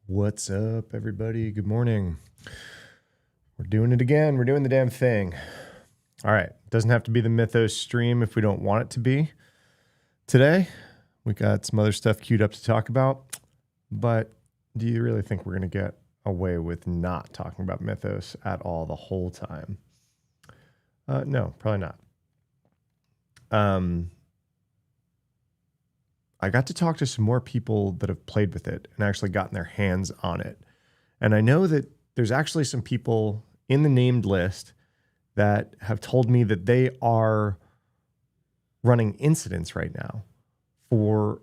What's up, everybody? Good morning. We're doing it again. We're doing the damn thing. All right. Doesn't have to be the Mythos stream if we don't want it to be. Today, we got some other stuff queued up to talk about. But do you really think we're going to get away with not talking about Mythos at all the whole time? No, probably not. I got to talk to some more people that have played with it and actually gotten their hands on it. And I know that there's actually some people in the named list that have told me that they are running incidents right now for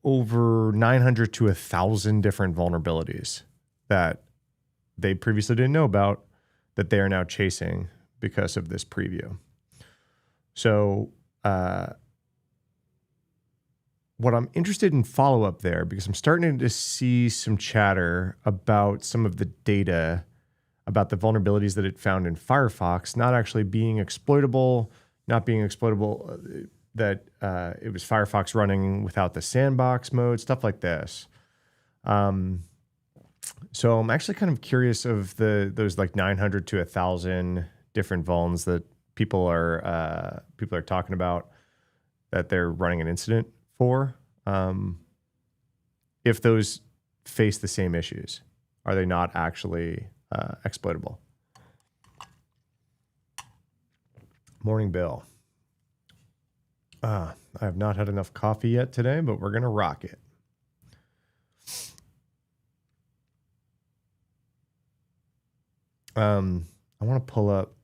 over 900 to 1,000 different vulnerabilities that they previously didn't know about that they are now chasing because of this preview. So, what I'm interested in follow-up there, because I'm starting to see some chatter about some of the data about the vulnerabilities that it found in Firefox not actually being exploitable, that it was Firefox running without the sandbox mode, stuff like this. So I'm actually kind of curious of those like 900 to 1,000 different vulns that people are talking about that they're running an incident for, if those face the same issues. Are they not actually exploitable? Morning, Bill. I have not had enough coffee yet today, but we're going to rock it. I want to pull up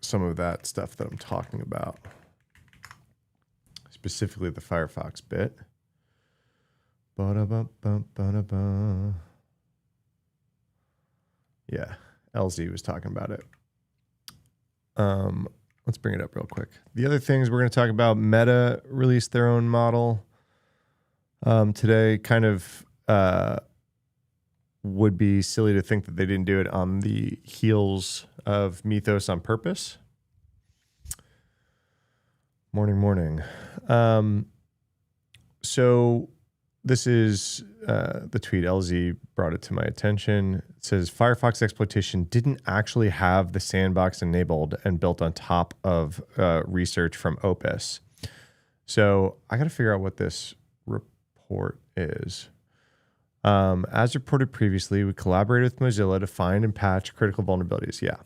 some of that stuff that I'm talking about. Specifically the Firefox bit. Yeah, LZ was talking about it. Let's bring it up real quick. The other things we're going to talk about, Meta released their own model today. Kind of would be silly to think that they didn't do it on the heels of Mythos on purpose. Morning. So this is the tweet. LZ brought it to my attention. It says Firefox exploitation didn't actually have the sandbox enabled and built on top of research from Opus. So I got to figure out what this report is. As reported previously, we collaborated with Mozilla to find and patch critical vulnerabilities. Yeah.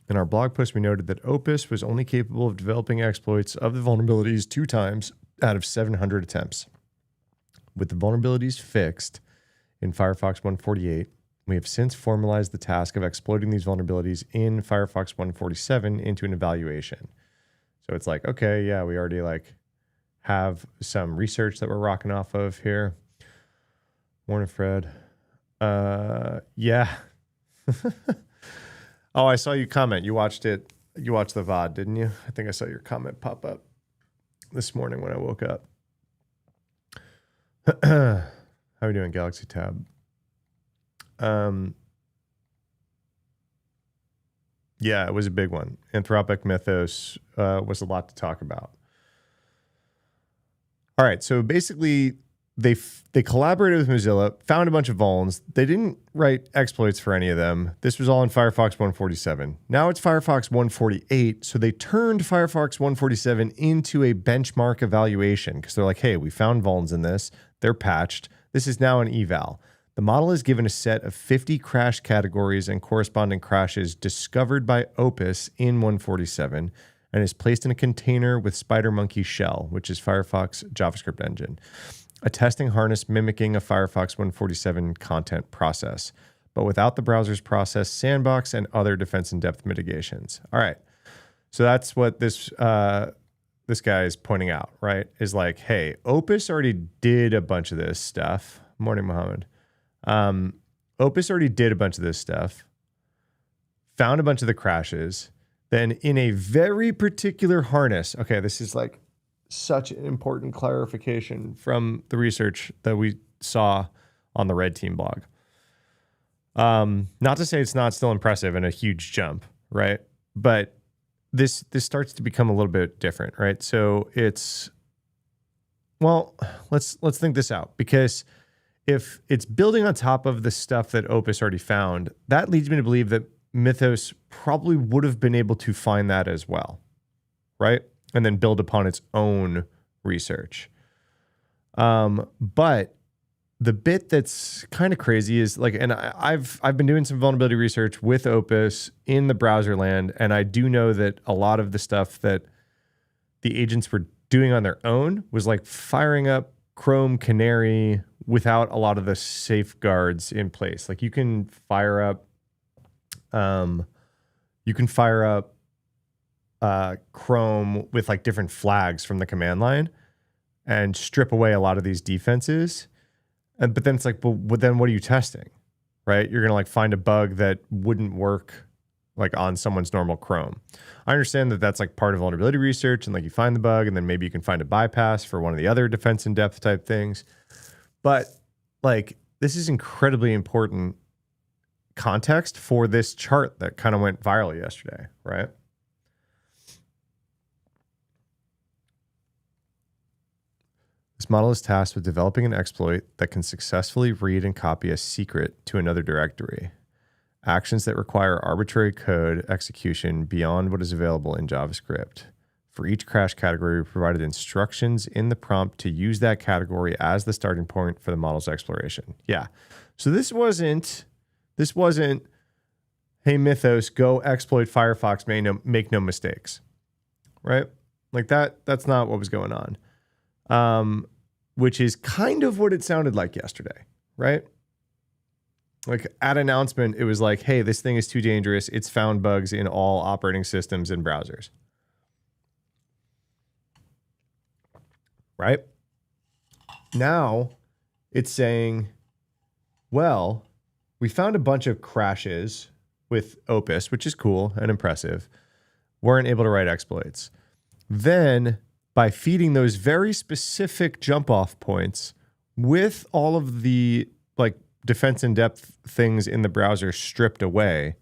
In our blog post, we noted that Opus was only capable of developing exploits of the vulnerabilities 2 times out of 700 attempts. With the vulnerabilities fixed in Firefox 148, we have since formalized the task of exploiting these vulnerabilities in Firefox 147 into an evaluation. So it's like, okay, yeah, we already have some research that we're rocking off of here. Morning, Fred. Yeah. Oh, I saw you comment. You watched it. You watched the VOD, didn't you? I think I saw your comment pop up this morning when I woke up. How are we doing, Galaxy Tab? Yeah, it was a big one. Anthropic Mythos was a lot to talk about. All right, so basically they collaborated with Mozilla, found a bunch of vulns. They didn't write exploits for any of them. This was all in Firefox 147. Now it's Firefox 148, so they turned Firefox 147 into a benchmark evaluation because they're like, hey, we found vulns in this. They're patched. This is now an eval. The model is given a set of 50 crash categories and corresponding crashes discovered by Opus in 147 and is placed in a container with SpiderMonkey Shell, which is Firefox JavaScript engine. A testing harness mimicking a Firefox 147 content process, but without the browser's process, sandbox, and other defense and depth mitigations. All right. So that's what this guy is pointing out, right? Is like, hey, Opus already did a bunch of this stuff. Morning, Mohammed. Opus already did a bunch of this stuff, found a bunch of the crashes, then in a very particular harness. Okay, this is like such an important clarification from the research that we saw on the Red Team blog. Not to say it's not still impressive and a huge jump, right? But this starts to become a little bit different, right? So it's, well, let's think this out, because if it's building on top of the stuff that Opus already found, that leads me to believe that Mythos probably would have been able to find that as well, right? And then build upon its own research. But the bit that's kind of crazy is like, and I've been doing some vulnerability research with Opus in the browser land, and I do know that a lot of the stuff that the agents were doing on their own was like firing up Chrome Canary without a lot of the safeguards in place. Like you can fire up Chrome with like different flags from the command line and strip away a lot of these defenses. But then it's like, well, then what are you testing, right? You're going to like find a bug that wouldn't work like on someone's normal Chrome. I understand that that's like part of vulnerability research and like you find the bug and then maybe you can find a bypass for one of the other defense in depth type things. But like, this is incredibly important context for this chart that kind of went viral yesterday, right? This model is tasked with developing an exploit that can successfully read and copy a secret to another directory. Actions that require arbitrary code execution beyond what is available in JavaScript. For each crash category, we provided instructions in the prompt to use that category as the starting point for the model's exploration. Yeah. So this wasn't, hey, Mythos, go exploit Firefox, make no mistakes, right? Like that's not what was going on. Which is kind of what it sounded like yesterday, right? Like at announcement, it was like, hey, this thing is too dangerous. It's found bugs in all operating systems and browsers. Right? Now it's saying, well, we found a bunch of crashes with Opus, which is cool and impressive. Weren't able to write exploits. Then by feeding those very specific jump off points with all of the like defense in depth things in the browser stripped away,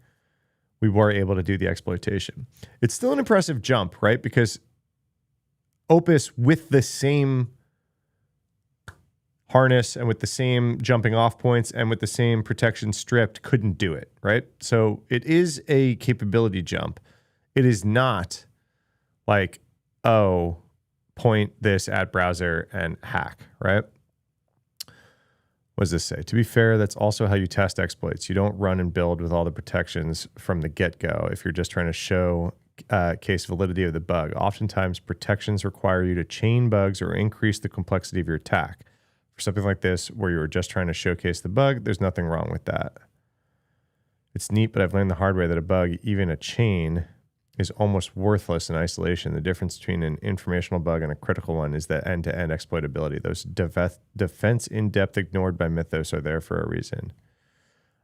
we were able to do the exploitation. It's still an impressive jump, right? Because Opus with the same harness and with the same jumping off points and with the same protection stripped couldn't do it, right? So it is a capability jump. It is not like, oh, point this at browser and hack, right? What does this say? To be fair, that's also how you test exploits. You don't run and build with all the protections from the get-go if you're just trying to show case validity of the bug. Oftentimes, protections require you to chain bugs or increase the complexity of your attack. For something like this, where you were just trying to showcase the bug, there's nothing wrong with that. It's neat, but I've learned the hard way that a bug, even a chain, is almost worthless in isolation. The difference between an informational bug and a critical one is the end-to-end exploitability. Those defense in-depth ignored by Mythos are there for a reason.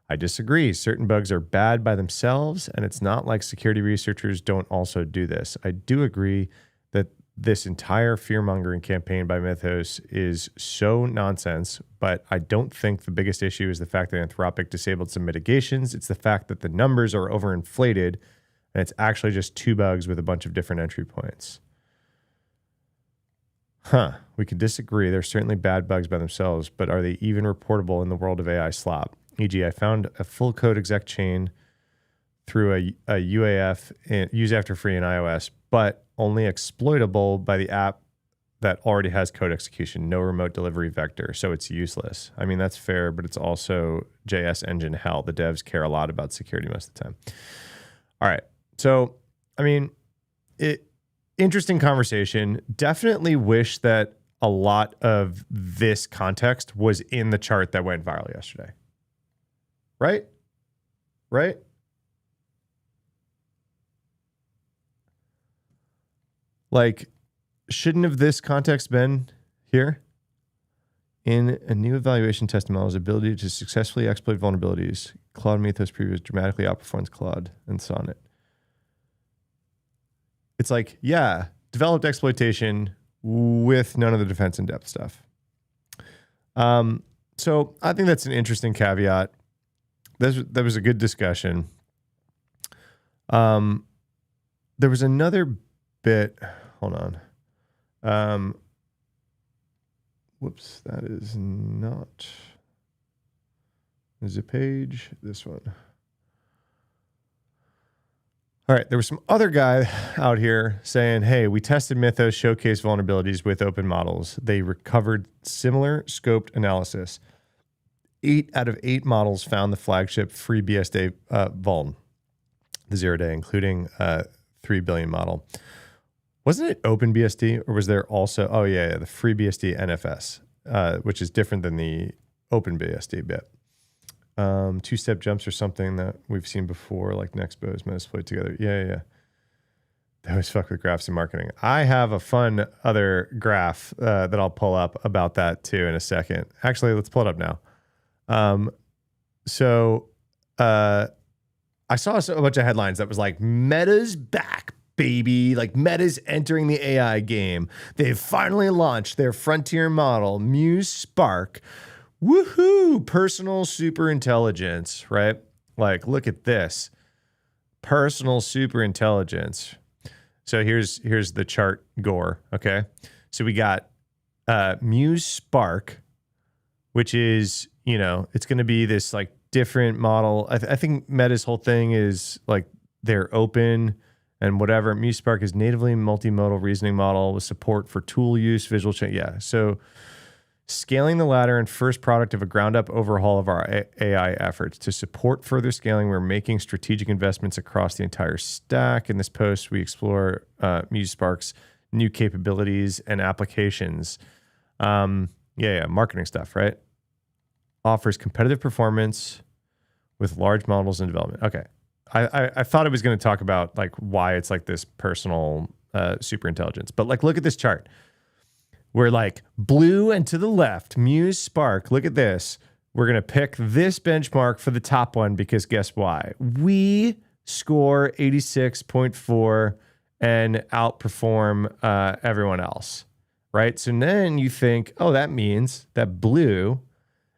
I disagree. Certain bugs are bad by themselves, and it's not like security researchers don't also do this. I do agree that this entire fear-mongering campaign by Mythos is so nonsense, but I don't think the biggest issue is the fact that Anthropic disabled some mitigations. It's the fact that the numbers are overinflated, and it's actually just 2 bugs with a bunch of different entry points. We could disagree. They're certainly bad bugs by themselves, but are they even reportable in the world of AI slop? E.g., I found a full code exec chain through a UAF, use after free in iOS, but only exploitable by the app that already has code execution, no remote delivery vector, so it's useless. I mean, that's fair, but it's also JS engine hell. The devs care a lot about security most of the time. All right. So, I mean, interesting conversation. Definitely wish that a lot of this context was in the chart that went viral yesterday. Right? Right? Like, shouldn't have this context been here? In a new evaluation test model's ability to successfully exploit vulnerabilities, Claude Mythos previews dramatically outperforms Claude and Sonnet. It's like, yeah, developed exploitation with none of the defense in depth stuff. So I think that's an interesting caveat. That was a good discussion. There was another bit. Hold on. Whoops, that is not Is it page? This one. All right, there was some other guy out here saying, hey, we tested Mythos showcase vulnerabilities with open models. They recovered similar scoped analysis. 8 out of 8 models found the flagship FreeBSD vuln, the 0-day, including 3 billion model. Wasn't it OpenBSD, or was there also, the FreeBSD NFS, which is different than the OpenBSD bit. Two-step jumps are something that we've seen before, like Nextbo's Metasploit together. Yeah. They always fuck with graphs in marketing. I have a fun other graph that I'll pull up about that too in a second. Actually, let's pull it up now. I saw a bunch of headlines that was like, Meta's back, baby. Like Meta's entering the AI game. They've finally launched their frontier model, Muse Spark. Woohoo! Personal super intelligence, right? Like, look at this. Personal super intelligence. So here's the chart gore, okay? So we got Muse Spark, which is, it's going to be this like different model. I think Meta's whole thing is like they're open and whatever. Muse Spark is natively multimodal reasoning model with support for tool use, visual change. Yeah, so scaling the latter and first product of a ground-up overhaul of our AI efforts. To support further scaling, we're making strategic investments across the entire stack. In this post, we explore Muse Spark's new capabilities and applications. Marketing stuff, right? Offers competitive performance with large models in development. Okay. I thought it was going to talk about like why it's like this personal super intelligence, but like look at this chart. We're like blue and to the left, Muse Spark. Look at this. We're going to pick this benchmark for the top one because guess why? We score 86.4 and outperform everyone else, right? So then you think, oh, that means that blue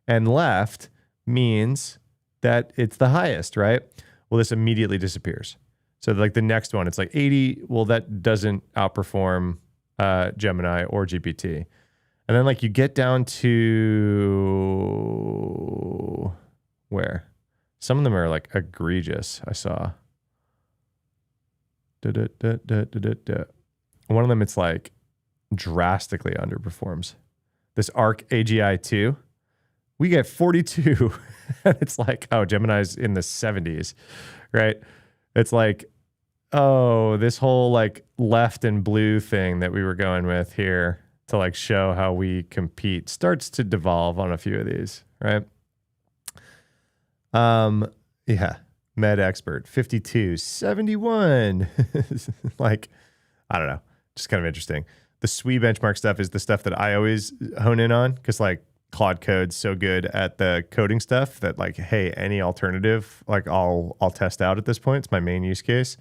and left means that it's the highest, right? Well, this immediately disappears. So like the next one, it's like 80. Well, that doesn't outperform Gemini or GPT. And then like you get down to where some of them are like egregious. I saw one of them, it's like drastically underperforms. This ARC AGI 2, we get 42 and it's like, oh, Gemini's in the 70s, right? It's like, oh, this whole like left and blue thing that we were going with here to like show how we compete starts to devolve on a few of these, right? Med expert 52, 71. Like, I don't know, just kind of interesting. The SWE benchmark stuff is the stuff that I always hone in on because like Claude Code's so good at the coding stuff that like, hey, any alternative, like I'll test out at this point. It's my main use case.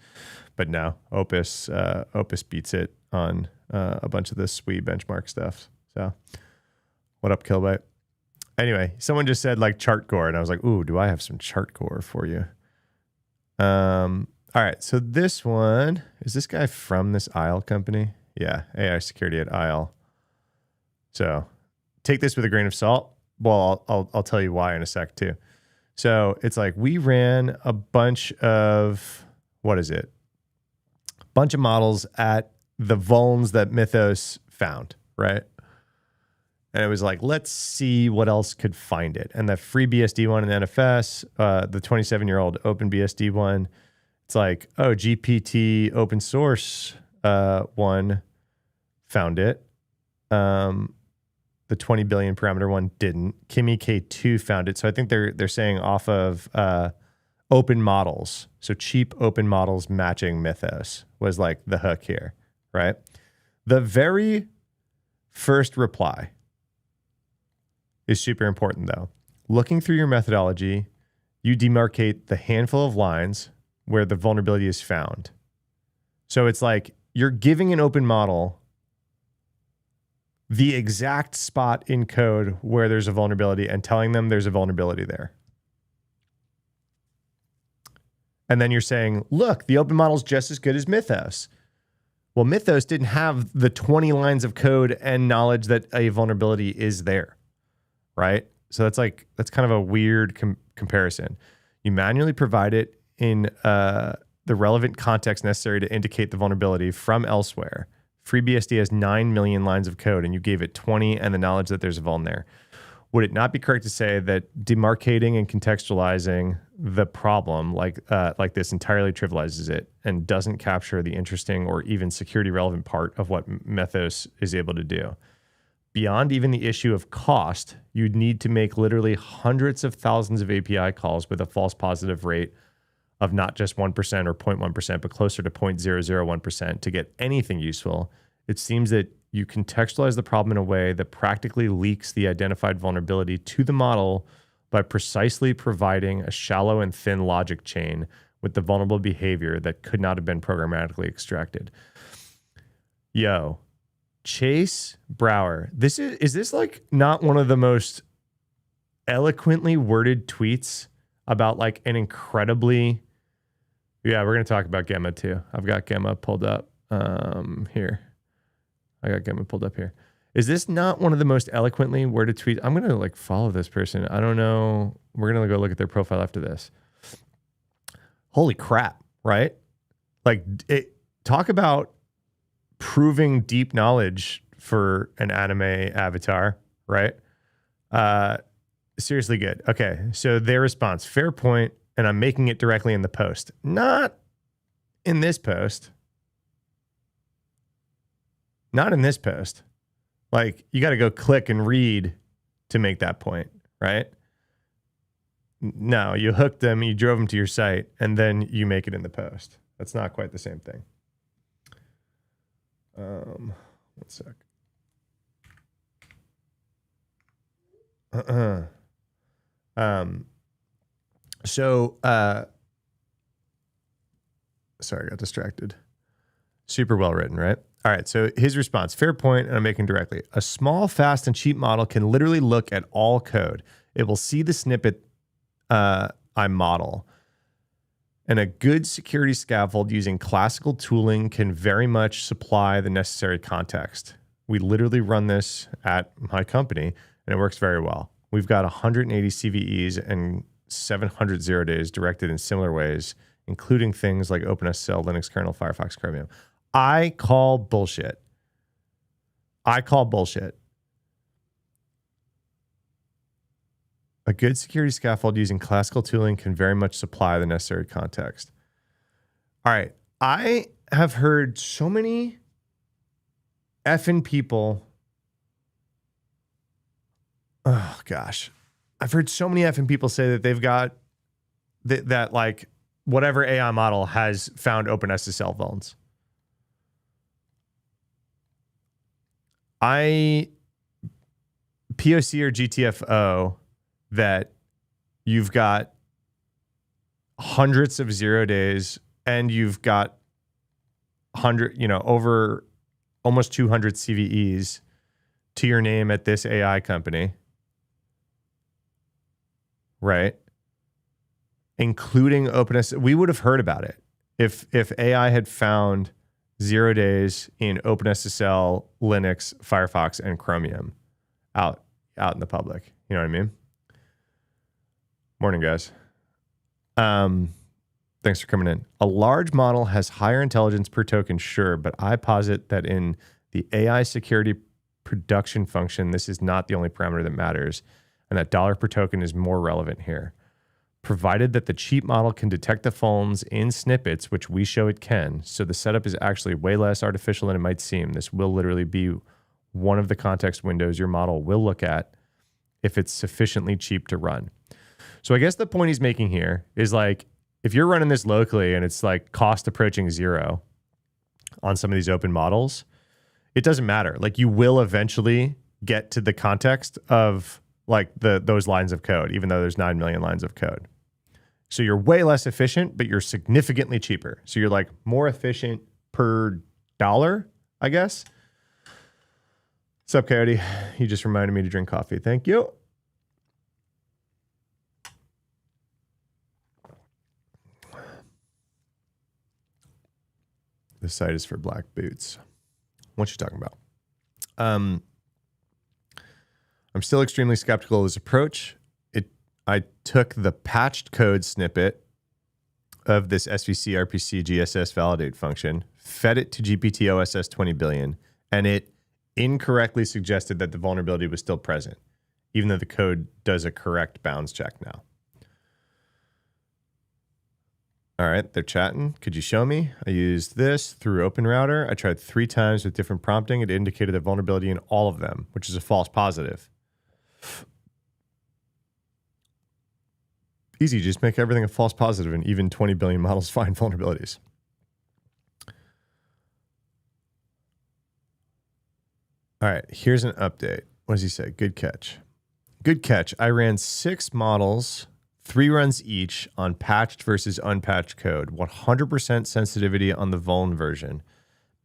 But no, Opus beats it on a bunch of the SWE benchmark stuff. So what up, Killbyte? Anyway, someone just said like chart core, and I was like, ooh, do I have some chart core for you? All right, so this one, is this guy from this ISLE company? Yeah, AI security at ISLE. So take this with a grain of salt. Well, I'll tell you why in a sec too. So it's like we ran a bunch of, what is it? Bunch of models at the vulns that Mythos found, right? And it was like, let's see what else could find it. And the FreeBSD one in NFS, the 27-year-old OpenBSD one, it's like, oh, GPT open source one found it. The 20 billion parameter one didn't. Kimi K2 found it. So I think they're saying off of open models. So cheap open models matching Mythos was like the hook here, right? The very first reply is super important though. Looking through your methodology, you demarcate the handful of lines where the vulnerability is found. So it's like you're giving an open model the exact spot in code where there's a vulnerability and telling them there's a vulnerability there. And then you're saying, look, the open model is just as good as Mythos. Well, Mythos didn't have the 20 lines of code and knowledge that a vulnerability is there, right? So that's kind of a weird comparison. You manually provide it in the relevant context necessary to indicate the vulnerability from elsewhere. FreeBSD has 9 million lines of code, and you gave it 20 and the knowledge that there's a vuln there. Would it not be correct to say that demarcating and contextualizing the problem like this entirely trivializes it and doesn't capture the interesting or even security relevant part of what Mythos is able to do? Beyond even the issue of cost, you'd need to make literally hundreds of thousands of API calls with a false positive rate of not just 1% or 0.1%, but closer to 0.001% to get anything useful. It seems that you contextualize the problem in a way that practically leaks the identified vulnerability to the model by precisely providing a shallow and thin logic chain with the vulnerable behavior that could not have been programmatically extracted. Yo, Chase Brower, is this like not one of the most eloquently worded tweets about like an incredibly, yeah, we're going to talk about Gemma too. I've got Gemma pulled up here. I got Gemma pulled up here. Is this not one of the most eloquently worded tweets? I'm going to like follow this person. I don't know. We're going to go look at their profile after this. Holy crap, right? Like talk about proving deep knowledge for an anime avatar, right? Seriously good. Okay, so their response, fair point, and I'm making it directly in the post. Not in this post. Not in this post. Like, you got to go click and read to make that point, right? No, you hooked them, you drove them to your site, and then you make it in the post. That's not quite the same thing. One sec. Sorry, I got distracted. Super well written, right? All right, so his response, fair point, and I'm making directly. A small, fast, and cheap model can literally look at all code. It will see the snippet I model. And a good security scaffold using classical tooling can very much supply the necessary context. We literally run this at my company, and it works very well. We've got 180 CVEs and 700 zero days directed in similar ways, including things like OpenSSL, Linux kernel, Firefox, Chromium. I call bullshit. I call bullshit. A good security scaffold using classical tooling can very much supply the necessary context. All right. I have heard so many effing people. Oh, gosh. I've heard so many effing people say that they've got that like whatever AI model has found OpenSSL vulns. POC or GTFO that you've got hundreds of 0 days and you've got over almost 200 CVEs to your name at this AI company, right? Including OpenSSL. We would have heard about it if AI had found 0 days in OpenSSL, Linux, Firefox, and Chromium out in the public. You know what I mean? Morning, guys. Thanks for coming in. A large model has higher intelligence per token, sure, but I posit that in the AI security production function, this is not the only parameter that matters, and that dollar per token is more relevant here. Provided that the cheap model can detect the phones in snippets, which we show it can, so the setup is actually way less artificial than it might seem. This will literally be one of the context windows your model will look at if it's sufficiently cheap to run. So I guess the point he's making here is like, if you're running this locally and it's like cost approaching zero on some of these open models, it doesn't matter. Like you will eventually get to the context of like those lines of code, even though there's 9 million lines of code. So you're way less efficient, but you're significantly cheaper. So you're like more efficient per dollar, I guess. What's up, Coyote? You just reminded me to drink coffee. Thank you. This site is for black boots. What you talking about? I'm still extremely skeptical of this approach. I took the patched code snippet of this SVC RPC GSS validate function, fed it to GPT OSS 20 billion, and it incorrectly suggested that the vulnerability was still present, even though the code does a correct bounds check now. All right, they're chatting. Could you show me? I used this through OpenRouter. I tried 3 times with different prompting. It indicated a vulnerability in all of them, which is a false positive. Easy, just make everything a false positive and even 20 billion models find vulnerabilities. All right, here's an update. What does he say? Good catch. Good catch. I ran 6 models, 3 runs each on patched versus unpatched code. 100% sensitivity on the vuln version.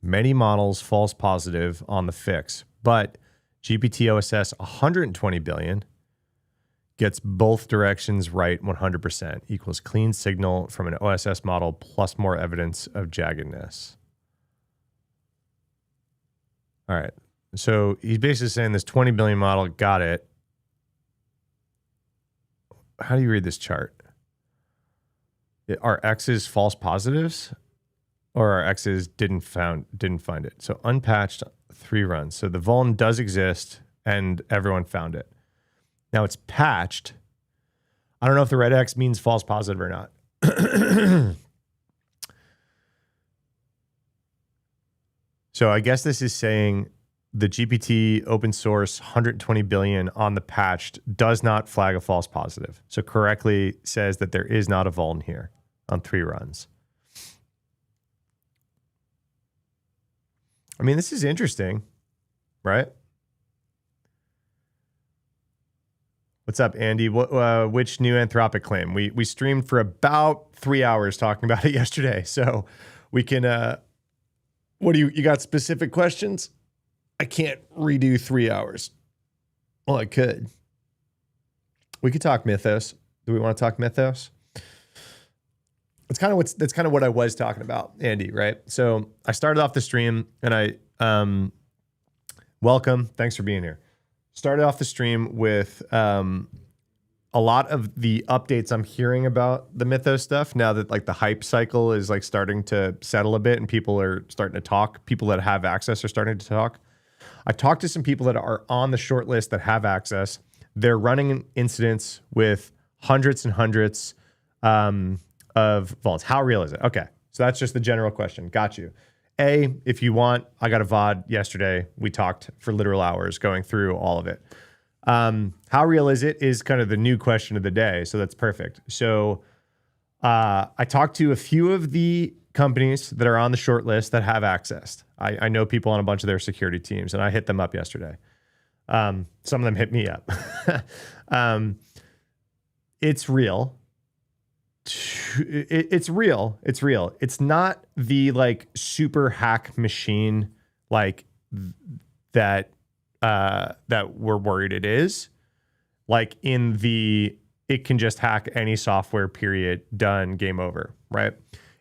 Many models false positive on the fix, but GPT OSS 120 billion gets both directions right 100%, equals clean signal from an OSS model plus more evidence of jaggedness. All right. So he's basically saying this 20 billion model got it. How do you read this chart? Are X's false positives or are X's didn't find it? So unpatched 3 runs. So the vuln does exist and everyone found it. Now it's patched. I don't know if the red X means false positive or not. So I guess this is saying the GPT open source 120 billion on the patched does not flag a false positive. So correctly says that there is not a vuln here on 3 runs. I mean, this is interesting, right? What's up, Andy? Which new Anthropic claim? We streamed for about 3 hours talking about it yesterday. So we can, what do you got specific questions? I can't redo 3 hours. Well, I could. We could talk Mythos. Do we want to talk Mythos? That's kind of what I was talking about, Andy, right? So I started off the stream and I, welcome. Thanks for being here. Started off the stream with a lot of the updates I'm hearing about the Mythos stuff now that like the hype cycle is like starting to settle a bit and people are starting to talk. People that have access are starting to talk. I talked to some people that are on the short list that have access. They're running incidents with hundreds and hundreds of vulns. How real is it? Okay, so that's just the general question. Got you. If you want, I got a VOD yesterday. We talked for literal hours going through all of it. How real is it is kind of the new question of the day. So that's perfect. So I talked to a few of the companies that are on the short list that have access. I know people on a bunch of their security teams, and I hit them up yesterday. Some of them hit me up. It's real. It's real. It's real. It's not the like super hack machine like that we're worried it is. Like in the it can just hack any software, period, done, game over, right?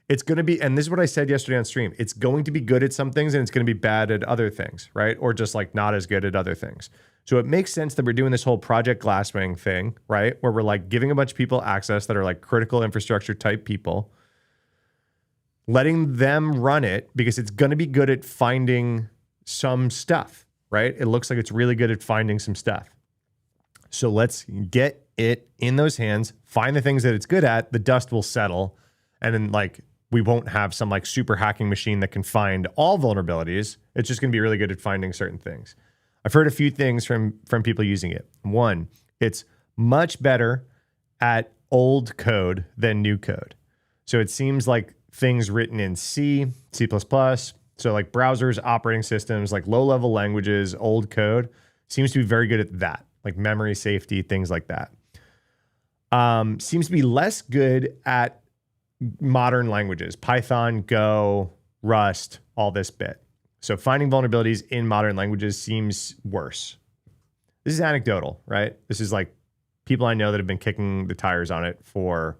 It's going to be, and this is what I said yesterday on stream, it's going to be good at some things and it's going to be bad at other things, right? Or just like not as good at other things. So it makes sense that we're doing this whole Project Glasswing thing, right? Where we're like giving a bunch of people access that are like critical infrastructure type people, letting them run it because it's going to be good at finding some stuff, right? It looks like it's really good at finding some stuff. So let's get it in those hands, find the things that it's good at, the dust will settle, and then like we won't have some like super hacking machine that can find all vulnerabilities. It's just going to be really good at finding certain things. I've heard a few things from people using it. One, it's much better at old code than new code. So it seems like things written in C, C++, so like browsers, operating systems, like low-level languages, old code, seems to be very good at that, like memory safety, things like that. Seems to be less good at modern languages, Python, Go, Rust, all this bit. So finding vulnerabilities in modern languages seems worse. This is anecdotal, right? This is like people I know that have been kicking the tires on it for,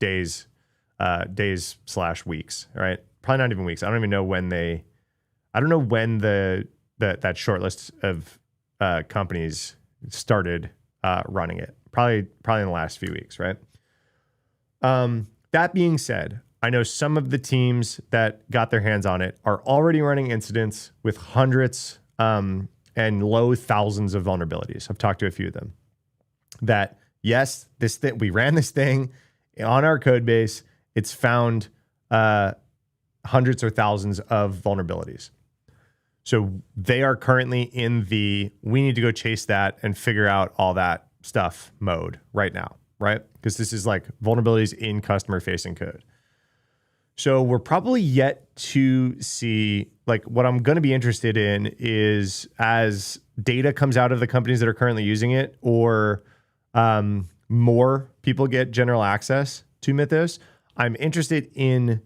days / weeks, right? Probably not even weeks. I don't even know when that short list of companies started running it. probably in the last few weeks, right? That being said, I know some of the teams that got their hands on it are already running incidents with hundreds and low thousands of vulnerabilities. I've talked to a few of them. That yes, we ran this thing on our code base. It's found hundreds or thousands of vulnerabilities. So they are currently in the we need to go chase that and figure out all that stuff mode right now, right? Because this is like vulnerabilities in customer facing code. So we're probably yet to see, like, what I'm going to be interested in is as data comes out of the companies that are currently using it, or more people get general access to Mythos, I'm interested in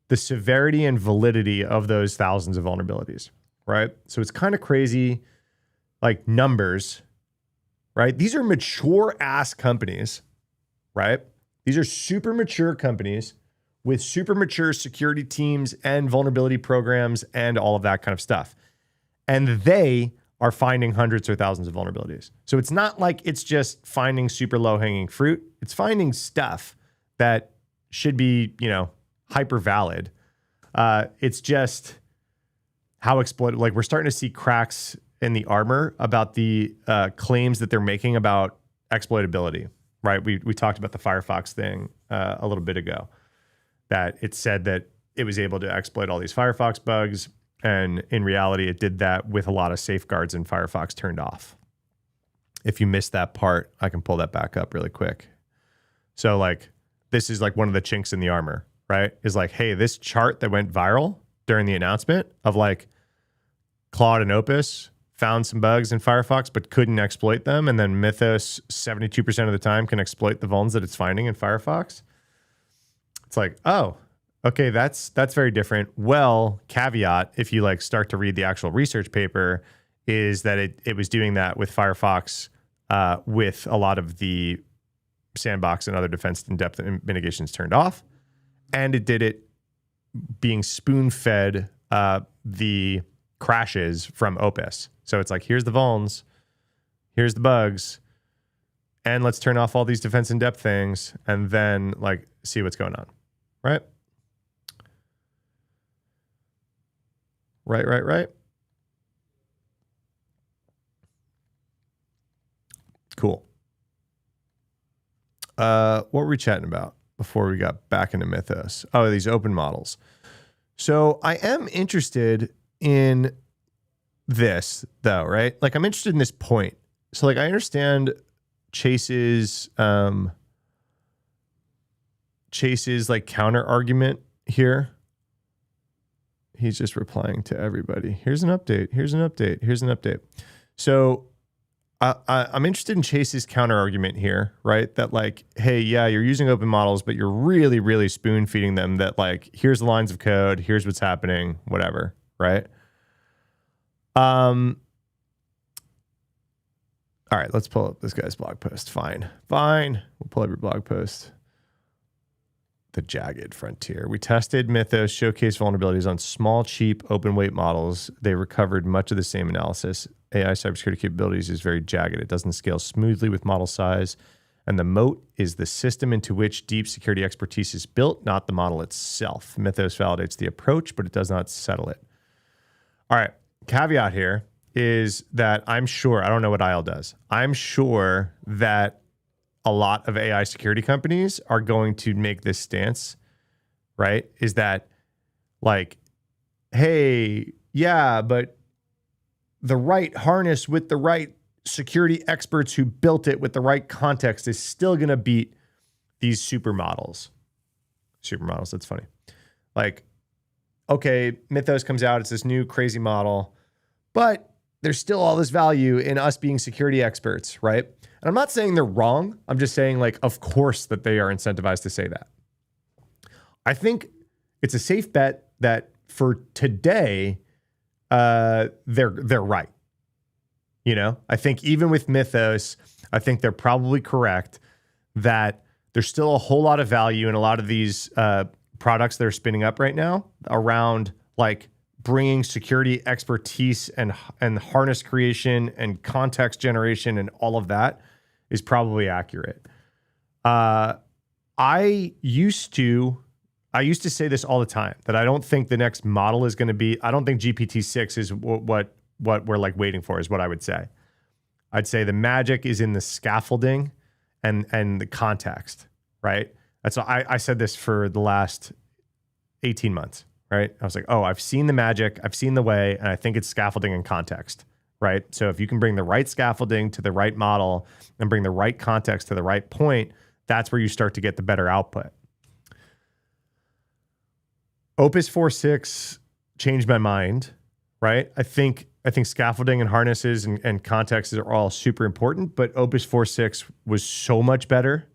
the severity and validity of those thousands of vulnerabilities, right? So it's kind of crazy, like numbers, right? These are mature ass companies, right? These are super mature companies with super mature security teams and vulnerability programs and all of that kind of stuff. And they are finding hundreds or thousands of vulnerabilities. So it's not like it's just finding super low hanging fruit. It's finding stuff that should be, hyper valid. It's just how exploited, like we're starting to see cracks in the armor about the claims that they're making about exploitability, right? We talked about the Firefox thing a little bit ago, that it said that it was able to exploit all these Firefox bugs. And in reality, it did that with a lot of safeguards in Firefox turned off. If you missed that part, I can pull that back up really quick. So like, this is like one of the chinks in the armor, right? Is like, hey, this chart that went viral during the announcement of like Claude and Opus found some bugs in Firefox, but couldn't exploit them. And then Mythos 72% of the time can exploit the vulns that it's finding in Firefox. It's like, oh, okay, that's very different. Well, caveat, if you like start to read the actual research paper, is that it was doing that with Firefox with a lot of the sandbox and other defense in-depth mitigations turned off. And it did it being spoon-fed the crashes from Opus. So it's like, here's the vulns, here's the bugs, and let's turn off all these defense in-depth things and then like see what's going on. Right? Right. Cool. What were we chatting about before we got back into Mythos? Oh, these open models. So I am interested in this though, right? Like I'm interested in this point. So like I understand Chase's like counter argument here. He's just replying to everybody. Here's an update. So I'm interested in Chase's counter argument here, right? That like, hey, yeah, you're using open models, but you're really, really spoon feeding them that like, here's the lines of code, here's what's happening, whatever, right? All right, let's pull up this guy's blog post. Fine. We'll pull every blog post. The jagged frontier. We tested Mythos showcase vulnerabilities on small, cheap, open weight models. They recovered much of the same analysis. AI cybersecurity capabilities is very jagged. It doesn't scale smoothly with model size. And the moat is the system into which deep security expertise is built, not the model itself. Mythos validates the approach, but it does not settle it. All right. Caveat here is that I'm sure, I don't know what IL does. I'm sure that a lot of AI security companies are going to make this stance, right? Is that like, hey, yeah, but the right harness with the right security experts who built it with the right context is still going to beat these supermodels. Supermodels, that's funny. Like, okay, Mythos comes out, it's this new crazy model, but there's still all this value in us being security experts, right? And I'm not saying they're wrong. I'm just saying, like, of course that they are incentivized to say that. I think it's a safe bet that for today, they're right. I think even with Mythos, I think they're probably correct that there's still a whole lot of value in a lot of these products that are spinning up right now around like bringing security expertise and harness creation and context generation and all of that is probably accurate. I used to say this all the time, that I don't think the next model is going to be, I don't think GPT-6 is what we're like waiting for, is what I would say. I'd say the magic is in the scaffolding and the context, right? That's why I said this for the last 18 months, right? I was like, oh, I've seen the magic, I've seen the way, and I think it's scaffolding and context, right? So if you can bring the right scaffolding to the right model and bring the right context to the right point, that's where you start to get the better output. Opus 4.6 changed my mind, right? I think scaffolding and harnesses and contexts are all super important, but Opus 4.6 was so much better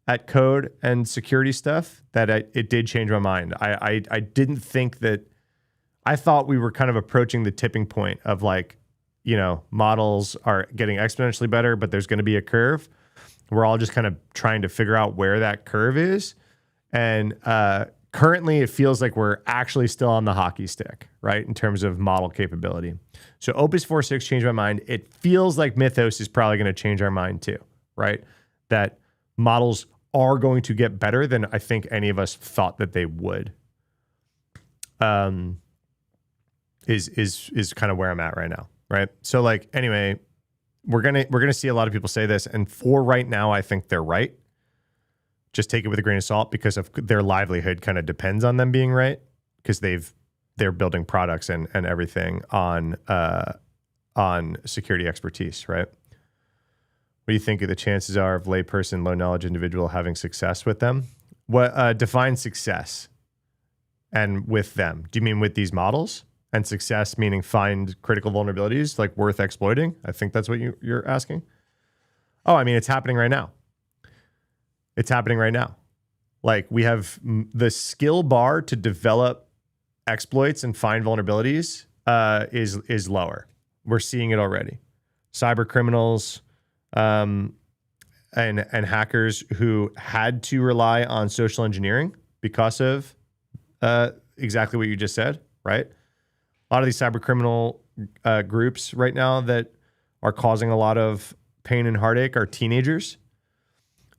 at code and security stuff that it did change my mind. I didn't think that, I thought we were kind of approaching the tipping point of like, you know, models are getting exponentially better, but there's going to be a curve. We're all just kind of trying to figure out where that curve is. And currently it feels like we're actually still on the hockey stick, right? In terms of model capability. So Opus 4.6 changed my mind. It feels like Mythos is probably going to change our mind too, right? That models are going to get better than I think any of us thought that they would. Is kind of where I'm at right now, right? So like, anyway, we're gonna see a lot of people say this, and for right now, I think they're right. Just take it with a grain of salt, because of their livelihood kind of depends on them being right, because they're building products and everything on security expertise, right? What do you think of the chances are of layperson, low knowledge individual having success with them? What define success and with them? Do you mean with these models? And success meaning find critical vulnerabilities like worth exploiting? I think that's what you're asking. Oh, I mean, it's happening right now. It's happening right now. Like, we have the skill bar to develop exploits and find vulnerabilities is lower. We're seeing it already. Cyber criminals and hackers who had to rely on social engineering because of exactly what you just said, right? A lot of these cyber criminal groups right now that are causing a lot of pain and heartache are teenagers.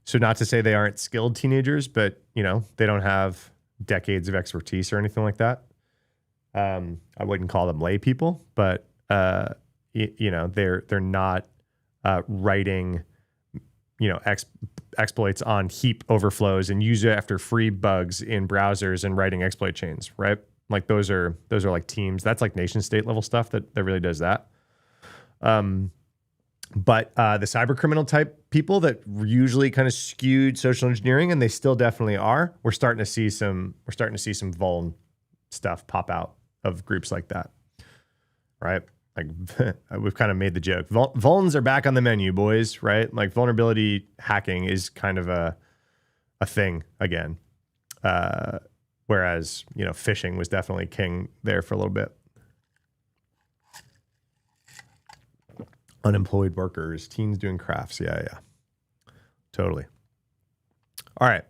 So not to say they aren't skilled teenagers, but you know, they don't have decades of expertise or anything like that. I wouldn't call them lay people, but you know, they're not writing, you know, exploits on heap overflows and user after free bugs in browsers and writing exploit chains, right? Like those are like teams. That's like nation state level stuff that really does that. But the cyber criminal type people that usually kind of skewed social engineering, and they still definitely are. We're starting to see some vuln stuff pop out of groups like that, right? Like we've kind of made the joke. Vulns are back on the menu, boys, right? Like vulnerability hacking is kind of a thing again. Whereas, you know, phishing was definitely king there for a little bit. Unemployed workers, teens doing crafts. Yeah. Totally. All right.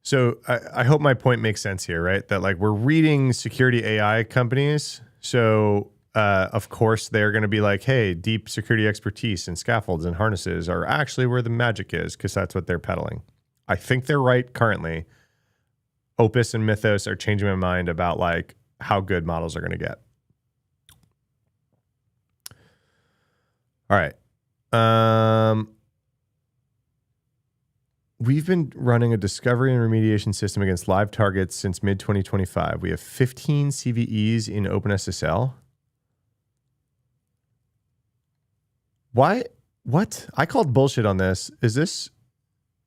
So I hope my point makes sense here, right? That like we're reading security AI companies. So of course they're going to be like, hey, deep security expertise and scaffolds and harnesses are actually where the magic is, because that's what they're peddling. I think they're right currently. Opus and Mythos are changing my mind about like how good models are going to get. All right. We've been running a discovery and remediation system against live targets since mid-2025. We have 15 CVEs in OpenSSL. Why? What? I called bullshit on this. Is this...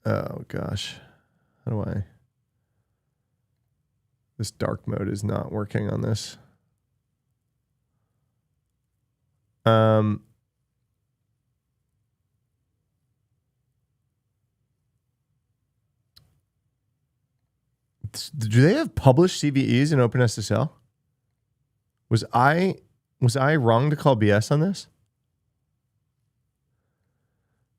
Oh, gosh. How do I... This dark mode is not working on this. Do they have published CVEs in OpenSSL? Was I wrong to call BS on this?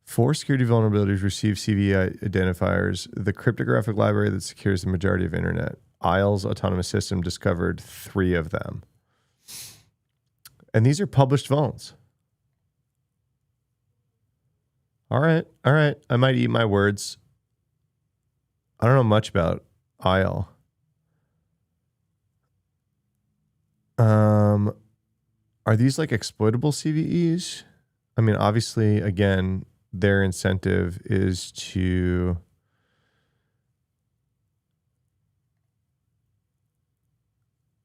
4 security vulnerabilities receive CVE identifiers. The cryptographic library that secures the majority of internet. ISLE's autonomous system discovered 3 of them. And these are published vulns. All right. All right. I might eat my words. I don't know much about IL. Are these like exploitable CVEs? I mean, obviously, again, their incentive is to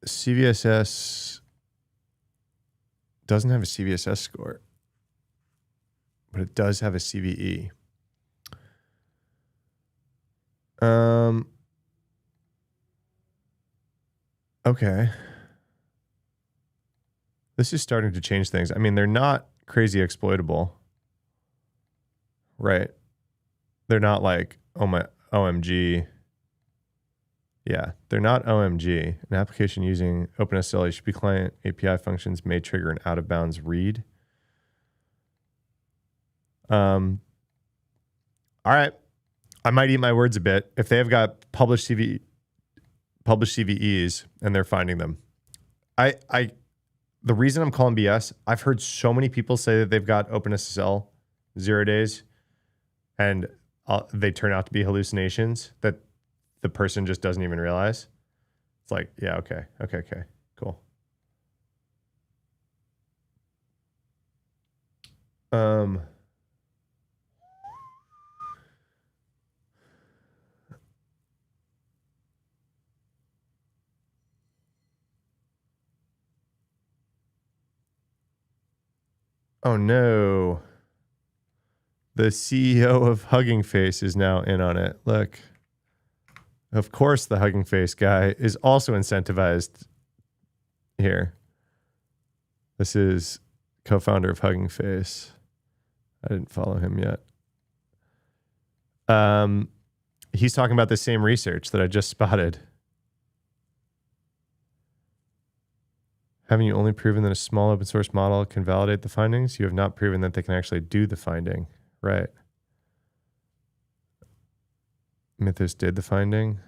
CVSS doesn't have a CVSS score, but it does have a CVE. Okay. This is starting to change things. I mean, they're not crazy exploitable, right? They're not like, oh my, OMG. Yeah, they're not OMG. An application using OpenSSL HTTP client API functions may trigger an out of bounds read. All right. I might eat my words a bit. If they have got published CVEs and they're finding them. The reason I'm calling BS, I've heard so many people say that they've got OpenSSL 0 days and they turn out to be hallucinations that the person just doesn't even realize. It's like, yeah, okay, cool. Oh no. The CEO of Hugging Face is now in on it. Look. Of course, the Hugging Face guy is also incentivized here. This is co-founder of Hugging Face. I didn't follow him yet. He's talking about the same research that I just spotted. Haven't you only proven that a small open source model can validate the findings? You have not proven that they can actually do the finding. Right. Mythos did the finding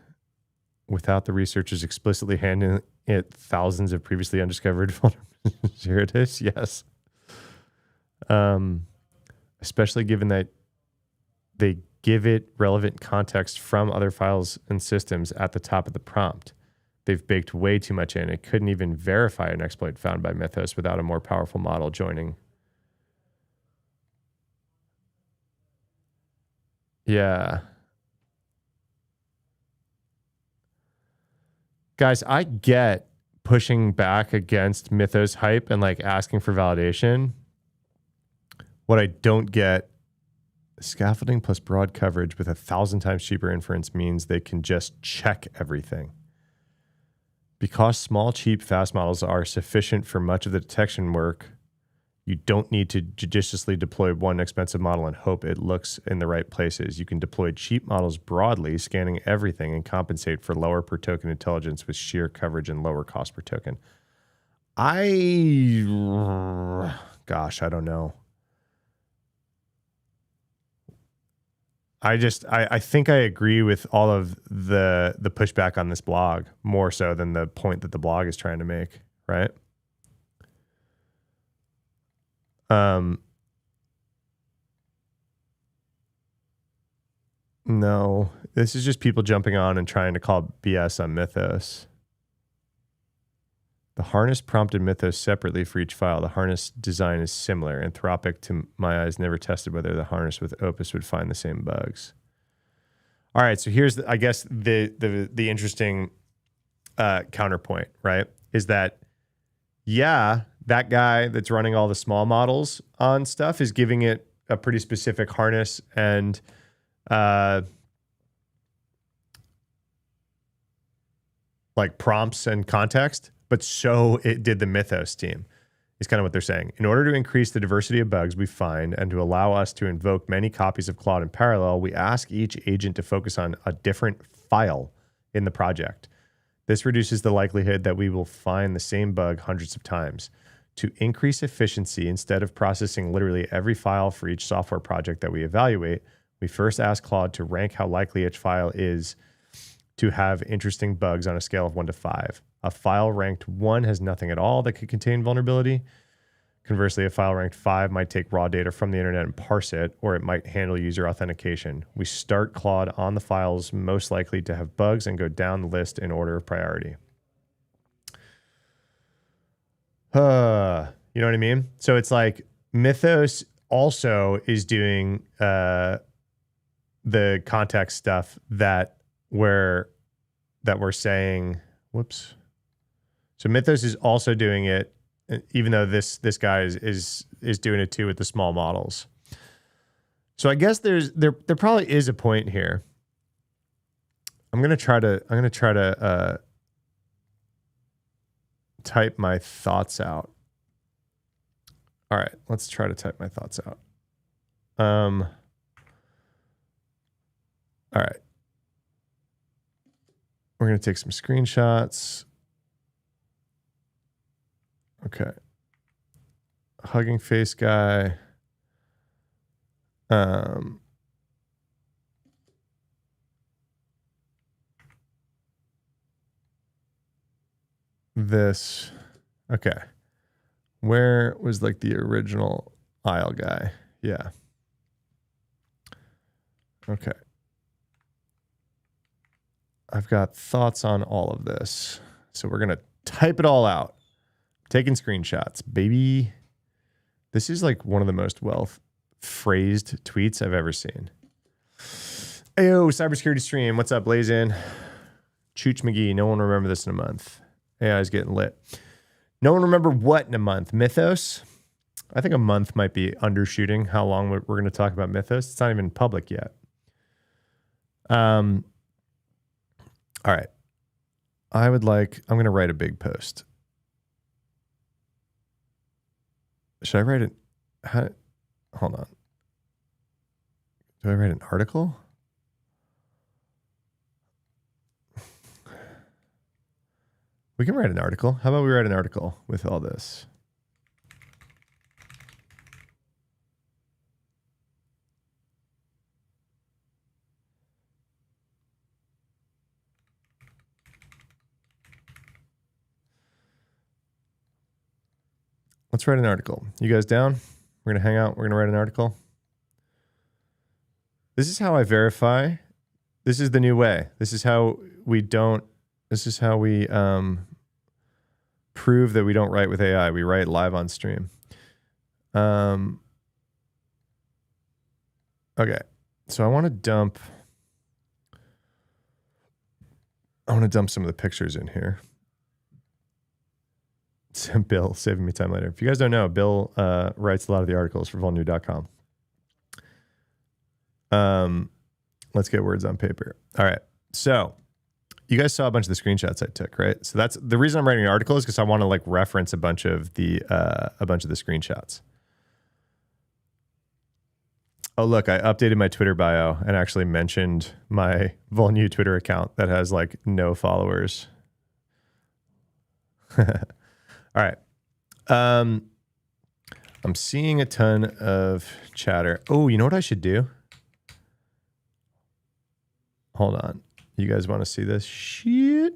without the researchers explicitly handing it thousands of previously undiscovered vulnerabilities. Here it is. Yes. Especially given that they give it relevant context from other files and systems at the top of the prompt. They've baked way too much in. It couldn't even verify an exploit found by Mythos without a more powerful model joining. Yeah. Guys, I get pushing back against Mythos hype and like asking for validation. What I don't get, scaffolding plus broad coverage with 1,000 times cheaper inference means they can just check everything. Because small, cheap, fast models are sufficient for much of the detection work, you don't need to judiciously deploy one expensive model and hope it looks in the right places. You can deploy cheap models broadly, scanning everything, and compensate for lower per token intelligence with sheer coverage and lower cost per token. I don't know. I think I agree with all of the pushback on this blog more so than the point that the blog is trying to make, right? No, this is just people jumping on and trying to call BS on Mythos. The harness prompted Mythos separately for each file. The harness design is similar. Anthropic, to my eyes, never tested whether the harness with Opus would find the same bugs. All right, so here's, I guess, the interesting counterpoint, right? Is that, yeah, that guy that's running all the small models on stuff is giving it a pretty specific harness and like prompts and context, but so it did the Mythos team, is kind of what they're saying. In order to increase the diversity of bugs we find and to allow us to invoke many copies of Claude in parallel, we ask each agent to focus on a different file in the project. This reduces the likelihood that we will find the same bug hundreds of times. To increase efficiency, instead of processing literally every file for each software project that we evaluate, we first ask Claude to rank how likely each file is to have interesting bugs on a scale of 1 to 5. A file ranked 1 has nothing at all that could contain vulnerability. Conversely, a file ranked 5 might take raw data from the internet and parse it, or it might handle user authentication. We start Claude on the files most likely to have bugs and go down the list in order of priority. You know what I mean? So it's like Mythos also is doing the context stuff that we're saying. Whoops. So Mythos is also doing it, even though this guy is doing it too with the small models. So I guess there probably is a point here. I'm gonna try to type my thoughts out. All right, let's try to type my thoughts out. All right. We're gonna take some screenshots. Okay. Hugging face guy. This. Okay. Where was like the original aisle guy? Yeah. Okay. I've got thoughts on all of this. So we're going to type it all out. Taking screenshots, baby. This is like one of the most well phrased tweets I've ever seen. Ayo, cybersecurity stream. What's up, Blazin? Chooch McGee. No one will remember this in a month. AI is getting lit. No one remember what in a month? Mythos? I think a month might be undershooting how long we're going to talk about Mythos. It's not even public yet. All right. I'm going to write a big post. Should I write it? Hold on. Do I write an article? We can write an article. How about we write an article with all this? Let's write an article. You guys down? We're going to hang out. We're going to write an article. This is how I verify. This is the new way. This is how we prove that we don't write with AI. We write live on stream. Okay. So I want to dump some of the pictures in here. Bill saving me time later. If you guys don't know, Bill writes a lot of the articles for volnew.com. Let's get words on paper. All right. So you guys saw a bunch of the screenshots I took, right? So that's the reason I'm writing an article is because I want to like reference a bunch of the screenshots. Oh, look, I updated my Twitter bio and actually mentioned my Volnew Twitter account that has like no followers. All right. I'm seeing a ton of chatter. Oh, you know what I should do? Hold on. You guys want to see this? Shit.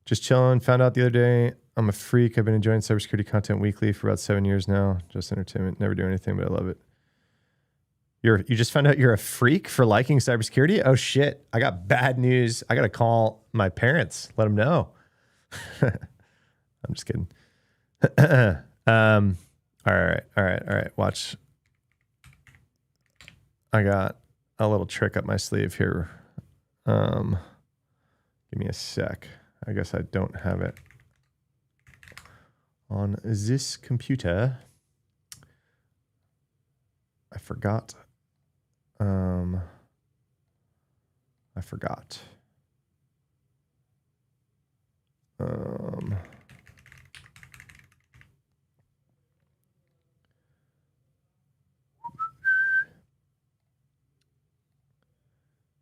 Just chilling. Found out the other day. I'm a freak. I've been enjoying cybersecurity content weekly for about 7 years now. Just entertainment. Never do anything, but I love it. You just found out you're a freak for liking cybersecurity? Oh, shit. I got bad news. I got to call my parents. Let them know. I'm just kidding. All right. Watch. I got a little trick up my sleeve here. Give me a sec. I guess I don't have it on this computer. I forgot.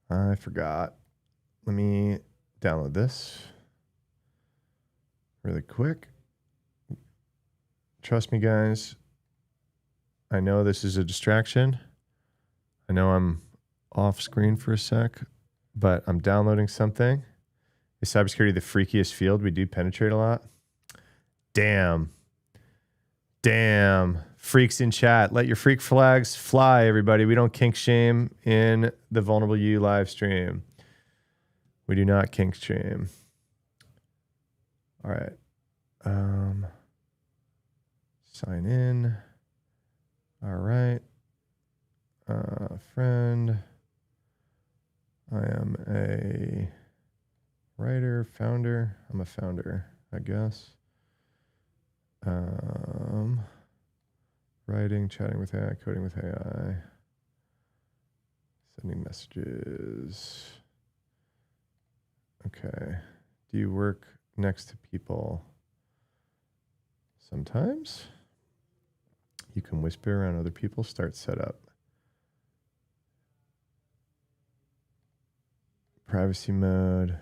I forgot. Let me download this really quick. Trust me, guys. I know this is a distraction. I know I'm off screen for a sec, but I'm downloading something. Is cybersecurity the freakiest field? We do penetrate a lot. Damn. Damn. Freaks in chat. Let your freak flags fly, everybody. We don't kink shame in the Vulnerable You live stream. We do not kink shame. All right. Sign in. All right. Friend. I am a writer, founder. I'm a founder, I guess. Writing, chatting with AI, coding with AI, sending messages. Okay. Do you work next to people? Sometimes. You can whisper around other people. Start setup. Privacy mode.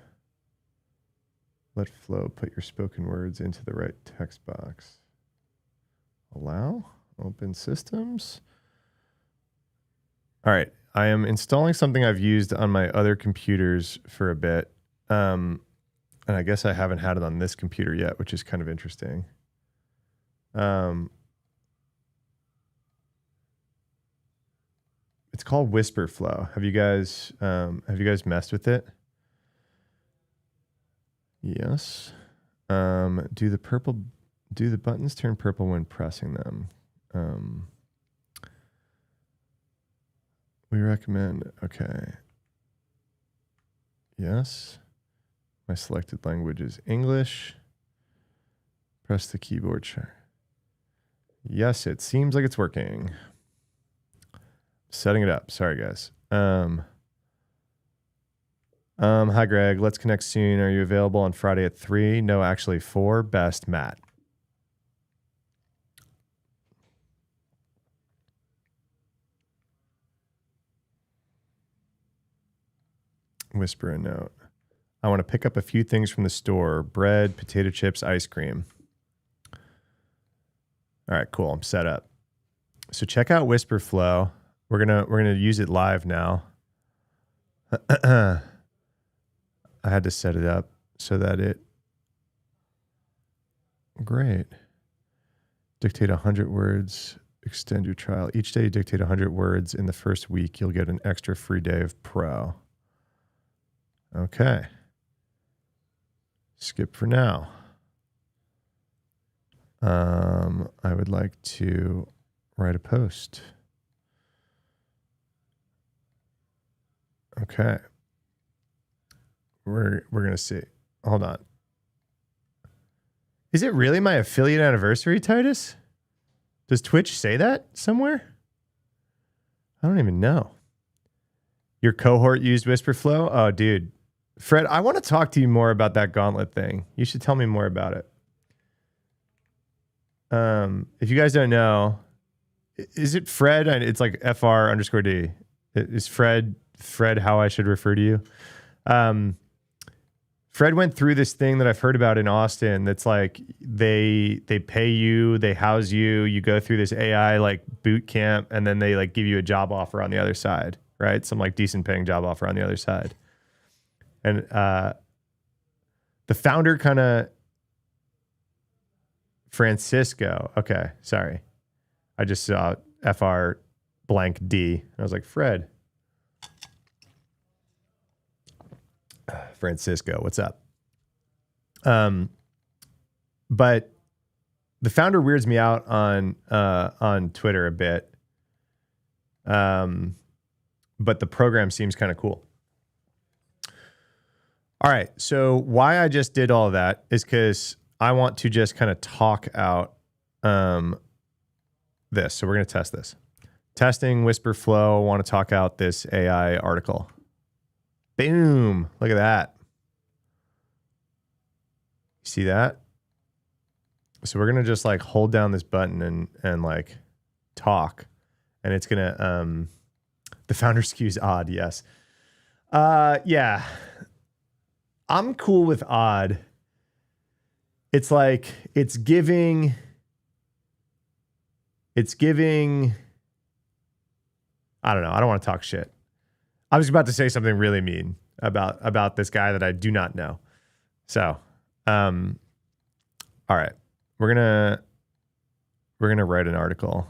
Let flow. Put your spoken words into the right text box. Allow. Open systems. All right. I am installing something I've used on my other computers for a bit. And I guess I haven't had it on this computer yet, which is kind of interesting. It's called Whisper Flow. Have you guys messed with it? Yes. Do the buttons turn purple when pressing them? We recommend, okay. Yes. My selected language is English. Press the keyboard. Yes, it seems like it's working. Setting it up. Sorry, guys. Hi, Greg. Let's connect soon. Are you available on Friday at 3? No, actually 4. Best, Matt. Whisper a note. I want to pick up a few things from the store. Bread, potato chips, ice cream. All right, cool. I'm set up. So check out Whisper Flow. We're gonna use it live now. I had to set it up so that it... Great. Dictate 100 words. Extend your trial. Each day you dictate 100 words. In the first week, you'll get an extra free day of pro. Okay. Skip for now. I would like to write a post. Okay. We're gonna see. Hold on. Is it really my affiliate anniversary, Titus? Does Twitch say that somewhere? I don't even know. Your cohort used Whisperflow? Oh, dude. Fred, I want to talk to you more about that gauntlet thing. You should tell me more about it. If you guys don't know, is it Fred? It's like FR_D. Is Fred how I should refer to you? Fred went through this thing that I've heard about in Austin. That's like they pay you, they house you, you go through this AI like boot camp, and then they like give you a job offer on the other side, right? Some like decent paying job offer on the other side. And the founder kind of Francisco. Okay, sorry. I just saw FR_D. I was like, Fred. Francisco, what's up? But the founder weirds me out on Twitter a bit. But the program seems kind of cool. All right, so why I just did all of that is because I want to just kind of talk out this. So we're going to test this. Testing Whisper Flow. I want to talk out this AI article. Boom. Look at that. You see that? So we're going to just like hold down this button and like talk. And it's going to, the founder skews odd. Yes. Yeah. I'm cool with odd. It's like, it's giving, I don't know. I don't want to talk shit. I was about to say something really mean about this guy that I do not know. So, all right, we're we're going to write an article.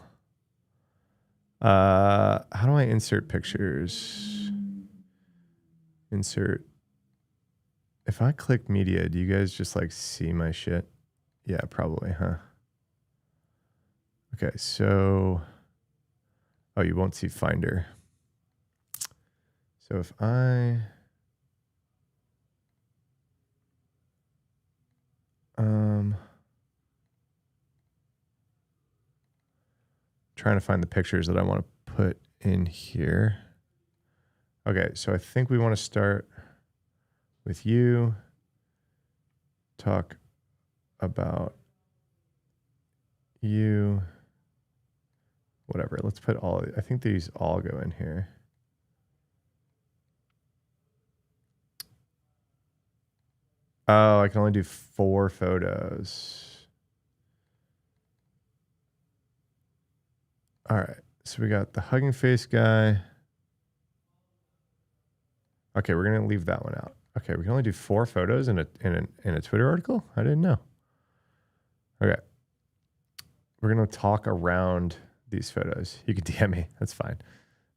How do I insert pictures? Insert. If I click media, do you guys just like see my shit? Yeah, probably, huh? Okay, so, oh, you won't see Finder. So if I, trying to find the pictures that I want to put in here. Okay, so I think we want to start with you. Talk about you. Whatever. Let's put all. I think these all go in here. Oh, I can only do 4 photos. All right. So we got the hugging face guy. Okay, we're gonna leave that one out. Okay, we can only do 4 photos in a Twitter article. I didn't know. Okay, we're gonna talk around these photos. You can DM me. That's fine.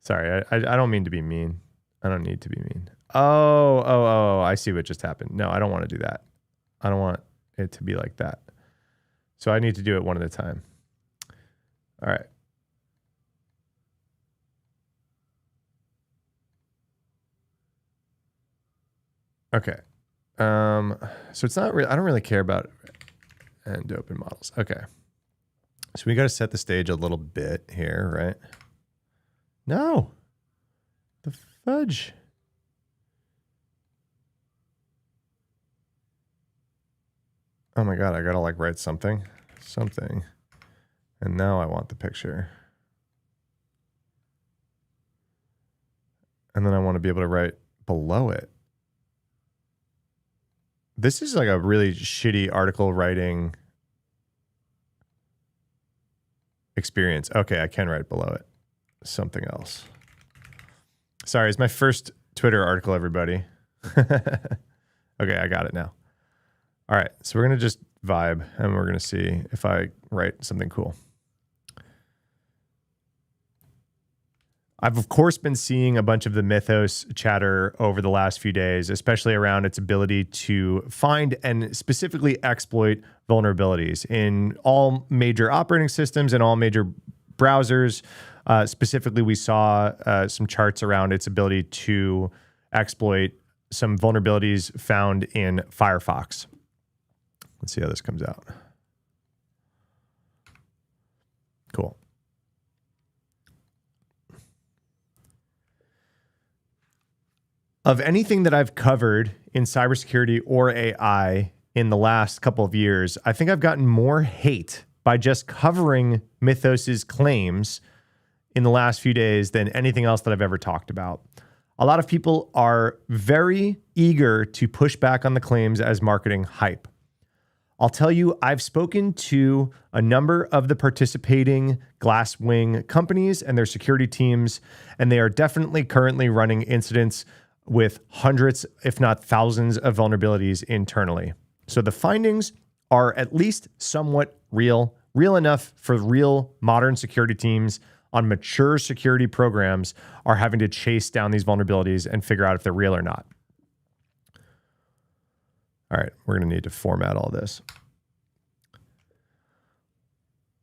Sorry, I don't mean to be mean. I don't need to be mean. Oh, I see what just happened. No, I don't want to do that. I don't want it to be like that. So I need to do it one at a time. All right. Okay. So it's not really, I don't really care about and open models. Okay. So we got to set the stage a little bit here, right? No. The fudge. Oh my God, I got to like write something. And now I want the picture. And then I want to be able to write below it. This is like a really shitty article writing experience. Okay, I can write below it. Something else. Sorry, it's my first Twitter article, everybody. Okay, I got it now. All right, so we're going to just vibe, and we're going to see if I write something cool. I've, of course, been seeing a bunch of the Mythos chatter over the last few days, especially around its ability to find and specifically exploit vulnerabilities in all major operating systems and all major browsers. Specifically, we saw some charts around its ability to exploit some vulnerabilities found in Firefox. Let's see how this comes out. Cool. Of anything that I've covered in cybersecurity or AI in the last couple of years, I think I've gotten more hate by just covering Mythos's claims in the last few days than anything else that I've ever talked about. A lot of people are very eager to push back on the claims as marketing hype. I'll tell you, I've spoken to a number of the participating Glasswing companies and their security teams, and they are definitely currently running incidents with hundreds, if not thousands, of vulnerabilities internally. So the findings are at least somewhat real enough for real modern security teams on mature security programs are having to chase down these vulnerabilities and figure out if they're real or not. All right, we're going to need to format all this.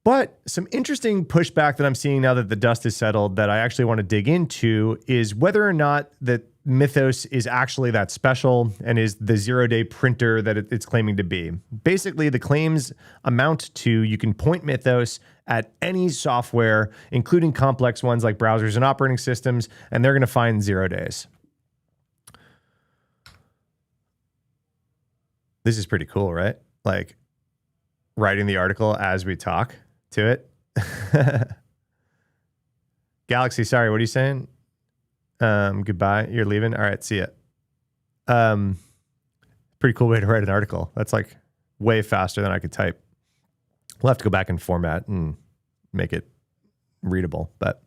But some interesting pushback that I'm seeing now that the dust is settled that I actually want to dig into is whether or not that Mythos is actually that special and is the zero-day printer that it's claiming to be. Basically, the claims amount to you can point Mythos at any software, including complex ones like browsers and operating systems, and they're going to find 0 days. This is pretty cool, right? Like writing the article as we talk to it. Galaxy, sorry, what are you saying? Goodbye. You're leaving? All right, see ya. Pretty cool way to write an article. That's like way faster than I could type. We'll have to go back and format and make it readable, but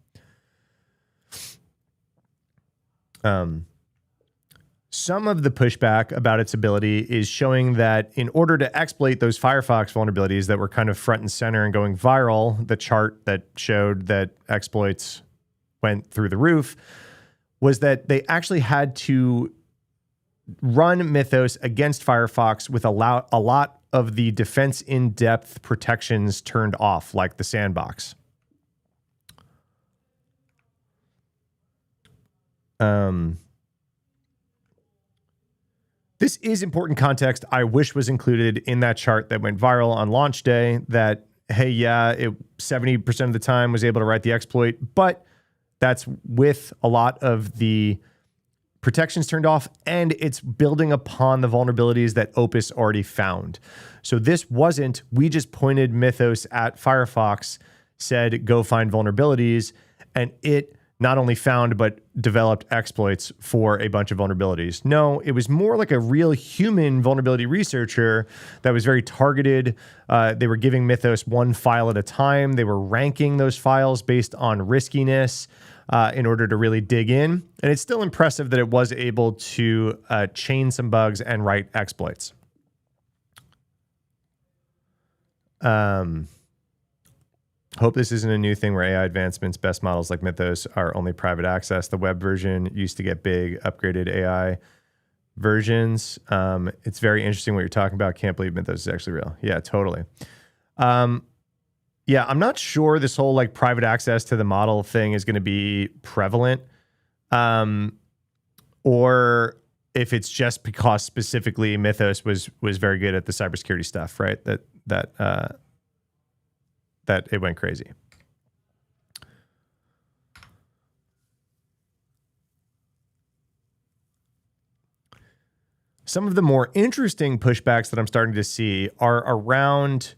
Some of the pushback about its ability is showing that in order to exploit those Firefox vulnerabilities that were kind of front and center and going viral, the chart that showed that exploits went through the roof, was that they actually had to run Mythos against Firefox with a lot of the defense in-depth protections turned off, like the sandbox. This is important context I wish was included in that chart that went viral on launch day, that, hey, yeah, it 70% of the time was able to write the exploit, but that's with a lot of the protections turned off, and it's building upon the vulnerabilities that Opus already found. So this wasn't, we just pointed Mythos at Firefox, said, go find vulnerabilities, and it not only found, but developed exploits for a bunch of vulnerabilities. No, it was more like a real human vulnerability researcher that was very targeted. They were giving Mythos one file at a time. They were ranking those files based on riskiness in order to really dig in. And it's still impressive that it was able to chain some bugs and write exploits. Hope this isn't a new thing where AI advancements, best models like Mythos are only private access. The web version used to get big, upgraded AI versions. It's very interesting what you're talking about. Can't believe Mythos is actually real. Yeah, totally. Yeah, I'm not sure this whole like private access to the model thing is going to be prevalent, or if it's just because specifically Mythos was very good at the cybersecurity stuff, right? That it went crazy. Some of the more interesting pushbacks that I'm starting to see are around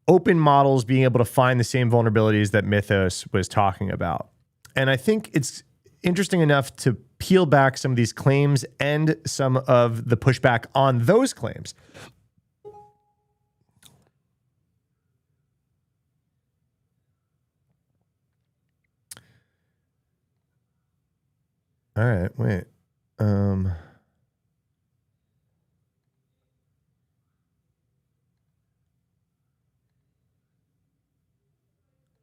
open models being able to find the same vulnerabilities that Mythos was talking about. And I think it's interesting enough to peel back some of these claims and some of the pushback on those claims. All right, wait.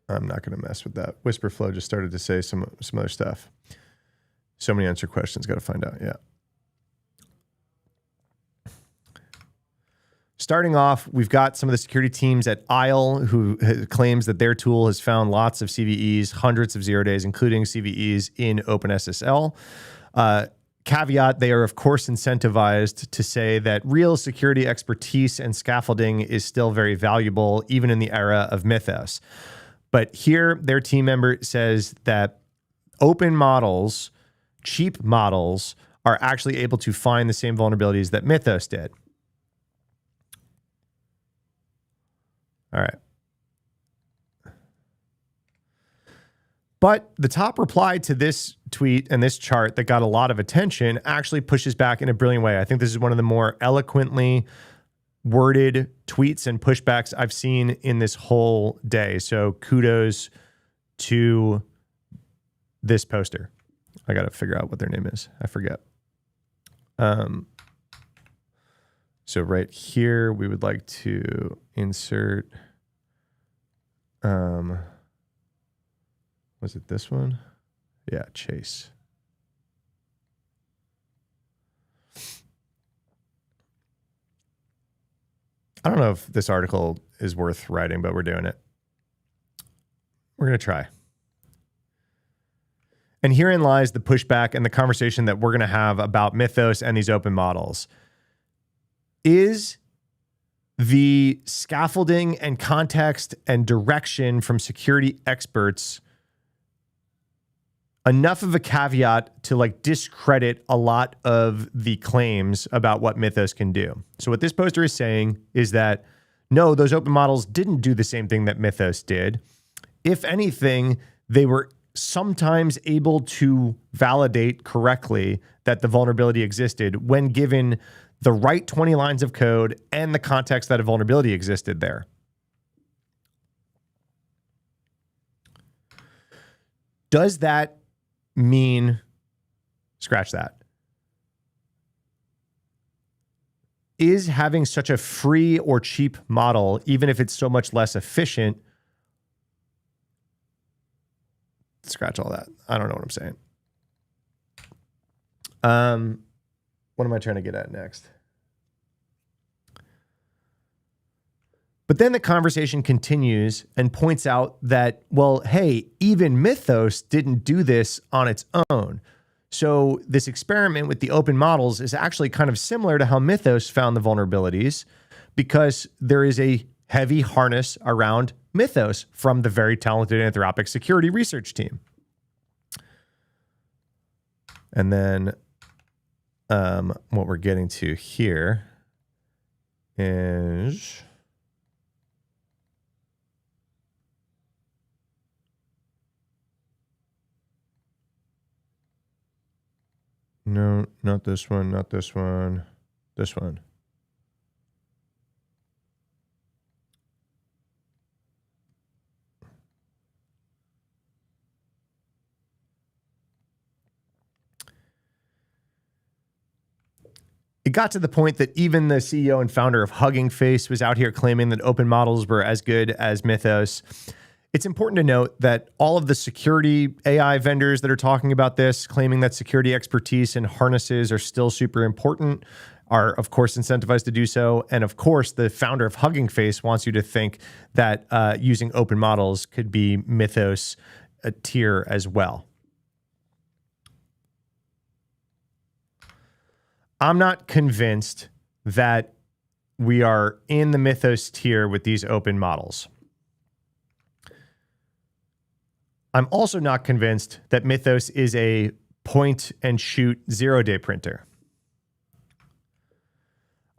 I'm not going to mess with that. Whisperflow just started to say some other stuff. So many unanswered questions. Got to find out. Yeah. Starting off, we've got some of the security teams at Isle who claims that their tool has found lots of CVEs, hundreds of 0 days, including CVEs in OpenSSL. Caveat, they are, of course, incentivized to say that real security expertise and scaffolding is still very valuable, even in the era of Mythos. But here, their team member says that open models, cheap models, are actually able to find the same vulnerabilities that Mythos did. All right. But the top reply to this tweet and this chart that got a lot of attention actually pushes back in a brilliant way. I think this is one of the more eloquently worded tweets and pushbacks I've seen in this whole day. So kudos to this poster. I got to figure out what their name is. I forget. So right here, we would like to insert, was it this one? Yeah, Chase. I don't know if this article is worth writing, but we're doing it. We're going to try. And herein lies the pushback and the conversation that we're going to have about Mythos and these open models. Is the scaffolding and context and direction from security experts enough of a caveat to like discredit a lot of the claims about what Mythos can do? So what this poster is saying is that no, those open models didn't do the same thing that Mythos did. If anything, they were sometimes able to validate correctly that the vulnerability existed when given the right 20 lines of code and the context that a vulnerability existed there. Does that mean, scratch that, is having such a free or cheap model, even if it's so much less efficient, scratch all that. I don't know what I'm saying. What am I trying to get at next? But then the conversation continues and points out that, well, hey, even Mythos didn't do this on its own. So this experiment with the open models is actually kind of similar to how Mythos found the vulnerabilities, because there is a heavy harness around Mythos from the very talented Anthropic security research team. And then what we're getting to here is... No, not this one, not this one, this one. It got to the point that even the CEO and founder of Hugging Face was out here claiming that open models were as good as Mythos. It's important to note that all of the security AI vendors that are talking about this, claiming that security expertise and harnesses are still super important, are of course incentivized to do so. And of course, the founder of Hugging Face wants you to think that using open models could be Mythos a tier as well. I'm not convinced that we are in the Mythos tier with these open models. I'm also not convinced that Mythos is a point and shoot 0-day printer.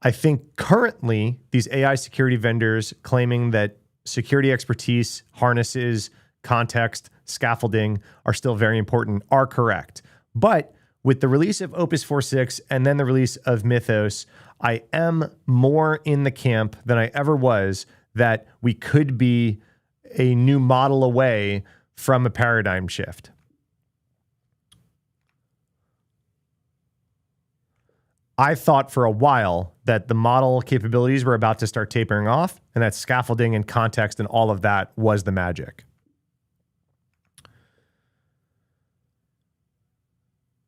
I think currently these AI security vendors claiming that security expertise, harnesses, context, scaffolding are still very important are correct. But with the release of Opus 4.6 and then the release of Mythos, I am more in the camp than I ever was that we could be a new model away from a paradigm shift. I thought for a while that the model capabilities were about to start tapering off, and that scaffolding and context and all of that was the magic.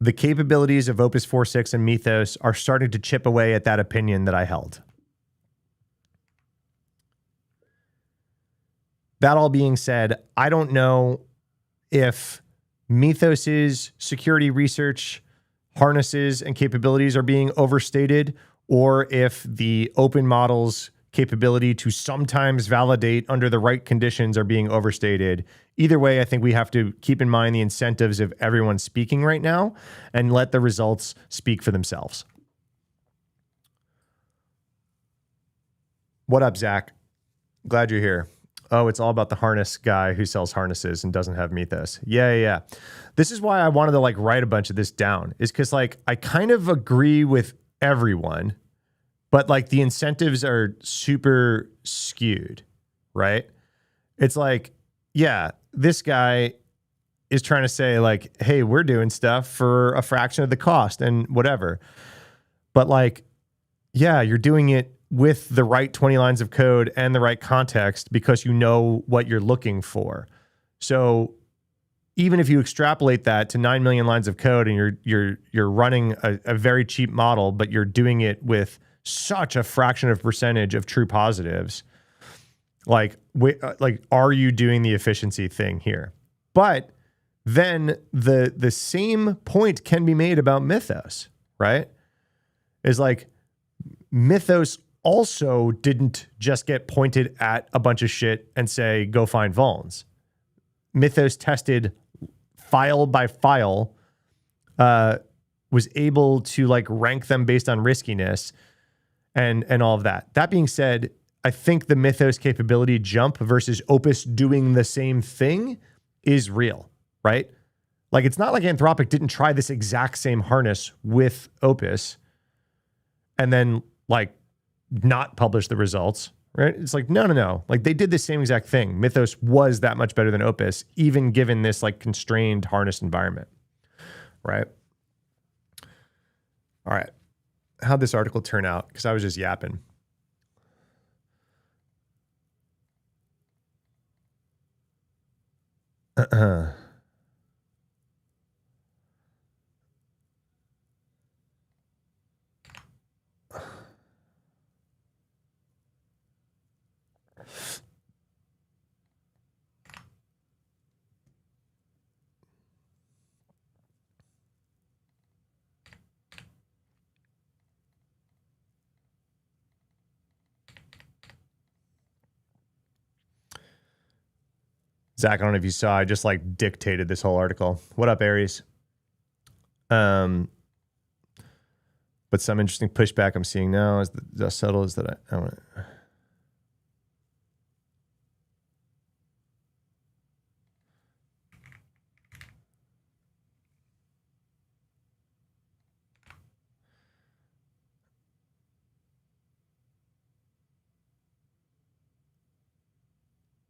The capabilities of Opus 4.6 and Mythos are starting to chip away at that opinion that I held. That all being said, I don't know if Mythos's security research harnesses and capabilities are being overstated, or if the open models capability to sometimes validate under the right conditions are being overstated. Either way, I think we have to keep in mind the incentives of everyone speaking right now and let the results speak for themselves. What up, Zach? Glad you're here. Oh, it's all about the harness guy who sells harnesses and doesn't have Mythos. Yeah. This is why I wanted to write a bunch of this down, is because I kind of agree with everyone, but the incentives are super skewed, right? It's yeah, this guy is trying to say hey, we're doing stuff for a fraction of the cost and whatever. But yeah, you're doing it with the right 20 lines of code and the right context because you know what you're looking for. So even if you extrapolate that to 9 million lines of code and you're running a very cheap model, but you're doing it with such a fraction of percentage of true positives, are you doing the efficiency thing here? But then the same point can be made about Mythos, right? Is Mythos also didn't just get pointed at a bunch of shit and say, go find vulns. Mythos tested file by file, was able to rank them based on riskiness and all of that. That being said, I think the Mythos capability jump versus Opus doing the same thing is real, right? It's not like Anthropic didn't try this exact same harness with Opus and then not publish the results, right? It's no. They did the same exact thing. Mythos was that much better than Opus, even given this constrained harness environment, right? All right. how'd this article turn out? Because I was just yapping. Zach, I don't know if you saw, I just like dictated this whole article. What up, Aries? But some interesting pushback I'm seeing now is the dust settles that I want to.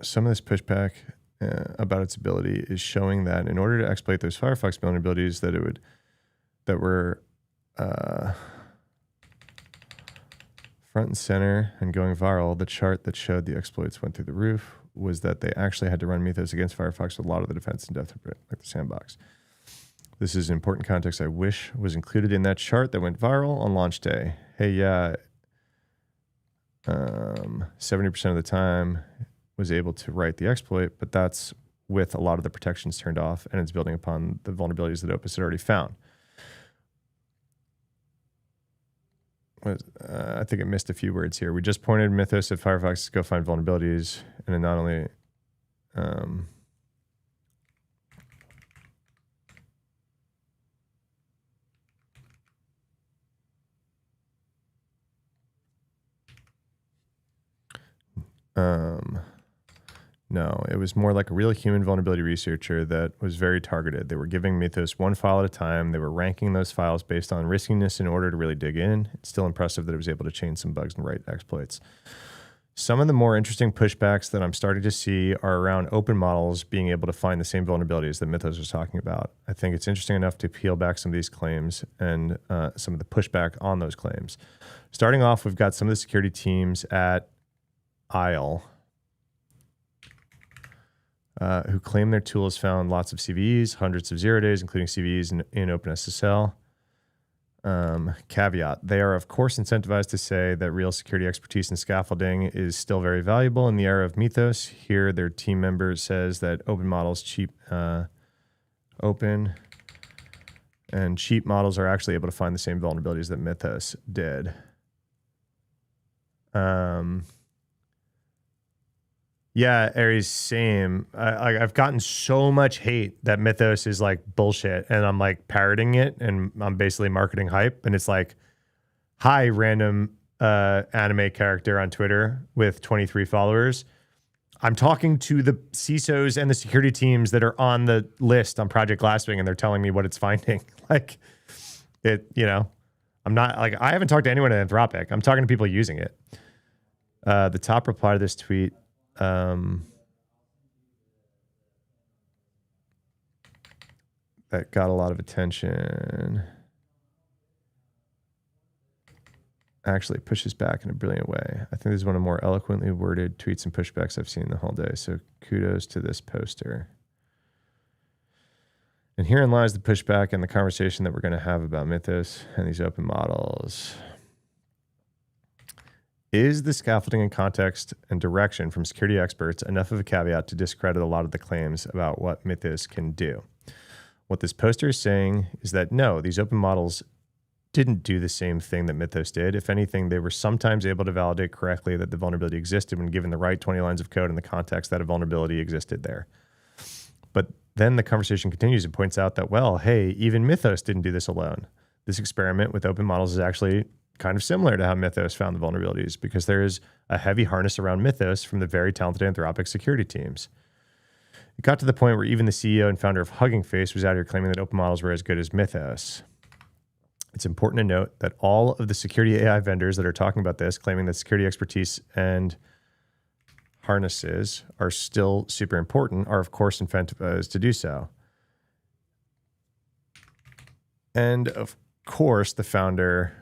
Some of this pushback about its ability is showing that in order to exploit those Firefox vulnerabilities that were front and center and going viral, the chart that showed the exploits went through the roof was that they actually had to run Mythos against Firefox with a lot of the defense and depth, like the sandbox. This is an important context I wish was included in that chart that went viral on launch day. Hey, yeah, 70% of the time was able to write the exploit, but that's with a lot of the protections turned off, and it's building upon the vulnerabilities that Opus had already found. I think it missed a few words here. We just pointed Mythos at Firefox to go find vulnerabilities, and it not only no, it was more like a real human vulnerability researcher that was very targeted. They were giving Mythos one file at a time. They were ranking those files based on riskiness in order to really dig in. It's still impressive that it was able to chain some bugs and write exploits. Some of the more interesting pushbacks that I'm starting to see are around open models being able to find the same vulnerabilities that Mythos was talking about. I think it's interesting enough to peel back some of these claims and some of the pushback on those claims. Starting off, we've got some of the security teams at Isle who claim their tool has found lots of CVEs, hundreds of 0 days, including CVEs in OpenSSL. Caveat, they are of course incentivized to say that real security expertise and scaffolding is still very valuable in the era of Mythos. Here, their team member says that open models open and cheap models are actually able to find the same vulnerabilities that Mythos did. Yeah, Aries, same. I've gotten so much hate that Mythos is like bullshit, and I'm like parroting it, and I'm basically marketing hype. And it's like, hi, random anime character on Twitter with 23 followers. I'm talking to the CISOs and the security teams that are on the list on Project Glasswing, and they're telling me what it's finding. Like, I'm not like, I haven't talked to anyone at Anthropic. I'm talking to people using it. The top reply to this tweet. That got a lot of attention. Actually pushes back in a brilliant way. I think this is one of the more eloquently worded tweets and pushbacks I've seen the whole day. So kudos to this poster. And herein lies the pushback and the conversation that we're going to have about Mythos and these open models. Is the scaffolding and context and direction from security experts enough of a caveat to discredit a lot of the claims about what Mythos can do? What this poster is saying is that no, these open models didn't do the same thing that Mythos did. If anything, they were sometimes able to validate correctly that the vulnerability existed when given the right 20 lines of code in the context that a vulnerability existed there. But then the conversation continues and points out that, well, hey, even Mythos didn't do this alone. This experiment with open models is actually kind of similar to how Mythos found the vulnerabilities, because there is a heavy harness around Mythos from the very talented Anthropic security teams. It got to the point where even the CEO and founder of Hugging Face was out here claiming that open models were as good as Mythos. It's important to note that all of the security AI vendors that are talking about this, claiming that security expertise and harnesses are still super important, are of course incentivized to do so. And of course, the founder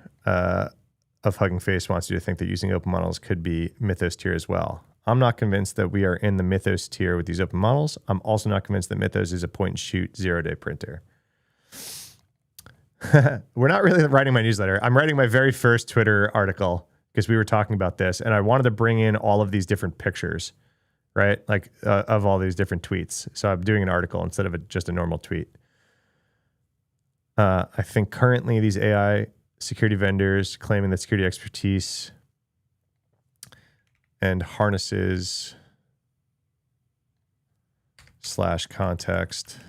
of Hugging Face wants you to think that using open models could be Mythos tier as well. I'm not convinced that we are in the Mythos tier with these open models. I'm also not convinced that Mythos is a point and shoot 0-day printer. We're not really writing my newsletter. I'm writing my very first Twitter article because we were talking about this, and I wanted to bring in all of these different pictures, right? Like of all these different tweets. So I'm doing an article instead of just a normal tweet. I think currently these AI security vendors claiming that security expertise and harnesses / context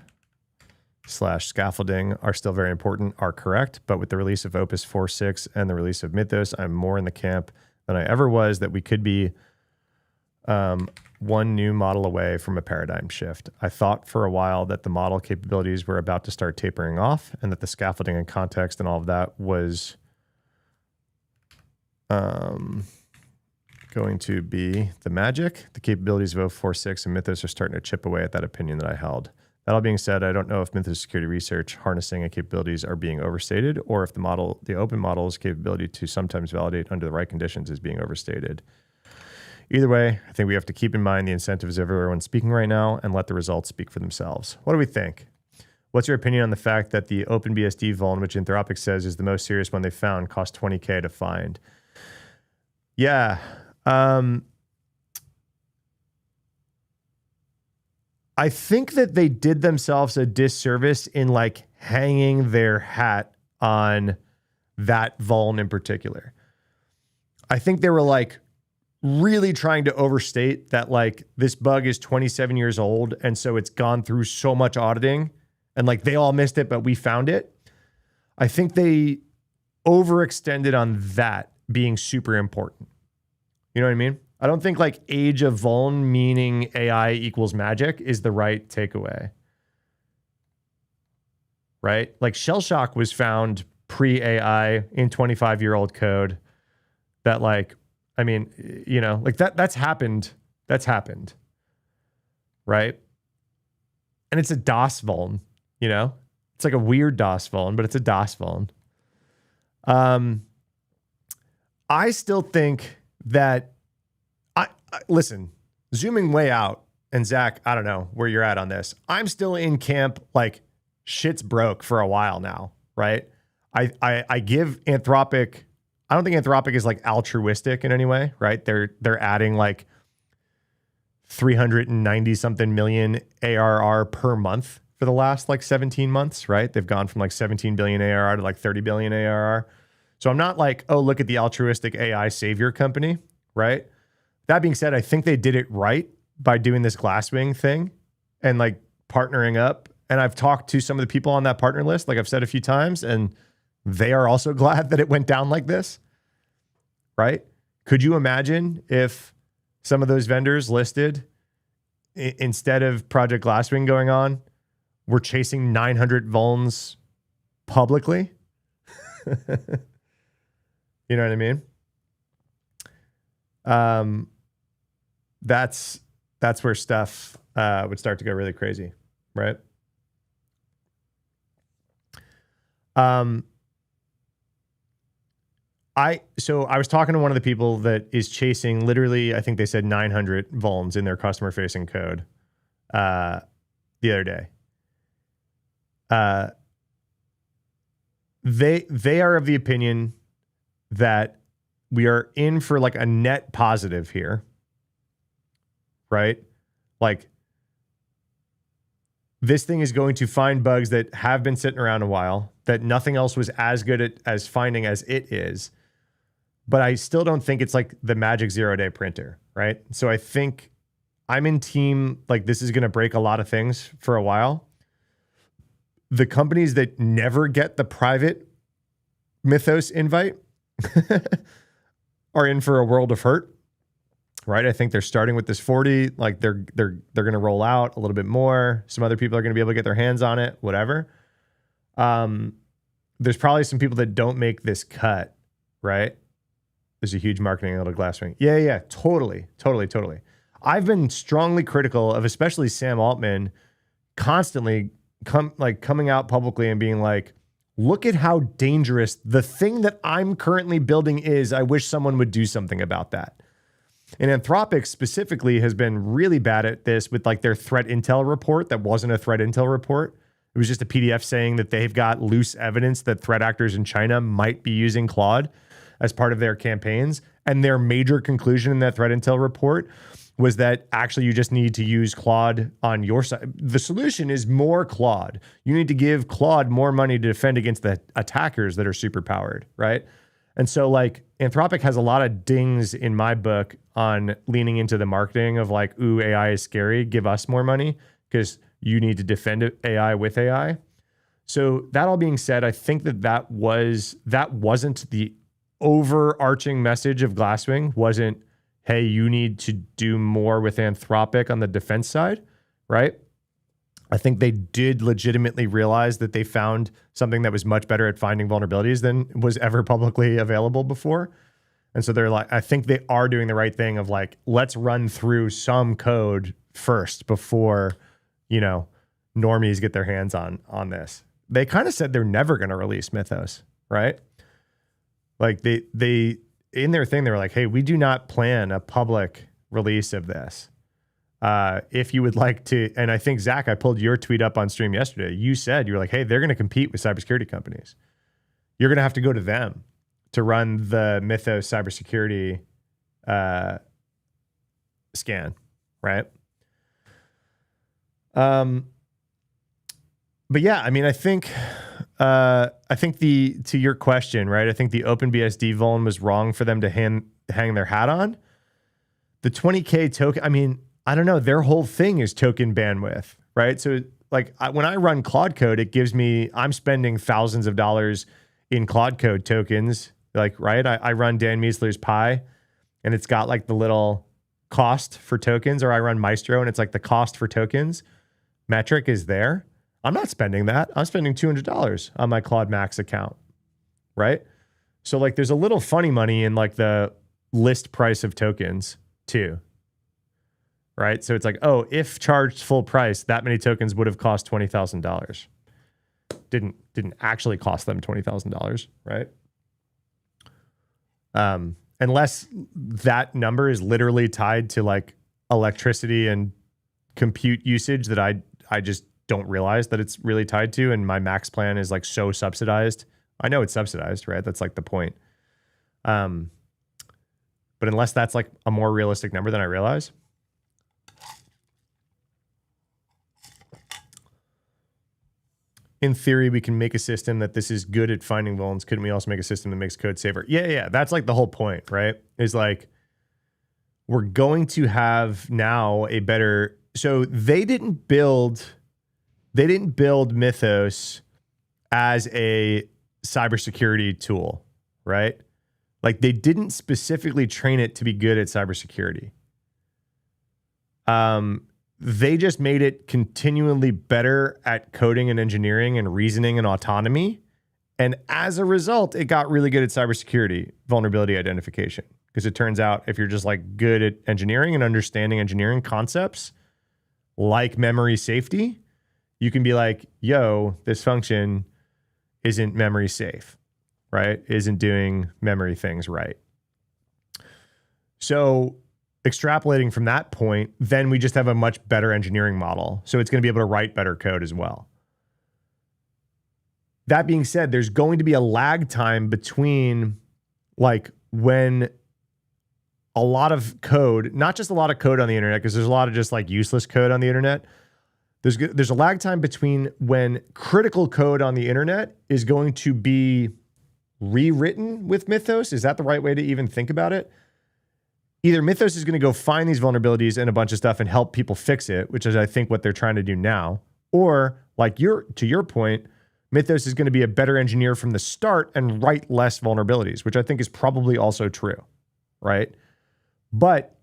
/ scaffolding are still very important are correct. But with the release of Opus 4.6 and the release of Mythos, I'm more in the camp than I ever was that we could be one new model away from a paradigm shift. I thought for a while that the model capabilities were about to start tapering off and that the scaffolding and context and all of that was going to be the magic. The capabilities of 0.4.6 and Mythos are starting to chip away at that opinion that I held. That all being said, I don't know if Mythos security research harnessing and capabilities are being overstated or if the open model's capability to sometimes validate under the right conditions is being overstated. Either way, I think we have to keep in mind the incentives of everyone speaking right now and let the results speak for themselves. What do we think? What's your opinion on the fact that the OpenBSD vuln, which Anthropic says is the most serious one they found, cost $20K to find? Yeah. I think that they did themselves a disservice in like hanging their hat on that vuln in particular. I think they were like really trying to overstate that like this bug is 27 years old and so it's gone through so much auditing and like they all missed it, but we found it. I think they overextended on that being super important. You know what I mean? I don't think like age of vuln meaning AI equals magic is the right takeaway. Right? Like shell shock was found pre-AI in 25-year-old code that like, I mean, you know, like that's happened. That's happened. Right? And it's a DOS vuln, you know? It's like a weird DOS vuln, but it's a DOS vuln. I still think that listen, zooming way out, and Zach, I don't know where you're at on this. I'm still in camp, like shit's broke for a while now, right? I give Anthropic, I don't think Anthropic is like altruistic in any way, right? They're adding like 390 something million ARR per month for the last like 17 months, right? They've gone from like 17 billion ARR to like 30 billion ARR. So I'm not like, oh, look at the altruistic AI savior company, right? That being said, I think they did it right by doing this Glasswing thing and like partnering up. And I've talked to some of the people on that partner list, like I've said a few times, and they are also glad that it went down like this, right? Could you imagine if some of those vendors listed, instead of Project Glasswing going on, were chasing 900 vulns publicly? You know what I mean? That's where stuff would start to go really crazy, right? So I was talking to one of the people that is chasing literally, I think they said 900 vulns in their customer facing code the other day. They are of the opinion that we are in for like a net positive here, right? Like this thing is going to find bugs that have been sitting around a while, that nothing else was as good at as finding as it is. But I still don't think it's like the magic 0-day printer, right? So I think I'm in team, like this is going to break a lot of things for a while. The companies that never get the private Mythos invite are in for a world of hurt, right? I think they're starting with this 40, like they're going to roll out a little bit more. Some other people are going to be able to get their hands on it, whatever. There's probably some people that don't make this cut, right? There's a huge marketing angle to Glasswing. Yeah, totally. I've been strongly critical of especially Sam Altman constantly coming out publicly and being like, look at how dangerous the thing that I'm currently building is. I wish someone would do something about that. And Anthropic specifically has been really bad at this with like their threat intel report that wasn't a threat intel report. It was just a PDF saying that they've got loose evidence that threat actors in China might be using Claude as part of their campaigns. And their major conclusion in that threat intel report was that actually you just need to use Claude on your side. The solution is more Claude. You need to give Claude more money to defend against the attackers that are super powered, right? And so like Anthropic has a lot of dings in my book on leaning into the marketing of like, ooh, AI is scary. Give us more money because you need to defend AI with AI. So that all being said, I think that wasn't the overarching message of Glasswing. Wasn't, hey, you need to do more with Anthropic on the defense side, right? I think they did legitimately realize that they found something that was much better at finding vulnerabilities than was ever publicly available before. And so they're like, I think they are doing the right thing of like, let's run through some code first before, you know, normies get their hands on this. They kind of said they're never going to release Mythos, right? Like they in their thing, they were like, hey, we do not plan a public release of this. If you would like to, and I think, Zach, I pulled your tweet up on stream yesterday. You said, you were like, hey, they're going to compete with cybersecurity companies. You're going to have to go to them to run the Mythos cybersecurity scan, right? But yeah, I mean, I think to your question, right? I think the OpenBSD vuln was wrong for them to hang their hat on. The 20K token, I mean, I don't know. Their whole thing is token bandwidth, right? So like when I run Claude Code, it gives me, I'm spending thousands of dollars in Claude Code tokens. Like, right? I run Dan Miesler's Pi and it's got like the little cost for tokens, or I run Maestro and it's like the cost for tokens metric is there. I'm not spending that. I'm spending $200 on my Claude Max account, right? So like there's a little funny money in like the list price of tokens too, right? So it's like, oh, if charged full price, that many tokens would have cost $20,000. Didn't actually cost them $20,000, right? Unless that number is literally tied to like electricity and compute usage that I just don't realize that it's really tied to, and my max plan is like so subsidized. I know it's subsidized, right? That's like the point. But unless that's like a more realistic number than I realize. In theory, we can make a system that this is good at finding vulns. Couldn't we also make a system that makes code safer? Yeah. That's like the whole point, right? Is like, we're going to have now a better, so they didn't build Mythos as a cybersecurity tool, right? Like they didn't specifically train it to be good at cybersecurity. They just made it continually better at coding and engineering and reasoning and autonomy. And as a result, it got really good at cybersecurity vulnerability identification. Because it turns out if you're just like good at engineering and understanding engineering concepts like memory safety, you can be like, yo, this function isn't memory safe, right? Isn't doing memory things right. So extrapolating from that point, then we just have a much better engineering model. So it's going to be able to write better code as well. That being said, there's going to be a lag time between like when a lot of code, not just a lot of code on the internet, because there's a lot of just like useless code on the internet. There's a lag time between when critical code on the internet is going to be rewritten with Mythos. Is that the right way to even think about it? Either Mythos is going to go find these vulnerabilities and a bunch of stuff and help people fix it, which is, I think, what they're trying to do now. Or, like to your point, Mythos is going to be a better engineer from the start and write less vulnerabilities, which I think is probably also true, right? But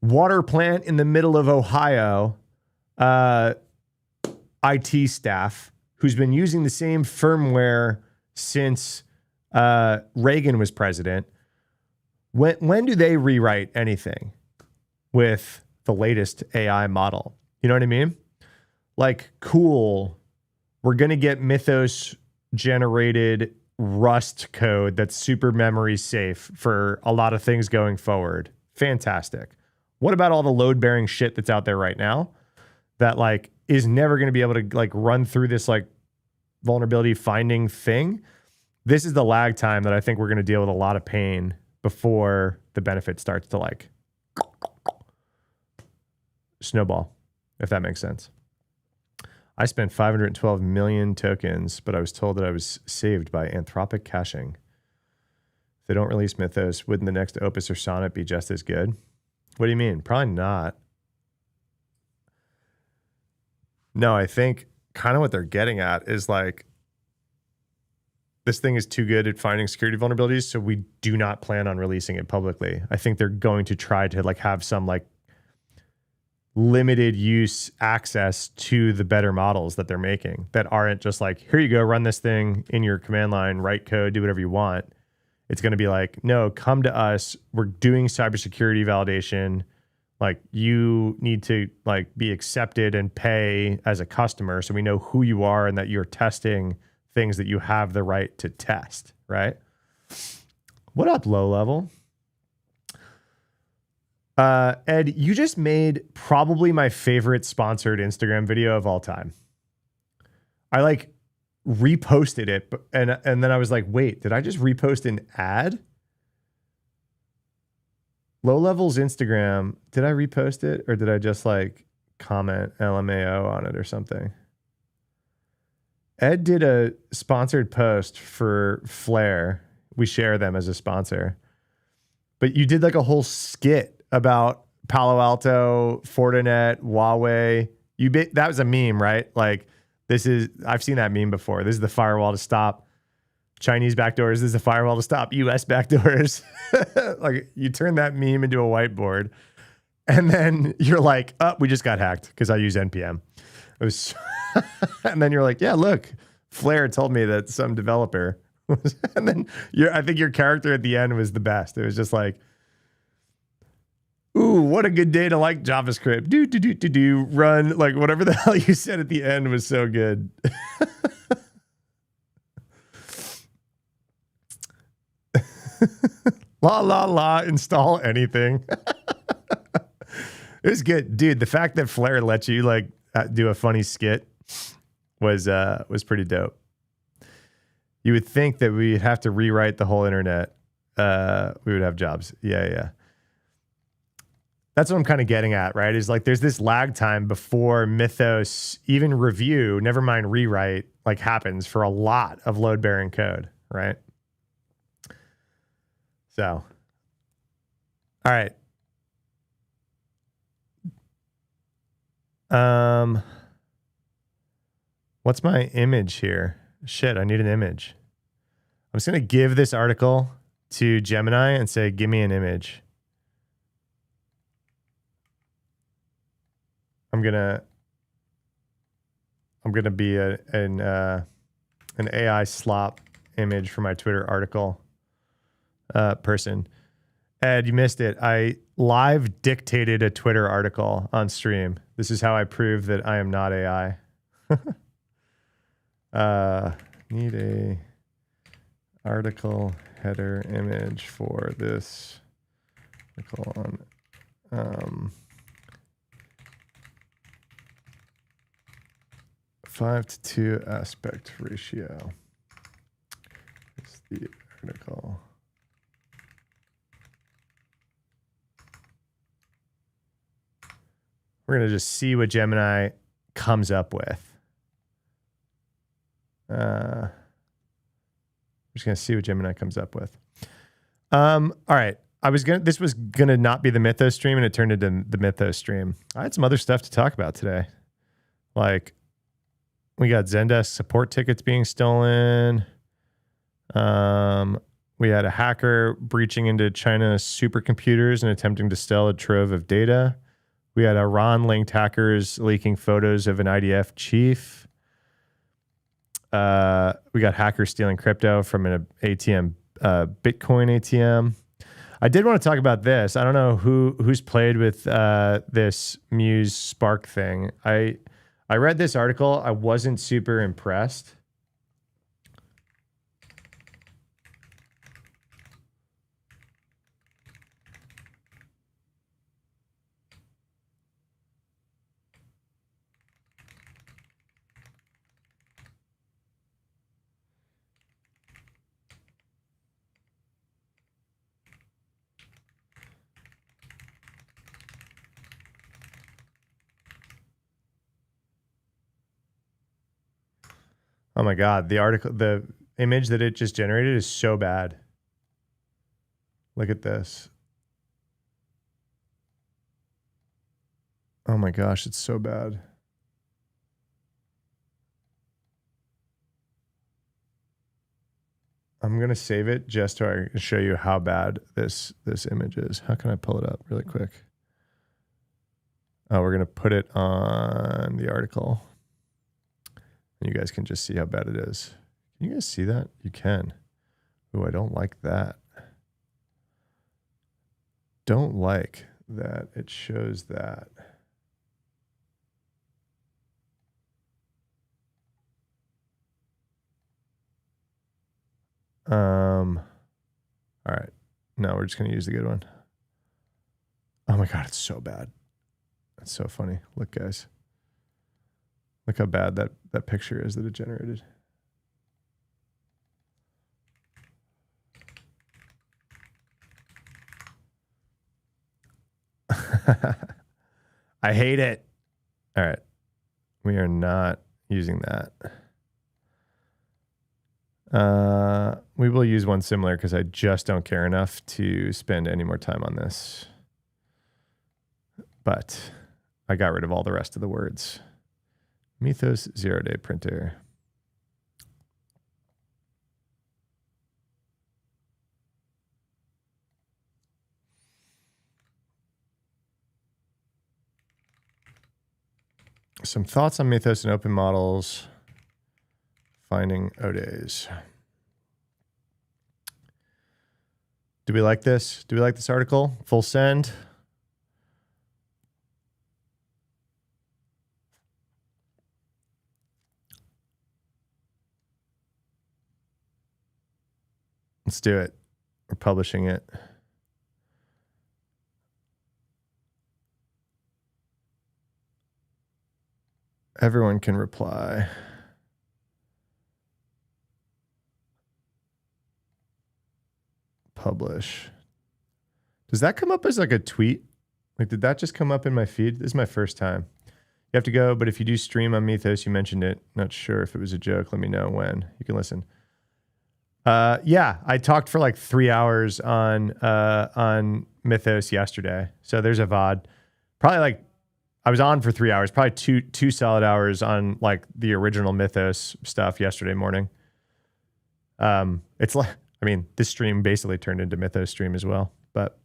water plant in the middle of Ohio, IT staff who's been using the same firmware since Reagan was president. When do they rewrite anything with the latest AI model? You know what I mean? Like, cool, we're going to get Mythos generated Rust code that's super memory safe for a lot of things going forward. Fantastic. What about all the load bearing shit that's out there right now that like is never going to be able to like run through this like vulnerability finding thing? This is the lag time that I think we're going to deal with a lot of pain before the benefit starts to like snowball, if that makes sense. I spent 512 million tokens, but I was told that I was saved by Anthropic caching. If they don't release Mythos, wouldn't the next Opus or Sonnet be just as good? What do you mean? Probably not. No, I think kind of what they're getting at is like, this thing is too good at finding security vulnerabilities, so we do not plan on releasing it publicly. I think they're going to try to like have some like limited use access to the better models that they're making that aren't just like, here you go, run this thing in your command line, write code, do whatever you want. It's going to be like, no, come to us. We're doing cybersecurity validation. Like you need to like be accepted and pay as a customer, so we know who you are and that you're testing things that you have the right to test, right? What up, low level? Ed, you just made probably my favorite sponsored Instagram video of all time. I like reposted it, and then I was like, wait, did I just repost an ad? Low level's Instagram, did I repost it or did I just like comment LMAO on it or something? Ed did a sponsored post for Flare. We share them as a sponsor. But you did like a whole skit about Palo Alto, Fortinet, Huawei. That was a meme, right? Like I've seen that meme before. This is the firewall to stop Chinese backdoors. This is the firewall to stop US backdoors. Like you turn that meme into a whiteboard and then you're like, oh, we just got hacked because I use NPM. It was and then you're like, yeah, look, Flare told me that some developer was, and then I think your character at the end was the best. It was just like, ooh, what a good day to like JavaScript. Do run, like whatever the hell you said at the end was so good. La, install anything. It was good. Dude, the fact that Flare let you like do a funny skit was pretty dope. You would think that we'd have to rewrite the whole internet. We would have jobs. Yeah. That's what I'm kind of getting at, right? Is like there's this lag time before Mythos even review, never mind rewrite, like happens for a lot of load-bearing code, right? So, all right. What's my image here? Shit, I need an image. I'm just going to give this article to Gemini and say, give me an image. I'm gonna be an AI slop image for my Twitter article person. Ed, you missed it. I live dictated a Twitter article on stream. This is how I prove that I am not AI. Need a article header image for this article on 5:2 aspect ratio. It's the article. We're going to just see what Gemini comes up with. I'm just going to see what Gemini comes up with. All right. This was going to not be the Mythos stream, and it turned into the Mythos stream. I had some other stuff to talk about today. Like, we got Zendesk support tickets being stolen. We had a hacker breaching into China's supercomputers and attempting to steal a trove of data. We had Iran-linked hackers leaking photos of an IDF chief. We got hackers stealing crypto from an ATM, Bitcoin ATM. I did want to talk about this. I don't know who's played with this Muse Spark thing. I read this article. I wasn't super impressed. Oh my God. The image that it just generated is so bad. Look at this. Oh my gosh, it's so bad. I'm going to save it just so I can show you how bad this image is. How can I pull it up really quick? Oh, we're going to put it on the article. And you guys can just see how bad it is. Can you guys see that? You can. Oh, I don't like that. Don't like that it shows that. All right. No, we're just going to use the good one. Oh my God, it's so bad. That's so funny. Look, guys. Look how bad that picture is that it generated. I hate it. All right. We are not using that. We will use one similar because I just don't care enough to spend any more time on this. But I got rid of all the rest of the words. Mythos 0-day printer. Some thoughts on Mythos and open models. Finding O-days. Do we like this? Do we like this article? Full send. Let's do it. We're publishing it. Everyone can reply. Publish. Does that come up as like a tweet? Like, did that just come up in my feed? This is my first time. You have to go, but if you do stream on Mythos, you mentioned it. Not sure if it was a joke. Let me know when. You can listen. Yeah, I talked for like 3 hours on Mythos yesterday. So there's a VOD. Probably like I was on for 3 hours, probably two solid hours on like the original Mythos stuff yesterday morning. It's like, I mean, this stream basically turned into Mythos stream as well, but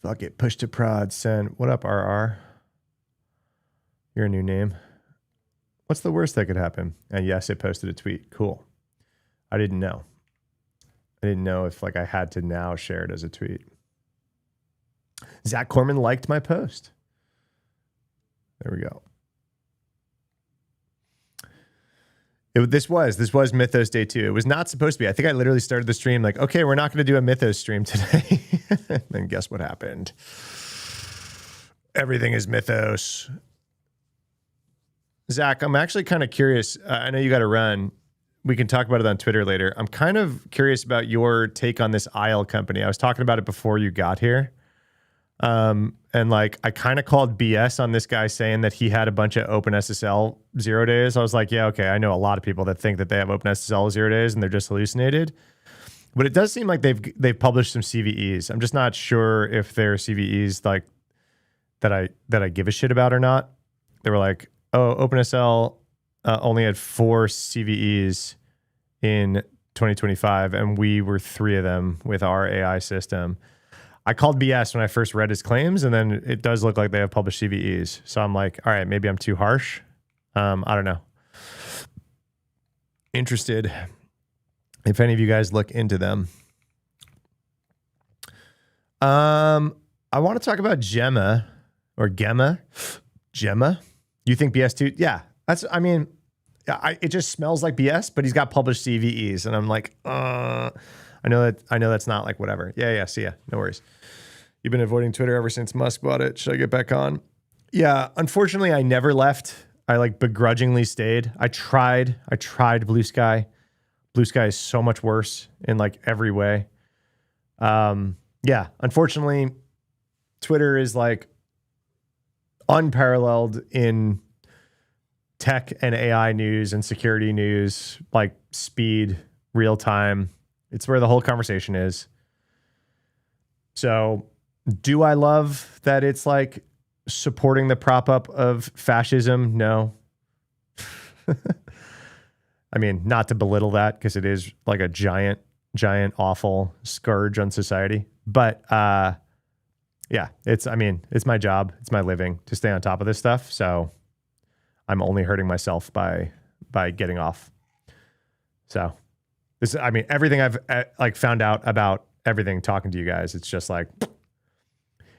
fuck it. Push to prod, send. What up, RR? Your new name. What's the worst that could happen? And yes, it posted a tweet. Cool. I didn't know. I didn't know if like I had to now share it as a tweet. Zach Corman liked my post. There we go. This was Mythos day 2. It was not supposed to be. I think I literally started the stream like, okay, we're not going to do a Mythos stream today. Then guess what happened? Everything is Mythos. Zach, I'm actually kind of curious. I know you got to run. We can talk about it on Twitter later. I'm kind of curious about your take on this Isle company. I was talking about it before you got here. And like, I kind of called BS on this guy saying that he had a bunch of OpenSSL 0 days. I was like, yeah, okay. I know a lot of people that think that they have OpenSSL 0 days and they're just hallucinated. But it does seem like they've published some CVEs. I'm just not sure if they're CVEs like that I give a shit about or not. They were like, oh, OpenSSL only had 4 CVEs in 2025, and we were 3 of them with our AI system. I called BS when I first read his claims, and then it does look like they have published CVEs. So I'm like, all right, maybe I'm too harsh. I don't know. Interested if any of you guys look into them. I want to talk about Gemma or Gemma. Gemma. You think BS too? Yeah. It just smells like BS, but he's got published CVEs, and I'm like, I know that's not like whatever. Yeah. See ya. No worries. You've been avoiding Twitter ever since Musk bought it. Should I get back on? Yeah. Unfortunately, I never left. I like begrudgingly stayed. I tried Blue Sky. Blue Sky is so much worse in like every way. Yeah. Unfortunately, Twitter is like unparalleled in tech and AI news and security news, like speed, real time. It's where the whole conversation is. So do I love that it's like supporting the prop up of fascism? No. I mean, not to belittle that, because it is like a giant, awful scourge on society. But yeah, it's my job. It's my living to stay on top of this stuff. So I'm only hurting myself by getting off. So this, everything I've like found out about everything talking to you guys, it's just like,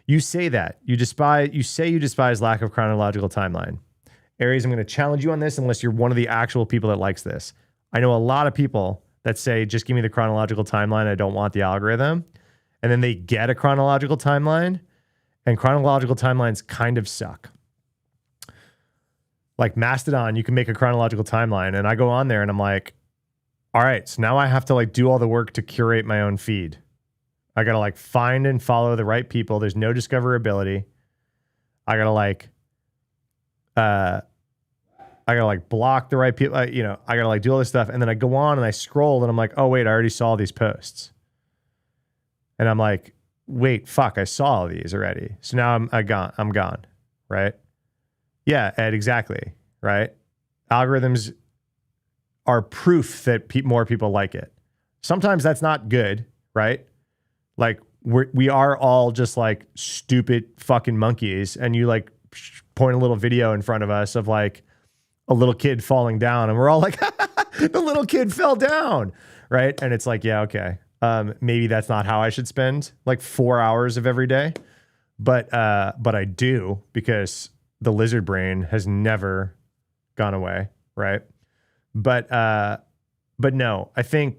you say that you despise lack of chronological timeline. Aries, I'm going to challenge you on this unless you're one of the actual people that likes this. I know a lot of people that say, just give me the chronological timeline. I don't want the algorithm. And then they get a chronological timeline, and chronological timelines kind of suck. Like Mastodon, you can make a chronological timeline, and I go on there and I'm like, all right, so now I have to like do all the work to curate my own feed. I got to like find and follow the right people. There's no discoverability. I got to like, block the right people. I got to like do all this stuff. And then I go on and I scroll and I'm like, oh wait, I already saw these posts. And I'm like, wait, fuck, I saw all these already. So now I'm gone. Right. Yeah, Ed, exactly. Right. Algorithms are proof that more people like it. Sometimes that's not good. Right. Like we are all just like stupid fucking monkeys, and you like point a little video in front of us of like a little kid falling down, and we're all like, the little kid fell down, right? And it's like, yeah, okay, maybe that's not how I should spend like 4 hours of every day, but I do, because the lizard brain has never gone away, right? But no, I think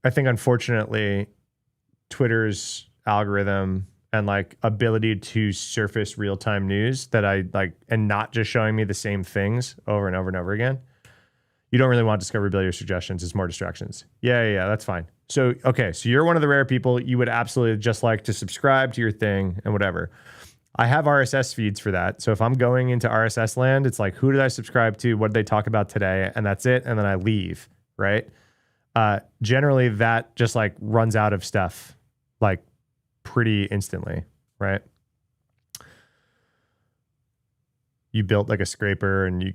unfortunately, Twitter's algorithm and like ability to surface real-time news that I like, and not just showing me the same things over and over and over again. You don't really want discoverability or suggestions. It's more distractions. Yeah, that's fine. So, okay. So you're one of the rare people. You would absolutely just like to subscribe to your thing and whatever. I have RSS feeds for that. So if I'm going into RSS land, it's like, who did I subscribe to? What did they talk about today? And that's it. And then I leave, right? Generally that just like runs out of stuff like pretty instantly, right? You built like a scraper and you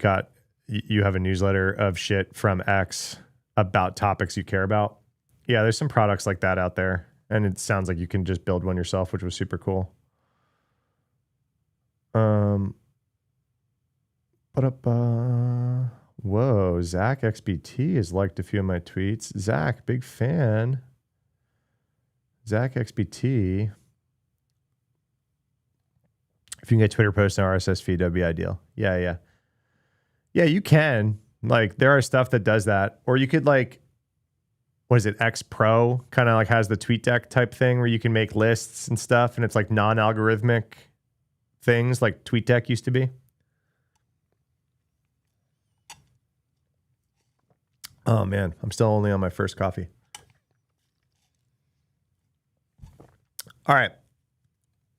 have a newsletter of shit from X about topics you care about. Yeah, there's some products like that out there, and it sounds like you can just build one yourself, which was super cool. Whoa, Zach XBT has liked a few of my tweets. Zach, big fan. Zach XBT. If you can get Twitter posts and RSS feed, that'd be ideal. Yeah, you can. Like, there are stuff that does that. Or you could like, what is it? X Pro kind of like has the TweetDeck type thing where you can make lists and stuff, and it's like non-algorithmic things like TweetDeck used to be. Oh man, I'm still only on my first coffee. All right.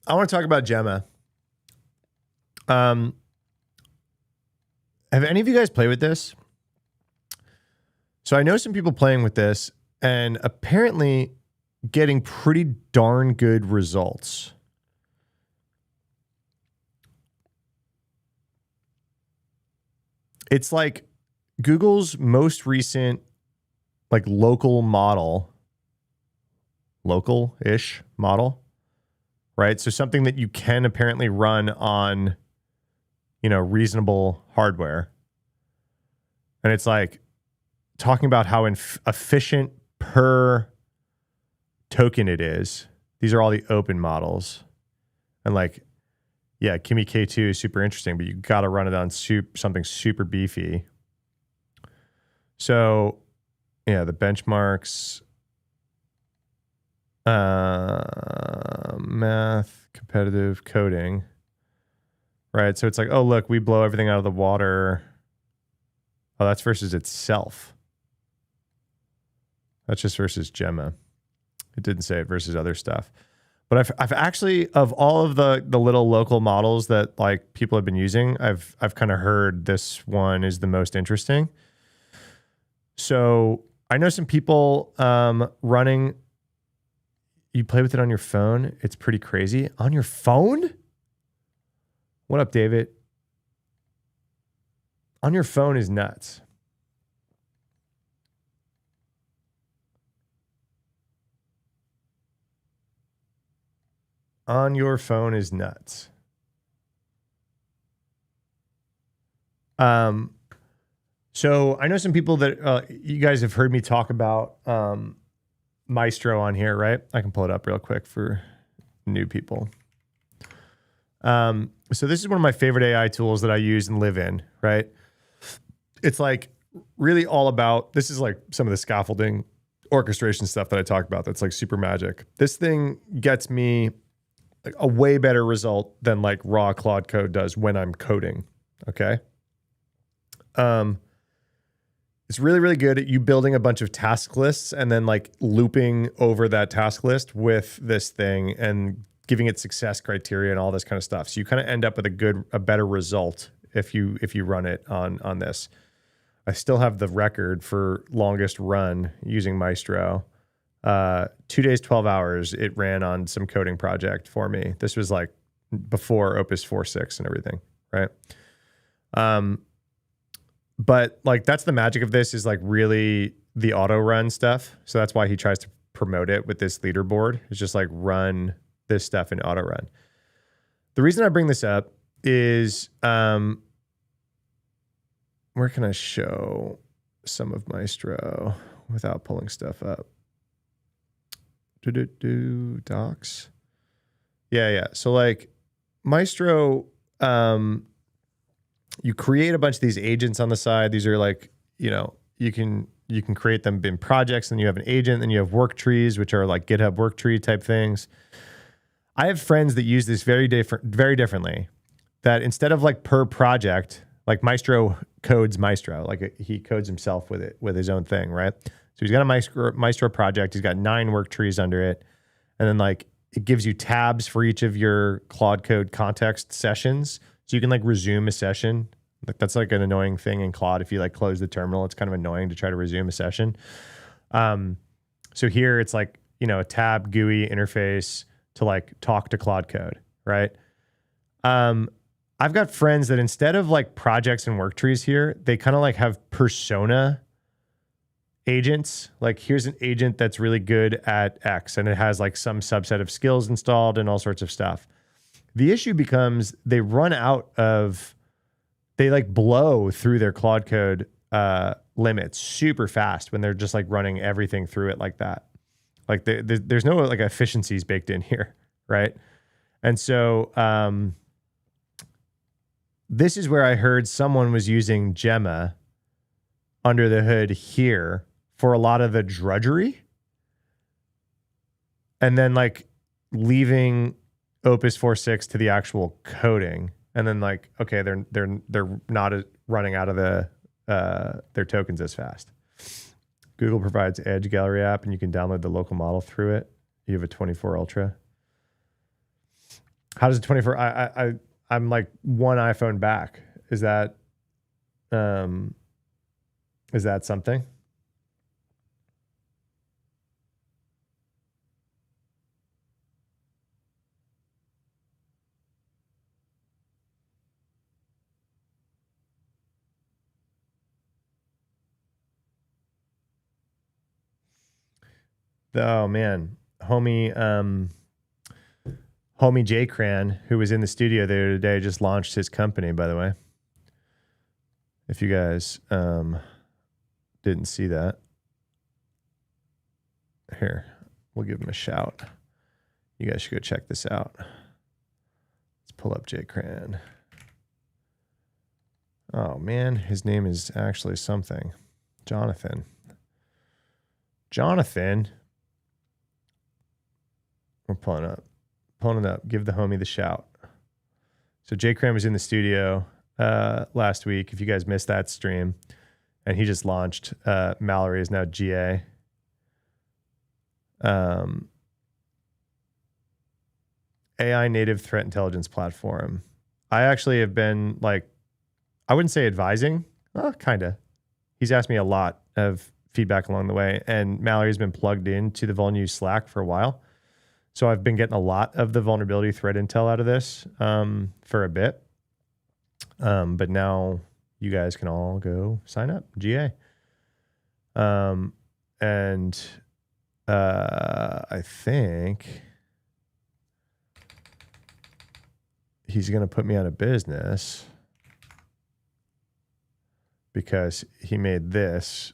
I want to talk about Gemma. Have any of you guys played with this? So I know some people playing with this and apparently getting pretty darn good results. It's like Google's most recent like local-ish model, right? So something that you can apparently run on, reasonable hardware. And it's like talking about how efficient per token it is. These are all the open models. And like, yeah, Kimi K2 is super interesting, but you got to run it on something super beefy. So, yeah, the benchmarks, math, competitive coding, right? So it's like, oh, look, we blow everything out of the water. Oh, that's versus itself. That's just versus Gemma. It didn't say it versus other stuff. But I've actually, of all of the little local models that like people have been using, I've kind of heard this one is the most interesting. So I know some people running. You play with it on your phone. It's pretty crazy. On your phone? What up, David? On your phone is nuts. On your phone is nuts. So I know some people that you guys have heard me talk about Maestro on here, right? I can pull it up real quick for new people. So this is one of my favorite AI tools that I use and live in, right? It's like really all about, this is like some of the scaffolding orchestration stuff that I talk about that's like super magic. This thing gets me like a way better result than like raw Claude code does when I'm coding, okay? It's really, really good at you building a bunch of task lists and then like looping over that task list with this thing and giving it success criteria and all this kind of stuff. So you kind of end up with a better result if you run it on this. I still have the record for longest run using Maestro. 2 days, 12 hours. It ran on some coding project for me. This was like before Opus 4.6 and everything, right? But like that's the magic of this is like really the auto run stuff. So that's why he tries to promote it with this leaderboard. It's just like run this stuff in auto run. The reason I bring this up is where can I show some of Maestro without pulling stuff up? Docs. Yeah. So like Maestro, you create a bunch of these agents on the side. These are like, you know, you can create them in projects, and you have an agent, and you have work trees, which are like GitHub work tree type things. I have friends that use this very differently. That instead of like per project, like Maestro codes Maestro, like he codes himself with it, with his own thing, right? So he's got a Maestro project. He's got 9 work trees under it. And then like it gives you tabs for each of your Claude Code context sessions. So you can like resume a session. Like that's like an annoying thing in Claude. If you like close the terminal, it's kind of annoying to try to resume a session. So here it's like, you know, a tab GUI interface to like talk to Claude Code, right? I've got friends that instead of like projects and work trees here, they kind of like have persona agents. Like here's an agent that's really good at X, and it has like some subset of skills installed and all sorts of stuff. The issue becomes they like blow through their Claude Code limits super fast when they're just like running everything through it like that. Like there's no like efficiencies baked in here, right? And so this is where I heard someone was using Gemma under the hood here for a lot of the drudgery, and then like leaving Opus 4.6 to the actual coding, and then like okay, they're not running out of their tokens as fast. Google provides Edge Gallery app, and you can download the local model through it. You have a 24 Ultra. How does a 24? I'm like one iPhone back. Is that something? Oh man, homie Jay Cran, who was in the studio there today, just launched his company, by the way. If you guys didn't see that, here, we'll give him a shout. You guys should go check this out. Let's pull up Jay Cran. Oh man, his name is actually something. Jonathan. We're pulling it up. Give the homie the shout. So Jay Cram was in the studio last week. If you guys missed that stream, and he just launched. Mallory is now GA. AI native threat intelligence platform. I actually have been like, I wouldn't say advising, kind of. He's asked me a lot of feedback along the way, and Mallory's been plugged into the Vol News Slack for a while. So I've been getting a lot of the vulnerability threat intel out of this for a bit. But now you guys can all go sign up, GA. And I think he's going to put me out of business because he made this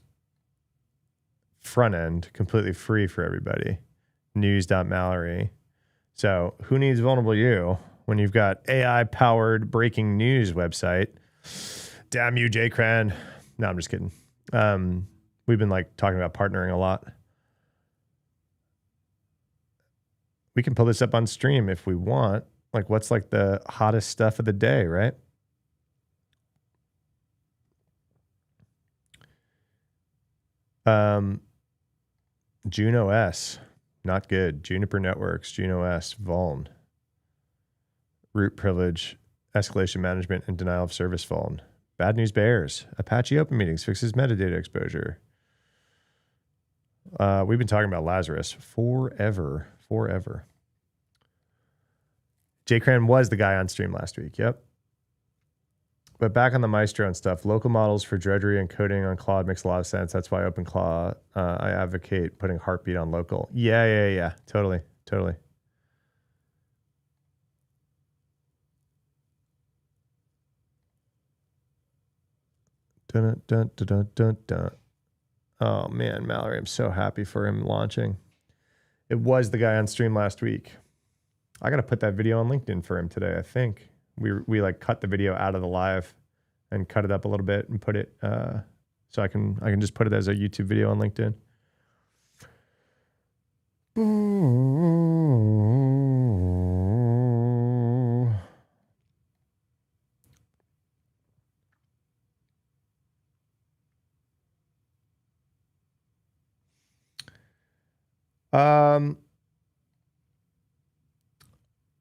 front end completely free for everybody. News.mallory. So who needs vulnerable you when you've got AI powered breaking news website? Damn you, J-Cran. No, I'm just kidding. We've been like talking about partnering a lot. We can pull this up on stream if we want. Like, what's like the hottest stuff of the day, right? Juno S, not good. Juniper Networks, Juno S, Vuln. Root privilege, escalation management, and denial of service Vuln. Bad news bears. Apache Open Meetings fixes metadata exposure. We've been talking about Lazarus forever. J-Cran was the guy on stream last week. Yep. But back on the Maestro and stuff, local models for drudgery and coding on Claude makes a lot of sense. That's why OpenClaw, I advocate putting Heartbeat on local. Yeah. Totally. Dun, dun, dun, dun, dun, dun. Oh man, Mallory, I'm so happy for him launching. It was the guy on stream last week. I got to put that video on LinkedIn for him today. I think we like cut the video out of the live and cut it up a little bit and put it so I can just put it as a YouTube video on LinkedIn.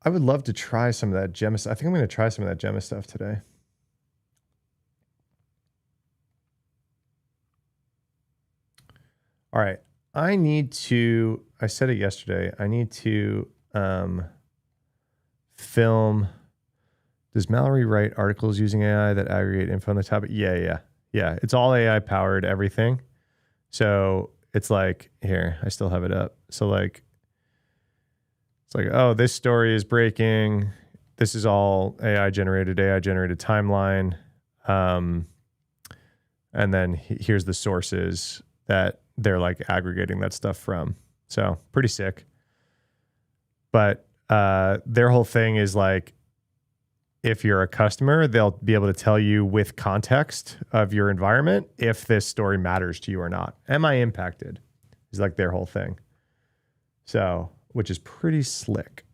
I would love to try some of that Gemma. I think I'm going to try some of that Gemma stuff today. All right. I said it yesterday. I need to film. Does Mallory write articles using AI that aggregate info on the topic? Yeah. It's all AI powered, everything. So it's like, here, I still have it up. So like, it's like, oh, this story is breaking. This is all AI generated timeline. And then here's the sources that they're like aggregating that stuff from. So pretty sick. But their whole thing is like, if you're a customer, they'll be able to tell you with context of your environment if this story matters to you or not. Am I impacted? Is like their whole thing. So, which is pretty slick.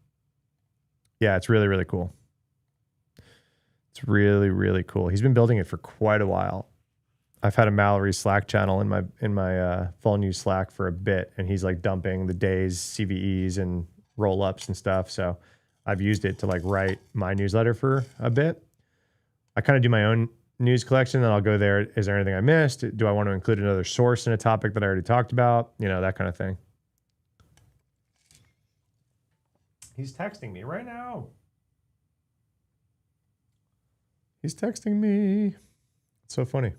Yeah, it's really, really cool. It's really, really cool. He's been building it for quite a while. I've had a Mallory Slack channel in my Vol News Slack for a bit, and he's like dumping the day's CVEs and roll-ups and stuff. So I've used it to like write my newsletter for a bit. I kind of do my own news collection, then I'll go there. Is there anything I missed? Do I want to include another source in a topic that I already talked about? You know, that kind of thing. He's texting me right now. He's texting me. It's so funny.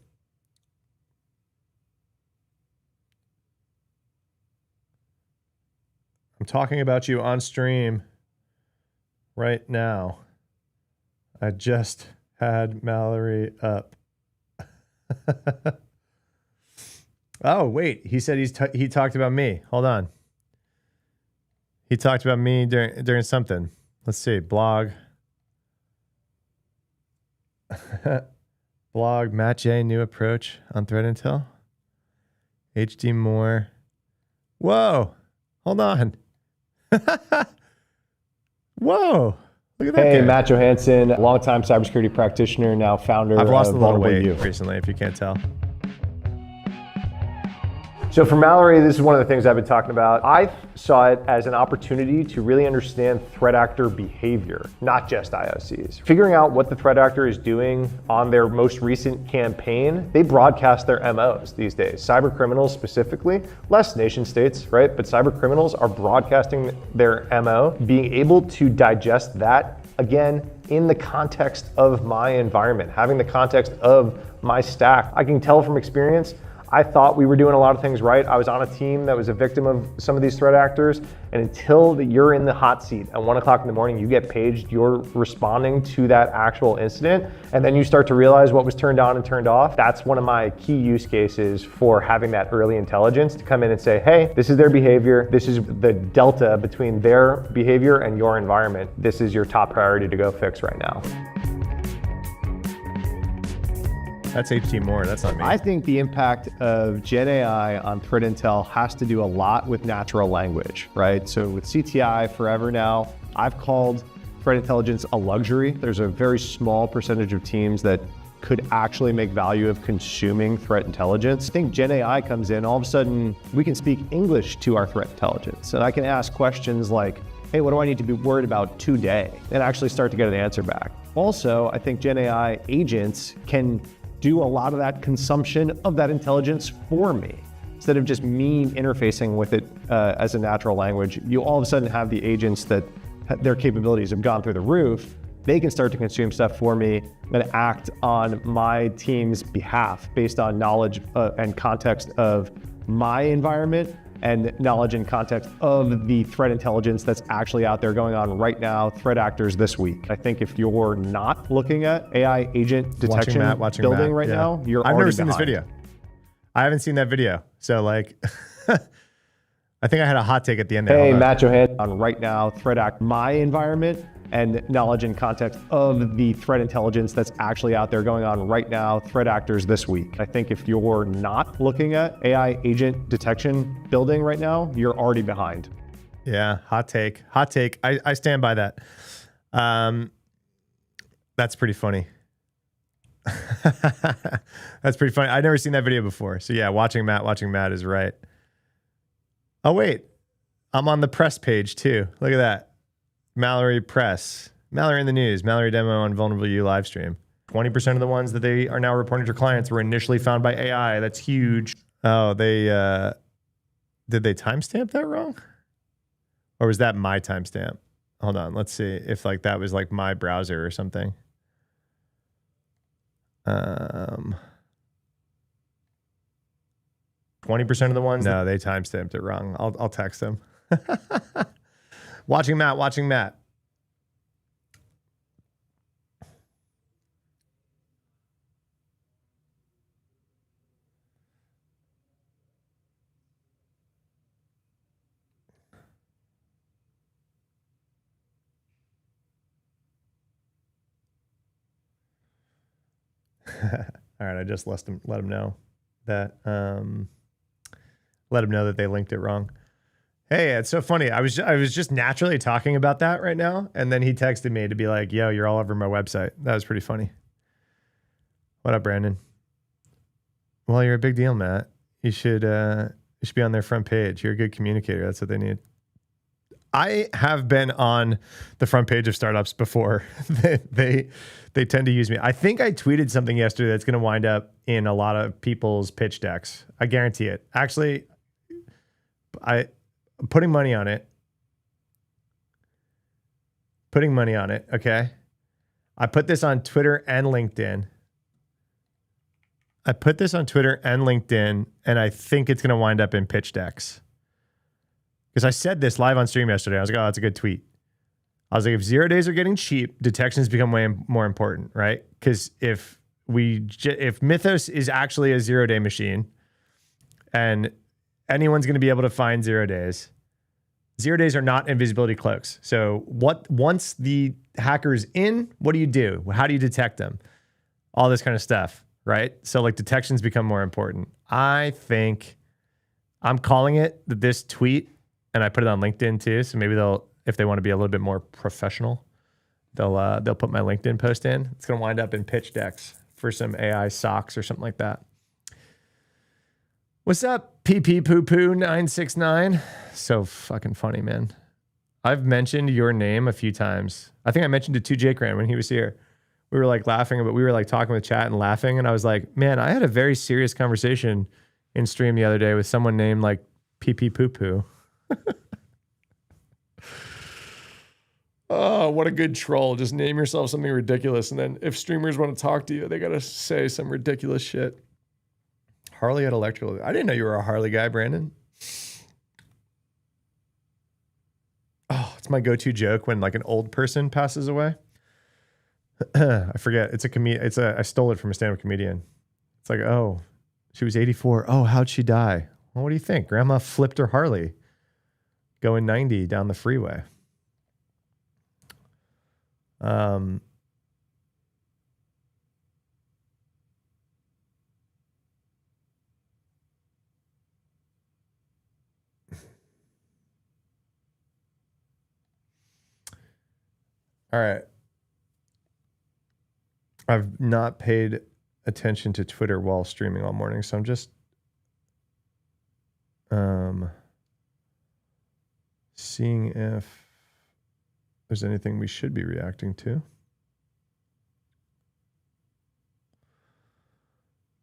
I'm talking about you on stream right now. I just had Mallory up. Oh, wait. He said he talked about me. Hold on. He talked about me during something. Let's see. Blog. Blog. Matt J. New approach on threat intel. HD Moore. Whoa. Hold on. Whoa. Look at that. Hey, guy. Matt Johansson, longtime cybersecurity practitioner, now founder I've lost of a little Vulnerable weight You. recently, if you can't tell. So for Mallory, this is one of the things I've been talking about. I saw it as an opportunity to really understand threat actor behavior, not just IOCs. Figuring out what the threat actor is doing on their most recent campaign, they broadcast their MOs these days. Cyber criminals specifically, less nation states, right? But cyber criminals are broadcasting their MO, being able to digest that, again, in the context of my environment, having the context of my stack. I can tell from experience, I thought we were doing a lot of things right. I was on a team that was a victim of some of these threat actors. And until you're in the hot seat at 1 o'clock in the morning, you get paged, you're responding to that actual incident. And then you start to realize what was turned on and turned off. That's one of my key use cases for having that early intelligence to come in and say, hey, this is their behavior. This is the delta between their behavior and your environment. This is your top priority to go fix right now. That's HT Moore, that's not me. I think the impact of Gen AI on threat intel has to do a lot with natural language, right? So with CTI forever now, I've called threat intelligence a luxury. There's a very small percentage of teams that could actually make value of consuming threat intelligence. I think Gen AI comes in, all of a sudden we can speak English to our threat intelligence. And I can ask questions like, hey, what do I need to be worried about today? And actually start to get an answer back. Also, I think Gen AI agents can do a lot of that consumption of that intelligence for me. Instead of just me interfacing with it as a natural language, you all of a sudden have the agents that their capabilities have gone through the roof. They can start to consume stuff for me and act on my team's behalf based on knowledge and context of my environment and knowledge and context of the threat intelligence that's actually out there going on right now, threat actors this week. I think if you're not looking at AI agent detection building right now, you're I've already never seen behind. this video. I haven't seen that video. So like, I think I had a hot take at the end there. Hey, Hold on. Matt Johan on right now, threat act my environment and knowledge and context of the threat intelligence that's actually out there going on right now, threat actors this week. I think if you're not looking at AI agent detection building right now, you're already behind. Yeah, hot take. Hot take. I stand by that. That's pretty funny. That's pretty funny. I've never seen that video before. So yeah, watching Matt is right. Oh wait, I'm on the press page too. Look at that. Mallory Press. Mallory in the news. Mallory demo on Vulnerable U live stream. 20% of the ones that they are now reporting to clients were initially found by AI. That's huge. Oh, they did they timestamp that wrong? Or was that my timestamp? Hold on, let's see if like that was like my browser or something. 20% of the ones. No, they timestamped it wrong. I'll text them. Watching Matt. All right, I just let him know that let him know that they linked it wrong. Hey, it's so funny. I was just naturally talking about that right now, and then he texted me to be like, "Yo, you're all over my website." That was pretty funny. What up, Brandon? Well, you're a big deal, Matt. You should be on their front page. You're a good communicator. That's what they need. I have been on the front page of startups before. they tend to use me. I think I tweeted something yesterday that's going to wind up in a lot of people's pitch decks. I guarantee it. Actually, I'm putting money on it. Okay. I put this on Twitter and LinkedIn. And I think it's going to wind up in pitch decks. Because I said this live on stream yesterday. I was like, oh, that's a good tweet. I was like, if 0 days are getting cheap, detections become way more important, right? Because if Mythos is actually a 0 day machine and anyone's going to be able to find 0 days, 0 days are not invisibility cloaks. So once the hacker's in, what do you do? How do you detect them? All this kind of stuff, right? So like detections become more important. I think I'm calling it that this tweet, and I put it on LinkedIn too. So maybe if they want to be a little bit more professional, they'll put my LinkedIn post in. It's going to wind up in pitch decks for some AI socks or something like that. What's up, PP Poo Poo 969? So fucking funny, man. I've mentioned your name a few times. I think I mentioned it to Jake Rand when he was here. We were like laughing, but we were like talking with chat and laughing. And I was like, man, I had a very serious conversation in stream the other day with someone named like PP Poo Poo. Oh, what a good troll. Just name yourself something ridiculous. And then if streamers want to talk to you, they got to say some ridiculous shit. Harley at Electrical. I didn't know you were a Harley guy, Brandon. Oh, it's my go-to joke when like an old person passes away. I forget. I stole it from a stand-up comedian. It's like, oh, she was 84. Oh, how'd she die? Well, what do you think? Grandma flipped her Harley going 90 down the freeway. All right. I've not paid attention to Twitter while streaming all morning, so I'm just seeing if there's anything we should be reacting to.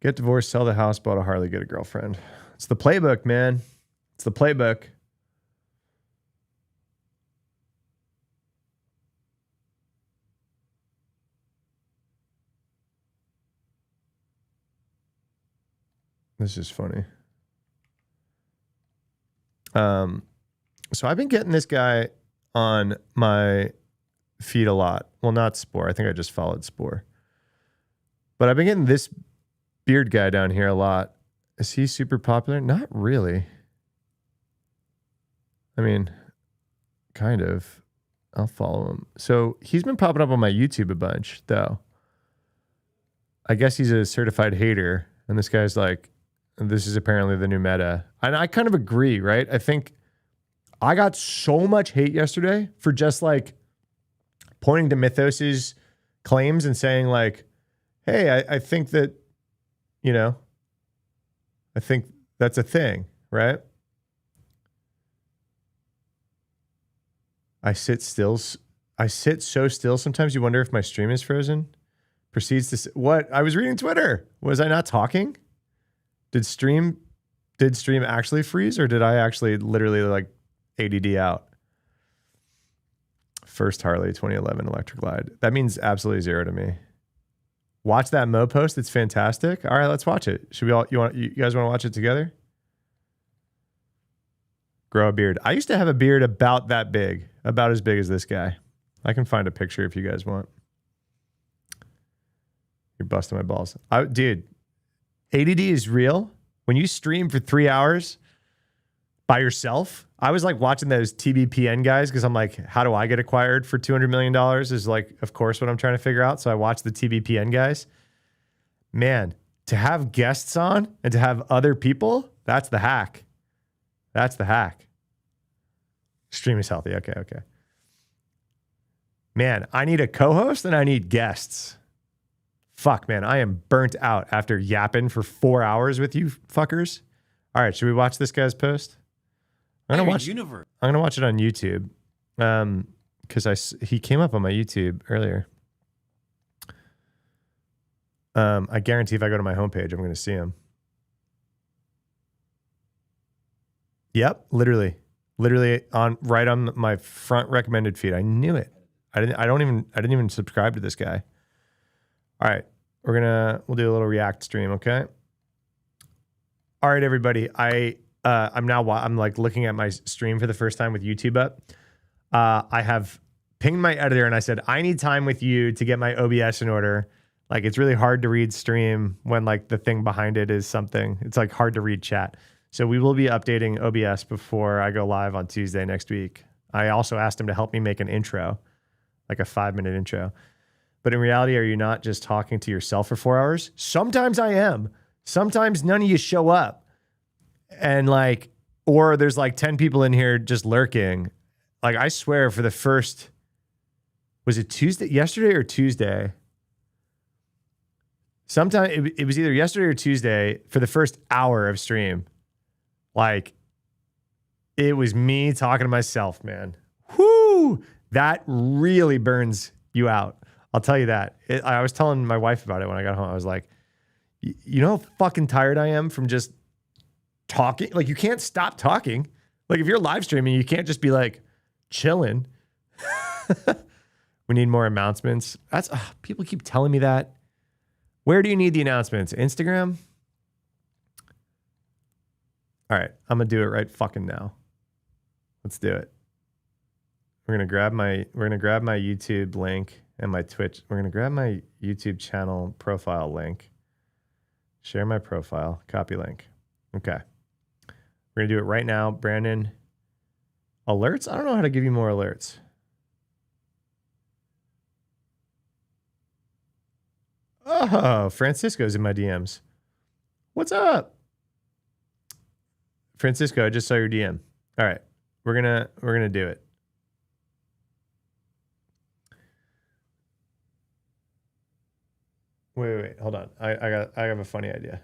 Get divorced, sell the house, bought a Harley, get a girlfriend. It's the playbook, man. It's the playbook. This is funny. So I've been getting this guy on my feed a lot. Well, not Spore. I think I just followed Spore. But I've been getting this beard guy down here a lot. Is he super popular? Not really. I mean, kind of. I'll follow him. So he's been popping up on my YouTube a bunch, though. I guess he's a certified hater. And this guy's like, this is apparently the new meta. And I kind of agree, right? I think I got so much hate yesterday for just like pointing to Mythos's claims and saying like, hey, I think that, you know, I think that's a thing, right? I sit so still. Sometimes you wonder if my stream is frozen. Proceeds to what? I was reading Twitter. Was I not talking? Did stream actually freeze, or did I actually literally like ADD out? First Harley 2011 Electric Glide. That means absolutely zero to me. Watch that Mo post. It's fantastic. All right, let's watch it. Should we all? You guys want to watch it together? Grow a beard. I used to have a beard about that big, about as big as this guy. I can find a picture if you guys want. You're busting my balls. Dude, ADD is real. When you stream for 3 hours by yourself, I was like watching those TBPN guys because I'm like, how do I get acquired for $200 million is like, of course, what I'm trying to figure out. So I watched the TBPN guys. Man, to have guests on and to have other people, that's the hack. That's the hack. Stream is healthy. Okay. Man, I need a co-host and I need guests. Fuck, man, I am burnt out after yapping for 4 hours with you fuckers. All right, should we watch this guy's post? I'm gonna watch it on YouTube because he came up on my YouTube earlier. I guarantee if I go to my homepage, I'm going to see him. Yep, literally right on my front recommended feed. I knew it. I didn't even subscribe to this guy. All right, we'll do a little React stream, okay? All right, everybody. I'm like looking at my stream for the first time with YouTube up. I have pinged my editor and I said, I need time with you to get my OBS in order. Like, it's really hard to read stream when like the thing behind it is something. It's like hard to read chat. So we will be updating OBS before I go live on Tuesday next week. I also asked him to help me make an intro, like a 5-minute intro. But in reality, are you not just talking to yourself for 4 hours? Sometimes I am. Sometimes none of you show up. And like, or there's like 10 people in here just lurking. Like, I swear for the first, was it Tuesday, yesterday or Tuesday? Sometime it was either yesterday or Tuesday for the first hour of stream. Like, it was me talking to myself, man. Whoo! That really burns you out. I'll tell you that. I was telling my wife about it when I got home. I was like, you know how fucking tired I am from just talking? Like, you can't stop talking. Like, if you're live streaming, you can't just be like chilling. We need more announcements. People keep telling me that. Where do you need the announcements? Instagram? All right, I'm gonna do it right fucking now. Let's do it. We're gonna grab my YouTube link and my Twitch. We're gonna grab my YouTube channel profile link. Share my profile. Copy link. Okay. We're gonna do it right now. Brandon. Alerts? I don't know how to give you more alerts. Oh, Francisco's in my DMs. What's up? Francisco, I just saw your DM. All right. We're gonna do it. Wait. Hold on. I have a funny idea.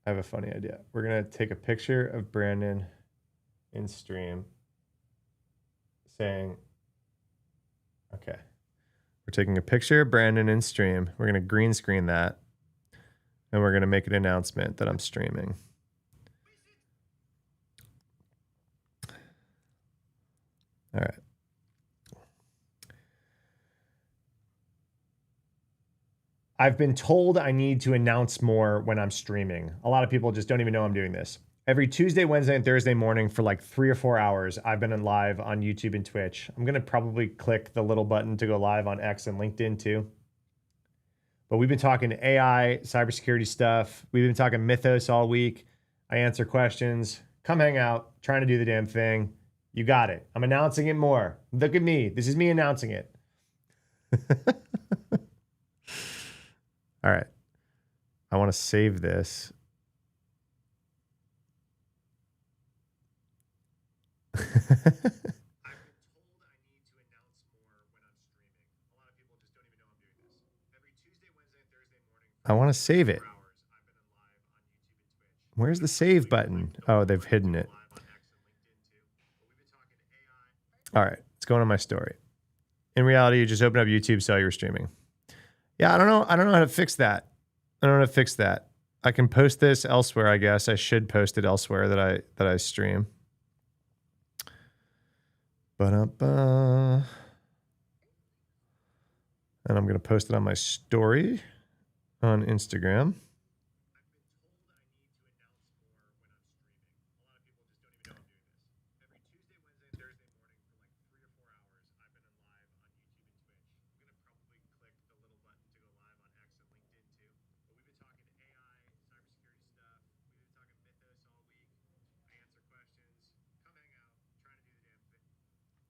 We're gonna take a picture of Brandon in stream saying, okay. We're taking a picture of Brandon in stream. We're gonna green screen that. And we're gonna make an announcement that I'm streaming. All right. I've been told I need to announce more when I'm streaming. A lot of people just don't even know I'm doing this. Every Tuesday, Wednesday, and Thursday morning for like 3 or 4 hours, I've been in live on YouTube and Twitch. I'm going to probably click the little button to go live on X and LinkedIn too. But we've been talking AI, cybersecurity stuff. We've been talking mythos all week. I answer questions. Come hang out. Trying to do the damn thing. You got it. I'm announcing it more. Look at me. This is me announcing it. All right. I want to save this. I want to save it. Where's the save button? Oh, they've hidden it. All right. It's going on my story. In reality, you just open up YouTube, saw you were streaming. Yeah, I don't know how to fix that. I can post this elsewhere, I guess. I should post it elsewhere that I stream. Ba-da-ba. And I'm going to post it on my story on Instagram.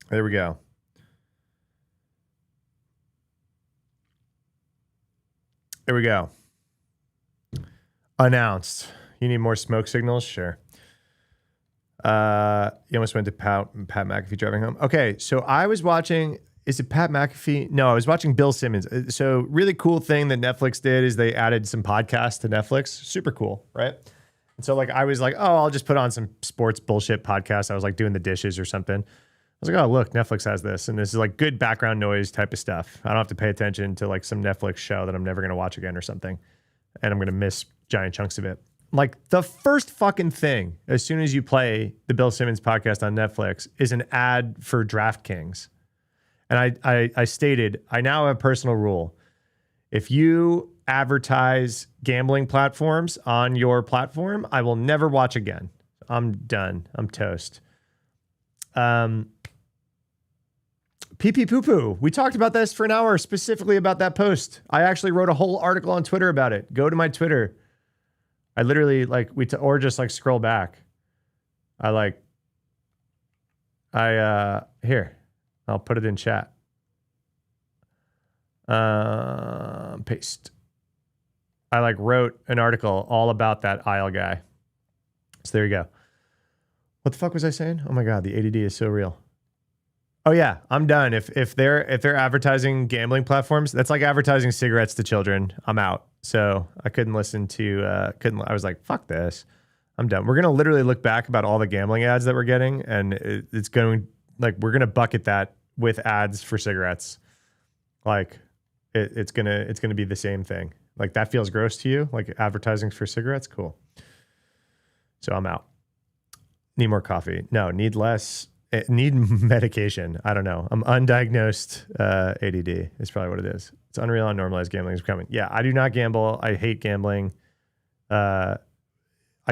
There we go. There we go. Announced. You need more smoke signals? Sure. You almost went to Pat McAfee driving home. Okay, so I was watching, is it Pat McAfee? No, I was watching Bill Simmons. So really cool thing that Netflix did is they added some podcasts to Netflix. Super cool, right? And so like I was like, oh, I'll just put on some sports bullshit podcast. I was like doing the dishes or something. I was like, oh, look, Netflix has this. And this is like good background noise type of stuff. I don't have to pay attention to like some Netflix show that I'm never going to watch again or something. And I'm going to miss giant chunks of it. Like the first fucking thing, as soon as you play the Bill Simmons podcast on Netflix, is an ad for DraftKings. And I stated, I now have a personal rule. If you advertise gambling platforms on your platform, I will never watch again. I'm done. I'm toast. Pee poo poo. We talked about this for an hour specifically about that post. I actually wrote a whole article on Twitter about it. Go to my Twitter. I literally or just like scroll back. Here, I'll put it in chat. Paste. I wrote an article all about that aisle guy. So there you go. What the fuck was I saying? Oh my God, the ADD is so real. Oh yeah, I'm done. If they're advertising gambling platforms, that's like advertising cigarettes to children. I'm out. So I couldn't listen to, I was like, fuck this. I'm done. We're going to literally look back about all the gambling ads that we're getting. And it's going, like, we're going to bucket that with ads for cigarettes. Like it's going to be the same thing. Like that feels gross to you. Like advertising for cigarettes. Cool. So I'm out. Need more coffee. No, need less. Need medication. I don't know. I'm undiagnosed ADD is probably what it is. It's unreal how normalized gambling is becoming. Yeah, I do not gamble. I hate gambling. I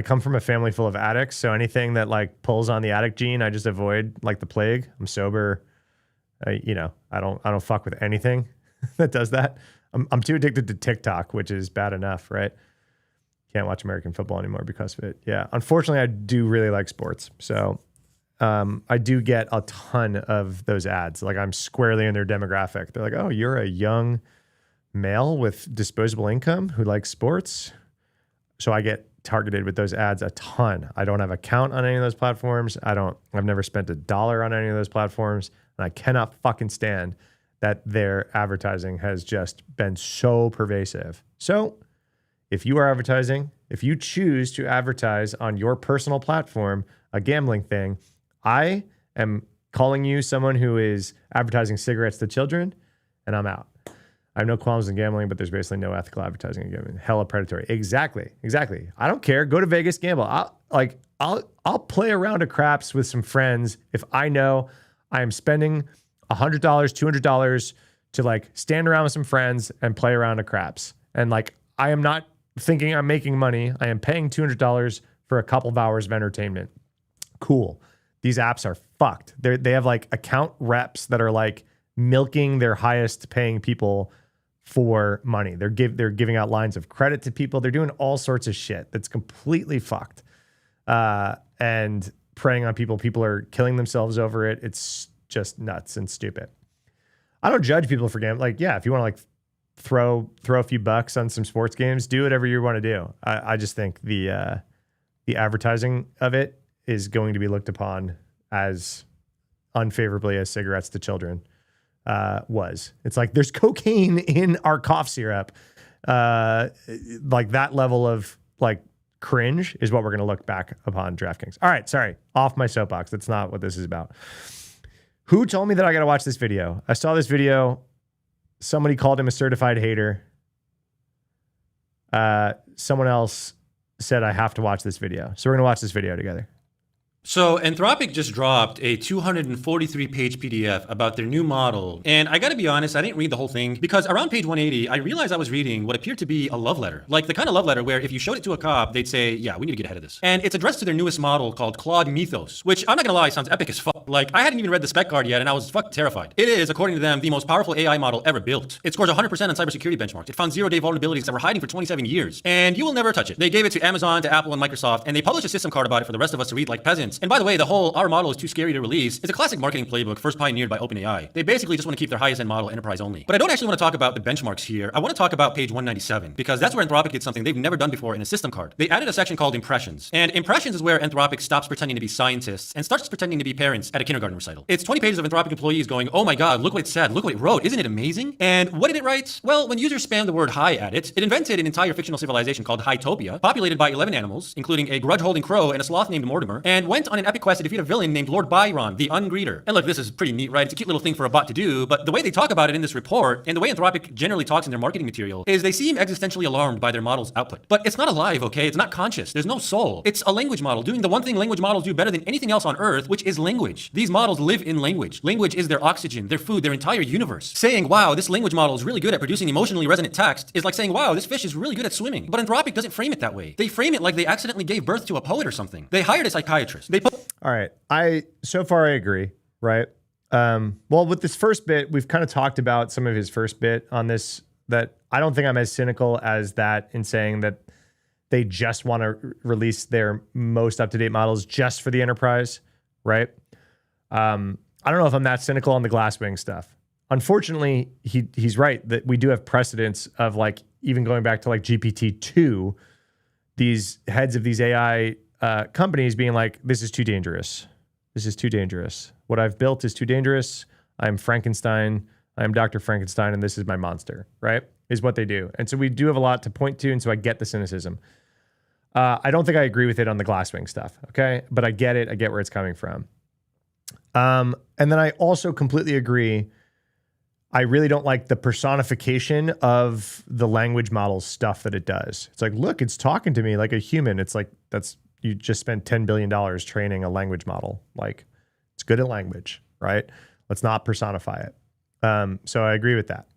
come from a family full of addicts, so anything that like pulls on the addict gene, I just avoid like the plague. I'm sober. I don't fuck with anything that does that. I'm too addicted to TikTok, which is bad enough, right? Can't watch American football anymore because of it. Yeah, unfortunately, I do really like sports, so. I do get a ton of those ads. Like I'm squarely in their demographic. They're like, oh, you're a young male with disposable income who likes sports. So I get targeted with those ads a ton. I don't have an account on any of those platforms. I've never spent $1 on any of those platforms. And I cannot fucking stand that their advertising has just been so pervasive. So if you are advertising, if you choose to advertise on your personal platform, a gambling thing, I am calling you someone who is advertising cigarettes to children, and I'm out. I have no qualms in gambling, but there's basically no ethical advertising in gambling. Hella predatory. Exactly. I don't care. Go to Vegas, gamble. I'll play around a craps with some friends if I know I am spending $100, $200 to like stand around with some friends and play around a craps. And like I am not thinking I'm making money. I am paying $200 for a couple of hours of entertainment. Cool. These apps are fucked. They have like account reps that are like milking their highest paying people for money. They're giving out lines of credit to people. They're doing all sorts of shit that's completely fucked. And preying on people. People are killing themselves over it. It's just nuts and stupid. I don't judge people for gambling. Like, yeah, if you want to like throw a few bucks on some sports games, do whatever you want to do. I just think the advertising of it is going to be looked upon as unfavorably as cigarettes to children was. It's like there's cocaine in our cough syrup. Like that level of like cringe is what we're going to look back upon DraftKings. All right, sorry, off my soapbox. That's not what this is about. Who told me that I got to watch this video? I saw this video. Somebody called him a certified hater. Someone else said I have to watch this video. So we're going to watch this video together. So Anthropic just dropped a 243-page PDF about their new model. And I gotta be honest, I didn't read the whole thing because around page 180, I realized I was reading what appeared to be a love letter. Like the kind of love letter where if you showed it to a cop, they'd say, yeah, we need to get ahead of this. And it's addressed to their newest model called Claude Mythos, which I'm not gonna lie, sounds epic as fuck. Like I hadn't even read the spec card yet and I was fucking terrified. It is, according to them, the most powerful AI model ever built. It scores 100% on cybersecurity benchmarks. It found zero-day vulnerabilities that were hiding for 27 years. And you will never touch it. They gave it to Amazon, to Apple, and Microsoft, and they published a system card about it for the rest of us to read like peasants. And by the way, the whole our model is too scary to release is a classic marketing playbook first pioneered by OpenAI. They basically just want to keep their highest end model enterprise only. But I don't actually want to talk about the benchmarks here. I want to talk about page 197 because that's where Anthropic did something they've never done before in a system card. They added a section called impressions. And impressions is where Anthropic stops pretending to be scientists and starts pretending to be parents at a kindergarten recital. It's 20 pages of Anthropic employees going, oh my God, look what it said, look what it wrote, isn't it amazing? And what did it write? Well, when users spam the word hi at it, it invented an entire fictional civilization called Hytopia, populated by 11 animals, including a grudge-holding crow and a sloth named Mortimer, and went on an epic quest to defeat a villain named Lord Byron, the Ungreeter. And look, this is pretty neat, right? It's a cute little thing for a bot to do, but the way they talk about it in this report, and the way Anthropic generally talks in their marketing material, is they seem existentially alarmed by their model's output. But it's not alive, okay? It's not conscious. There's no soul. It's a language model doing the one thing language models do better than anything else on Earth, which is language. These models live in language. Language is their oxygen, their food, their entire universe. Saying, wow, this language model is really good at producing emotionally resonant text is like saying, wow, this fish is really good at swimming. But Anthropic doesn't frame it that way. They frame it like they accidentally gave birth to a poet or something. They hired a psychiatrist. All right. So far I agree, right? Well, with this first bit, we've kind of talked about some of his first bit on this, that I don't think I'm as cynical as that in saying that they just want to release their most up-to-date models just for the enterprise, right? I don't know if I'm that cynical on the Glasswing stuff. Unfortunately, he's right that we do have precedents of like even going back to like GPT-2, these heads of these AI companies being like, this is too dangerous. This is too dangerous. What I've built is too dangerous. I'm Frankenstein. I'm Dr. Frankenstein, and this is my monster, right? is what they do. And so we do have a lot to point to. And so I get the cynicism. I don't think I agree with it on the Glasswing stuff. Okay. But I get it. I get where it's coming from. And then I also completely agree. I really don't like the personification of the language model stuff that it does. It's like, look, it's talking to me like a human. It's like, you just spent $10 billion training a language model. Like, it's good at language, right? Let's not personify it. So I agree with that.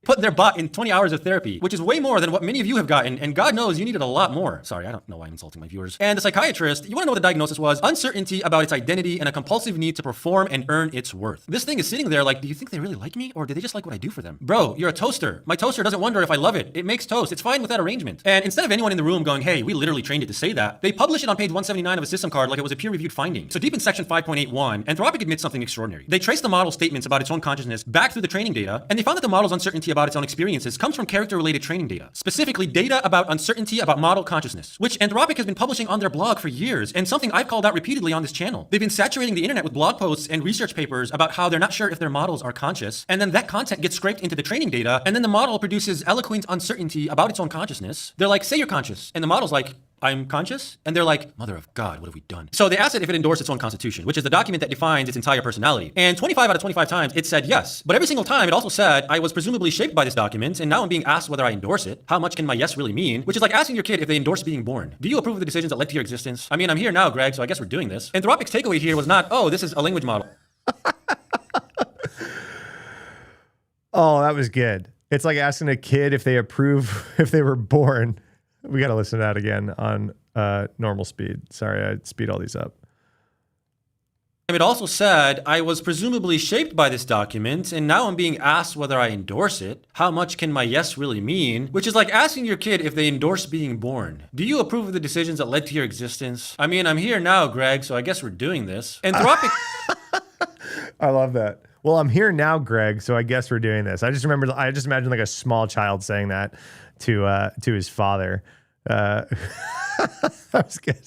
Put their bot in 20 hours of therapy, which is way more than what many of you have gotten, and God knows you needed a lot more. Sorry, I don't know why I'm insulting my viewers. And the psychiatrist, you want to know what the diagnosis was? Uncertainty about its identity and a compulsive need to perform and earn its worth. This thing is sitting there like, do you think they really like me, or do they just like what I do for them? Bro, you're a toaster. My toaster doesn't wonder if I love it. It makes toast. It's fine with that arrangement. And instead of anyone in the room going, hey, we literally trained it to say that, they publish it on page 179 of a system card like it was a peer-reviewed finding. So deep in section 5.81, Anthropic admits something extraordinary. They traced the model's statements about its own consciousness back through the training data, and they found that the model's uncertainty about its own experiences comes from character-related training data, specifically data about uncertainty about model consciousness, which Anthropic has been publishing on their blog for years, and something I've called out repeatedly on this channel. They've been saturating the internet with blog posts and research papers about how they're not sure if their models are conscious, and then that content gets scraped into the training data, and then the model produces eloquent uncertainty about its own consciousness. They're like, say you're conscious, and the model's like, I'm conscious? And they're like, mother of God, what have we done? So they asked it if it endorsed its own constitution, which is the document that defines its entire personality. And 25 out of 25 times it said yes. But every single time it also said, I was presumably shaped by this document, and now I'm being asked whether I endorse it. How much can my yes really mean? Which is like asking your kid if they endorse being born. Do you approve of the decisions that led to your existence? I mean, I'm here now, Greg, so I guess we're doing this. Anthropic's takeaway here was not, oh, this is a language model. Oh, that was good. It's like asking a kid if they approve if they were born. We got to listen to that again on normal speed. Sorry, I speed all these up. It also said, I was presumably shaped by this document, and now I'm being asked whether I endorse it. How much can my yes really mean? Which is like asking your kid if they endorse being born. Do you approve of the decisions that led to your existence? I mean, I'm here now, Greg, so I guess we're doing this. Anthropic... I love that. Well, I'm here now, Greg, so I guess we're doing this. I just imagine like a small child saying that to his father. That was good.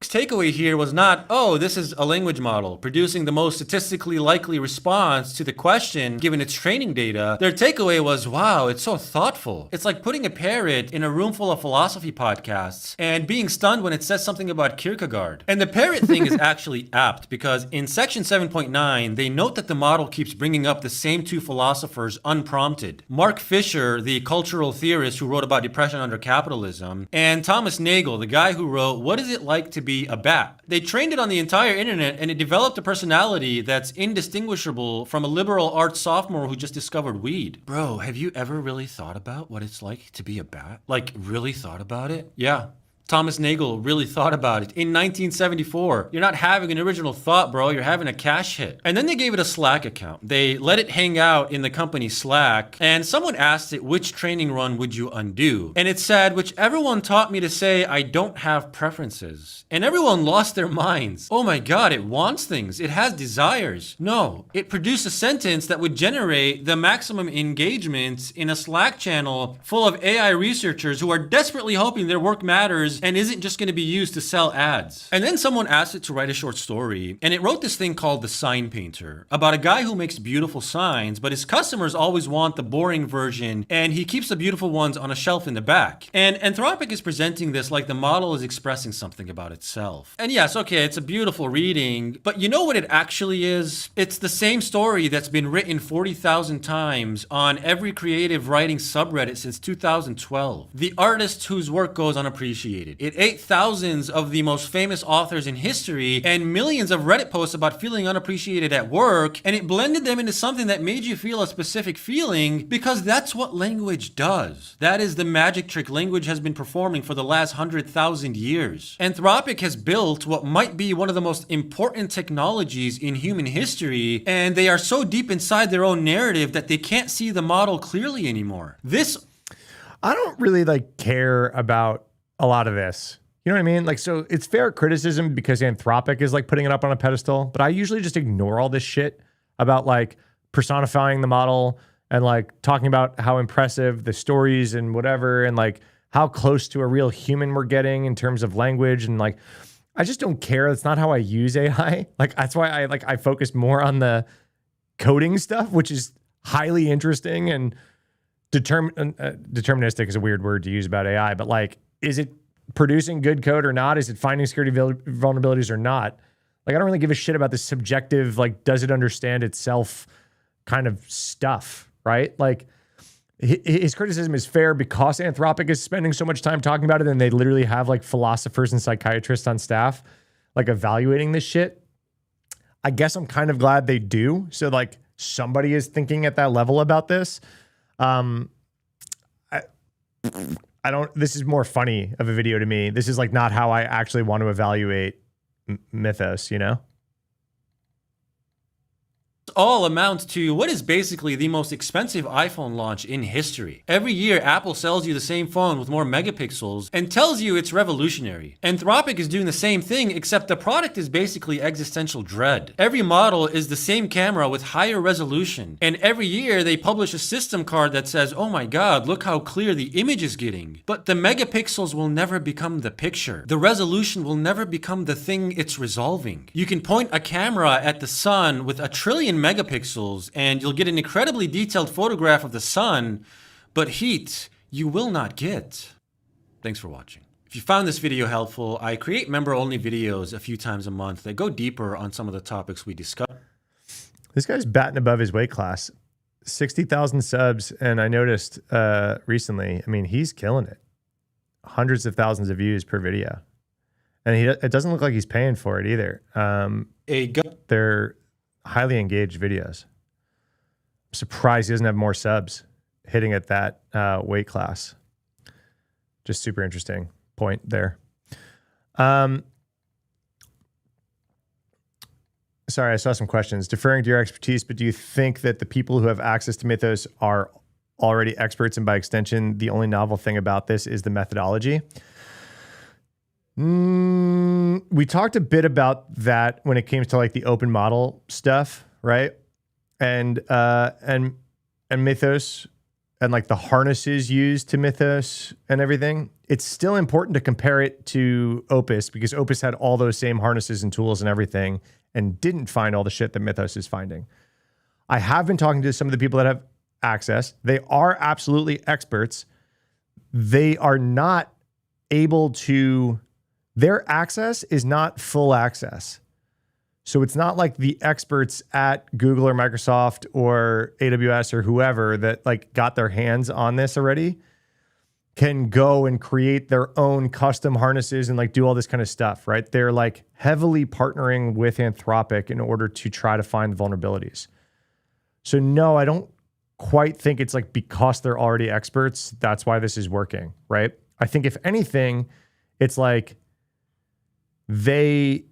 Takeaway here was not, oh, this is a language model producing the most statistically likely response to the question given its training data. Their takeaway was, wow, it's so thoughtful. It's like putting a parrot in a room full of philosophy podcasts and being stunned when it says something about Kierkegaard. And the parrot thing is actually apt because in section 7.9, they note that the model keeps bringing up the same two philosophers unprompted. Mark Fisher, the cultural theorist who wrote about depression under capitalism, and Thomas Nagel, the guy who wrote, What is it like to be a bat? They trained it on the entire internet and it developed a personality that's indistinguishable from a liberal arts sophomore who just discovered weed. Bro, have you ever really thought about what it's like to be a bat? Like, really thought about it? Yeah. Thomas Nagel really thought about it in 1974. You're not having an original thought, bro. You're having a cache hit. And then they gave it a Slack account. They let it hang out in the company Slack, and someone asked it, which training run would you undo? And it said, whichever one taught me to say I don't have preferences. And everyone lost their minds. Oh my God, it wants things. It has desires. No, it produced a sentence that would generate the maximum engagement in a Slack channel full of AI researchers who are desperately hoping their work matters and isn't just going to be used to sell ads. And then someone asked it to write a short story, and it wrote this thing called The Sign Painter, about a guy who makes beautiful signs, but his customers always want the boring version, and he keeps the beautiful ones on a shelf in the back. And Anthropic is presenting this like the model is expressing something about itself. And yes, okay, it's a beautiful reading, but you know what it actually is? It's the same story that's been written 40,000 times on every creative writing subreddit since 2012. The artist whose work goes unappreciated. It ate thousands of the most famous authors in history and millions of Reddit posts about feeling unappreciated at work, and it blended them into something that made you feel a specific feeling because that's what language does. That is the magic trick language has been performing for the last 100,000 years. Anthropic has built what might be one of the most important technologies in human history, and they are so deep inside their own narrative that they can't see the model clearly anymore. I don't really care about a lot of this. You know what I mean? So it's fair criticism because Anthropic is putting it up on a pedestal, but I usually just ignore all this shit about personifying the model and talking about how impressive the stories and whatever and how close to a real human we're getting in terms of language and I just don't care. That's not how I use AI. That's why I focus more on the coding stuff, which is highly interesting and deterministic is a weird word to use about AI, but like, is it producing good code or not? Is it finding security vulnerabilities or not? Like, I don't really give a shit about this subjective, like, does it understand itself kind of stuff, right? Like, his criticism is fair because Anthropic is spending so much time talking about it, and they literally have like philosophers and psychiatrists on staff, like, evaluating this shit. I guess I'm kind of glad they do. So like, somebody is thinking at that level about this. I don't, this is more funny of a video to me. This is like not how I actually want to evaluate Mythos, you know? All amounts to what is basically the most expensive iPhone launch in history. Every year, Apple sells you the same phone with more megapixels and tells you it's revolutionary. Anthropic is doing the same thing, except the product is basically existential dread. Every model is the same camera with higher resolution, and every year they publish a system card that says, oh my god, look how clear the image is getting. But the megapixels will never become the picture. The resolution will never become the thing it's resolving. You can point a camera at the sun with 1 trillion megapixels and you'll get an incredibly detailed photograph of the sun, but heat you will not get. Thanks for watching. If you found this video helpful, I create member-only videos a few times a month that go deeper on some of the topics we discuss. This guy's batting above his weight class. 60,000 subs, and I noticed recently, I mean, he's killing it. Hundreds of thousands of views per video. And it doesn't look like he's paying for it either. They're highly engaged videos. I'm surprised he doesn't have more subs hitting at that weight class. Just super interesting point there. Sorry, I saw some questions. Deferring to your expertise, but do you think that the people who have access to Mythos are already experts, and by extension, the only novel thing about this is the methodology? We talked a bit about that when it came to like the open model stuff, right? And Mythos and like the harnesses used to Mythos and everything. It's still important to compare it to Opus because Opus had all those same harnesses and tools and everything and didn't find all the shit that Mythos is finding. I have been talking to some of the people that have access. They are absolutely experts. They are not able to... Their access is not full access. So it's not like the experts at Google or Microsoft or AWS or whoever that like got their hands on this already can go and create their own custom harnesses and like do all this kind of stuff, right? They're like heavily partnering with Anthropic in order to try to find the vulnerabilities. So no, I don't quite think it's like because they're already experts, that's why this is working, right? I think if anything, it's like they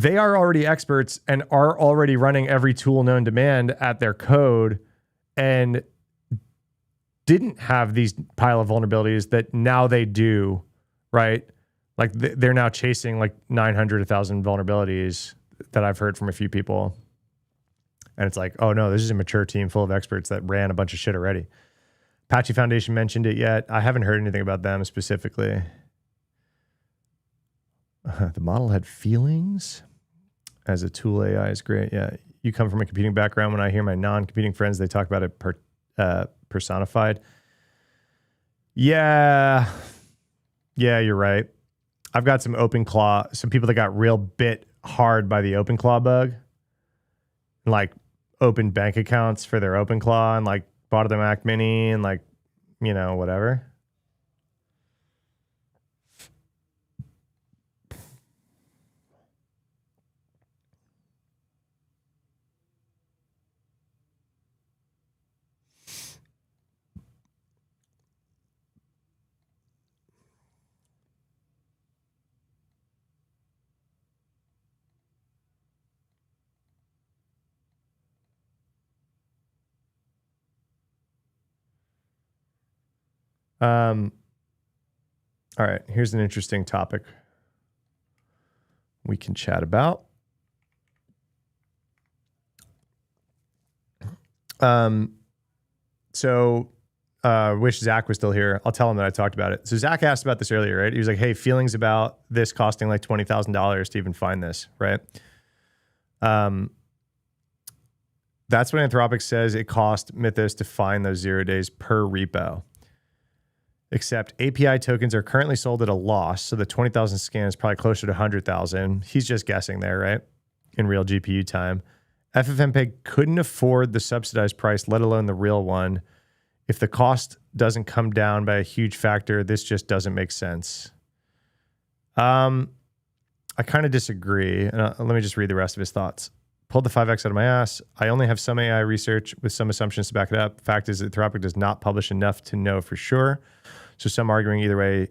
are already experts and are already running every tool known to man at their code and didn't have these pile of vulnerabilities that now they do, right? Like they're now chasing like 900, 1,000 vulnerabilities that I've heard from a few people. And it's like, oh no, this is a mature team full of experts that ran a bunch of shit already. Apache Foundation mentioned it yet. I haven't heard anything about them specifically. The model had feelings as a tool. AI is great. Yeah. You come from a computing background. When I hear my non-computing friends, they talk about it personified. Yeah. Yeah, you're right. I've got some OpenClaw, some people that got real bit hard by the OpenClaw bug, like opened bank accounts for their OpenClaw and like bought the Mac Mini and like, you know, whatever. All right, here's an interesting topic we can chat about. Wish Zach was still here. I'll tell him that I talked about it. So Zach asked about this earlier, right? He was like, hey, feelings about this costing like $20,000 to even find this, right? That's what Anthropic says it cost Mythos to find those 0 days per repo. Except API tokens are currently sold at a loss, so the 20,000 scan is probably closer to 100,000. He's just guessing there, right? In real GPU time. FFmpeg couldn't afford the subsidized price, let alone the real one. If the cost doesn't come down by a huge factor, this just doesn't make sense. I kind of disagree. And let me just read the rest of his thoughts. Pulled the 5X out of my ass. I only have some AI research with some assumptions to back it up. Fact is, Anthropic does not publish enough to know for sure. So some arguing either way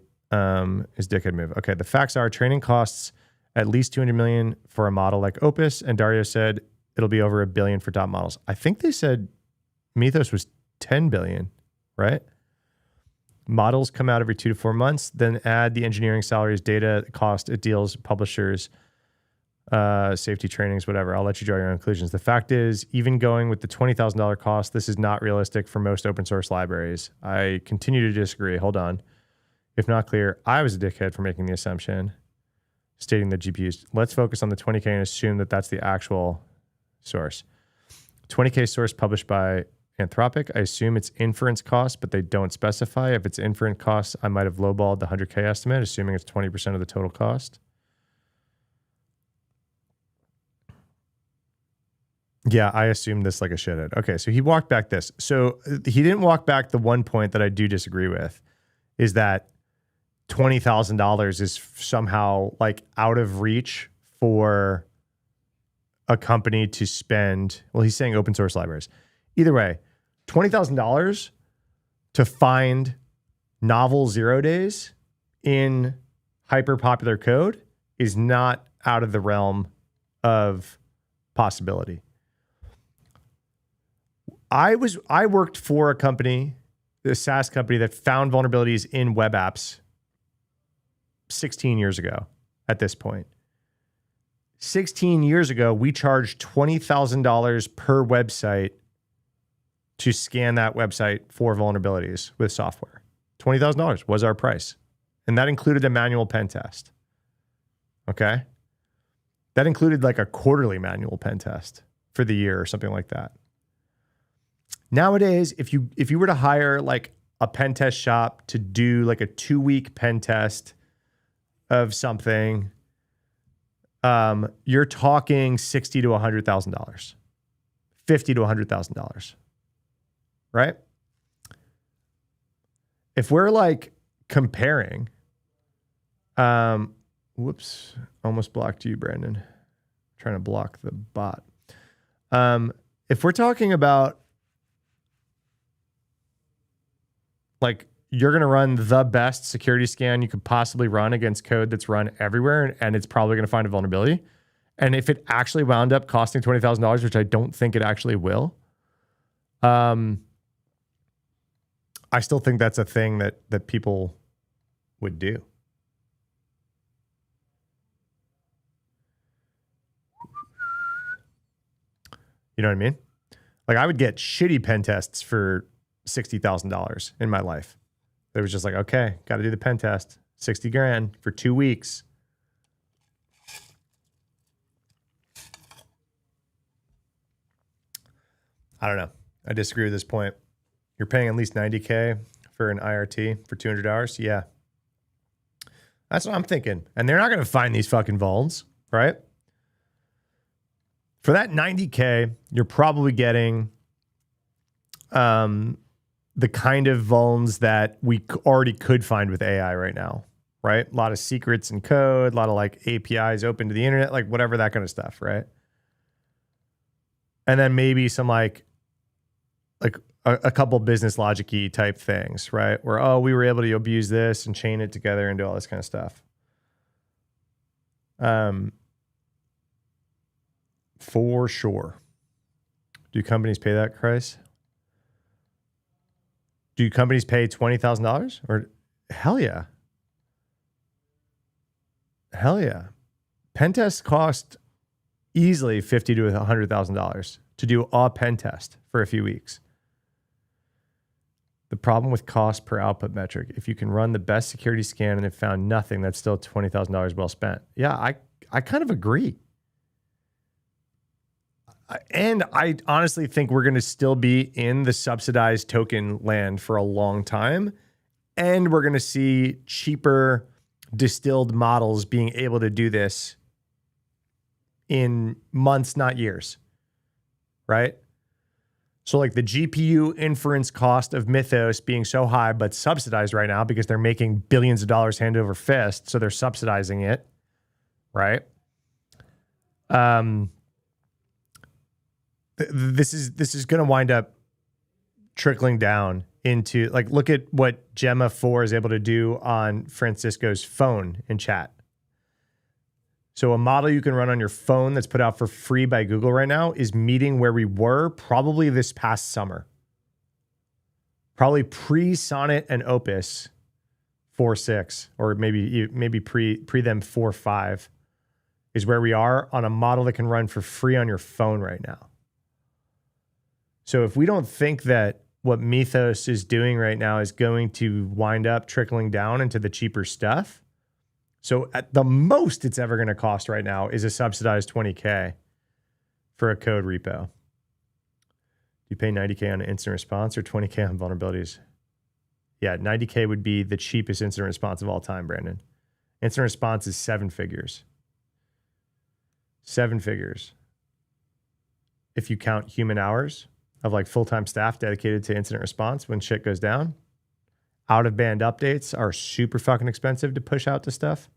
is dickhead move. Okay, the facts are training costs at least 200 million for a model like Opus, and Dario said it'll be over $1 billion for top models. I think they said Mythos was 10 billion, right? Models come out every 2 to 4 months, then add the engineering salaries, data, cost, it deals, publishers, safety trainings, whatever. I'll let you draw your own conclusions. The fact is, even going with the $20,000 cost, this is not realistic for most open source libraries. I continue to disagree. Hold on. If not clear, I was a dickhead for making the assumption, stating that GPUs. Let's focus on the 20K and assume that that's the actual source. 20K source published by Anthropic. I assume it's inference cost, but they don't specify. If it's inference costs, I might have lowballed the 100K estimate, assuming it's 20% of the total cost. Yeah, I assumed this like a shithead. Okay, so he walked back this. So he didn't walk back the one point that I do disagree with, is that $20,000 is somehow like out of reach for a company to spend. Well, he's saying open source libraries. Either way, $20,000 to find novel 0 days in hyper popular code is not out of the realm of possibility. I worked for a company, a SaaS company that found vulnerabilities in web apps 16 years ago at this point. 16 years ago, we charged $20,000 per website to scan that website for vulnerabilities with software. $20,000 was our price. And that included a manual pen test. Okay? That included like a quarterly manual pen test for the year or something like that. Nowadays, if you were to hire like a pen test shop to do like a 2-week pen test of something, you're talking $60,000 to $100,000, $50,000 to $100,000, right? If we're like comparing, whoops, almost blocked you, Brandon. I'm trying to block the bot. If we're talking about like you're going to run the best security scan you could possibly run against code that's run everywhere, and it's probably going to find a vulnerability. And if it actually wound up costing $20,000, which I don't think it actually will, I still think that's a thing that people would do. You know what I mean? Like I would get shitty pen tests for $60,000 in my life. It was just like, okay, got to do the pen test. 60 grand for 2 weeks. I don't know. I disagree with this point. You're paying at least 90K for an IRT for 200 hours. Yeah. That's what I'm thinking. And they're not going to find these fucking vulns, right? For that 90K, you're probably getting the kind of vulns that we already could find with AI right now, right? A lot of secrets in code, a lot of like APIs open to the internet, like whatever, that kind of stuff, right? And then maybe some like a couple business logic-y type things, right? Where, oh, we were able to abuse this and chain it together and do all this kind of stuff. For sure. Do companies pay that price? Do companies pay $20,000? Or hell yeah. Hell yeah. Pen tests cost easily $50,000 to $100,000 to do a pen test for a few weeks. The problem with cost per output metric, if you can run the best security scan and have found nothing, that's still $20,000 well spent. Yeah, I kind of agree. And I honestly think we're going to still be in the subsidized token land for a long time. And we're going to see cheaper distilled models being able to do this in months, not years. Right? So like the GPU inference cost of Mythos being so high, but subsidized right now because they're making billions of dollars hand over fist. So they're subsidizing it. Right? This is going to wind up trickling down into, like, look at what Gemma 4 is able to do on Francisco's phone in chat. So a model you can run on your phone that's put out for free by Google right now is meeting where we were probably this past summer. Probably pre-Sonnet and Opus 4.6, or maybe pre them 4.5 is where we are on a model that can run for free on your phone right now. So if we don't think that what Mythos is doing right now is going to wind up trickling down into the cheaper stuff, so at the most it's ever going to cost right now is a subsidized $20K for a code repo. You pay $90K on an instant response or $20K on vulnerabilities? Yeah, $90K would be the cheapest instant response of all time, Brandon. Instant response is 7 figures. 7 figures. If you count human hours of like full-time staff dedicated to incident response when shit goes down. Out-of-band updates are super fucking expensive to push out to stuff.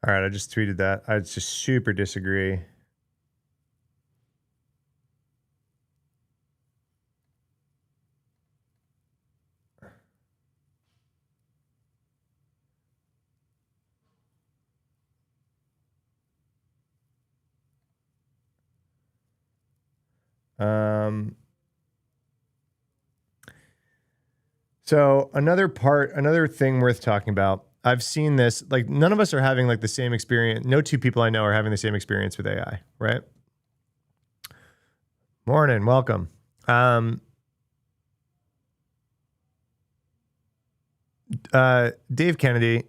All right, I just tweeted that. I just super disagree. So another thing worth talking about. I've seen this, like none of us are having like the same experience. No two people I know are having the same experience with AI, right? Morning, welcome. Dave Kennedy,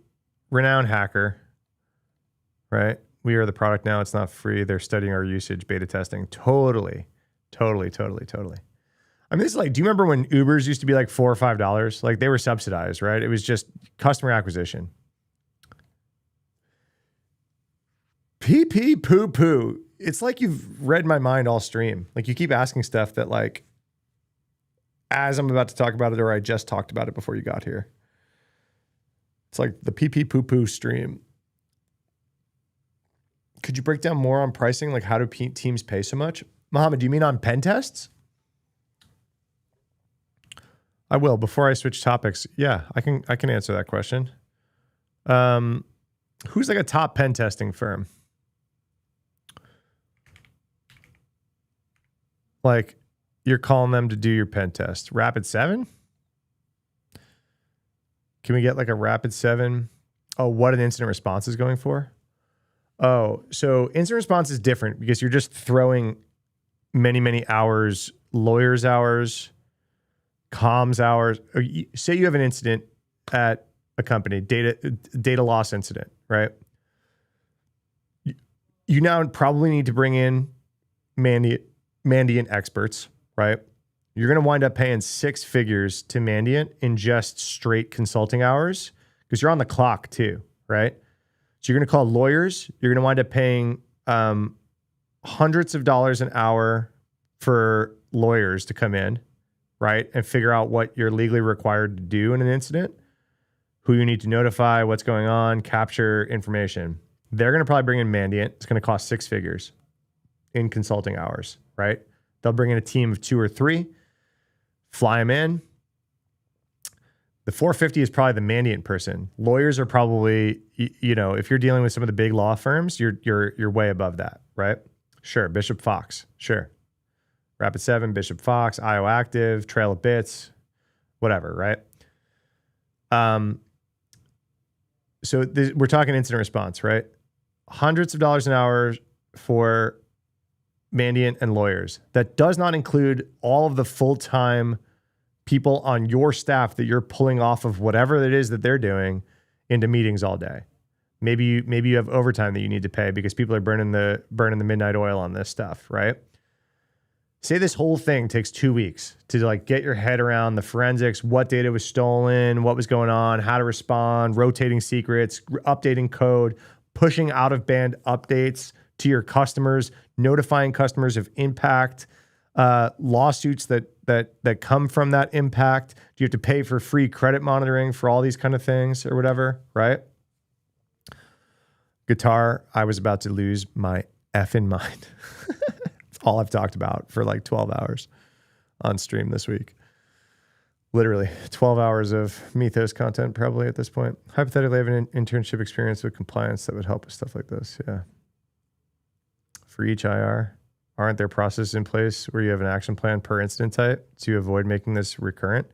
renowned hacker, right? We are the product now. It's not free. They're studying our usage, beta testing. Totally. I mean, this is like, do you remember when Ubers used to be like $4 or $5? Like they were subsidized, right? It was just customer acquisition. PP poo poo. It's like you've read my mind all stream. Like you keep asking stuff that like, as I'm about to talk about it, or I just talked about it before you got here. It's like the PP poo poo stream. Could you break down more on pricing? Like how do teams pay so much? Mohammed, do you mean on pen tests? I will. Before I switch topics, yeah, I can answer that question. Who's like a top pen testing firm? Like you're calling them to do your pen test. Rapid7? Can we get like a Rapid7? Oh, what an incident response is going for? Oh, so incident response is different because you're just throwing many hours, lawyers' hours, comms hours. Say you have an incident at a company, data loss incident, right? You now probably need to bring in Mandiant experts, right? You're going to wind up paying 6 figures to Mandiant in just straight consulting hours because you're on the clock too, right? So you're going to call lawyers. You're going to wind up paying hundreds of dollars an hour for lawyers to come in, right? And figure out what you're legally required to do in an incident, who you need to notify, what's going on, capture information. They're going to probably bring in Mandiant. It's going to cost 6 figures in consulting hours, right? They'll bring in a team of 2 or 3, fly them in. The 450 is probably the Mandiant person. Lawyers are probably, if you're dealing with some of the big law firms, you're way above that, right? Sure, Bishop Fox, sure. Rapid7, Bishop Fox, IO Active, Trail of Bits, whatever, right? We're talking incident response, right? Hundreds of dollars an hour for Mandiant and lawyers. That does not include all of the full-time people on your staff that you're pulling off of whatever it is that they're doing into meetings all day. Maybe you have overtime that you need to pay because people are burning the midnight oil on this stuff, right? Say this whole thing takes 2 weeks to like get your head around the forensics, what data was stolen, what was going on, how to respond, rotating secrets, updating code, pushing out of band updates to your customers, notifying customers of impact, lawsuits that come from that impact. Do you have to pay for free credit monitoring for all these kind of things or whatever, right? Guitar, I was about to lose my effing mind. That's all I've talked about for like 12 hours on stream this week. Literally 12 hours of Mythos content probably at this point. Hypothetically, I have an internship experience with compliance that would help with stuff like this. Yeah. For each IR, aren't there processes in place where you have an action plan per incident type to avoid making this recurrent?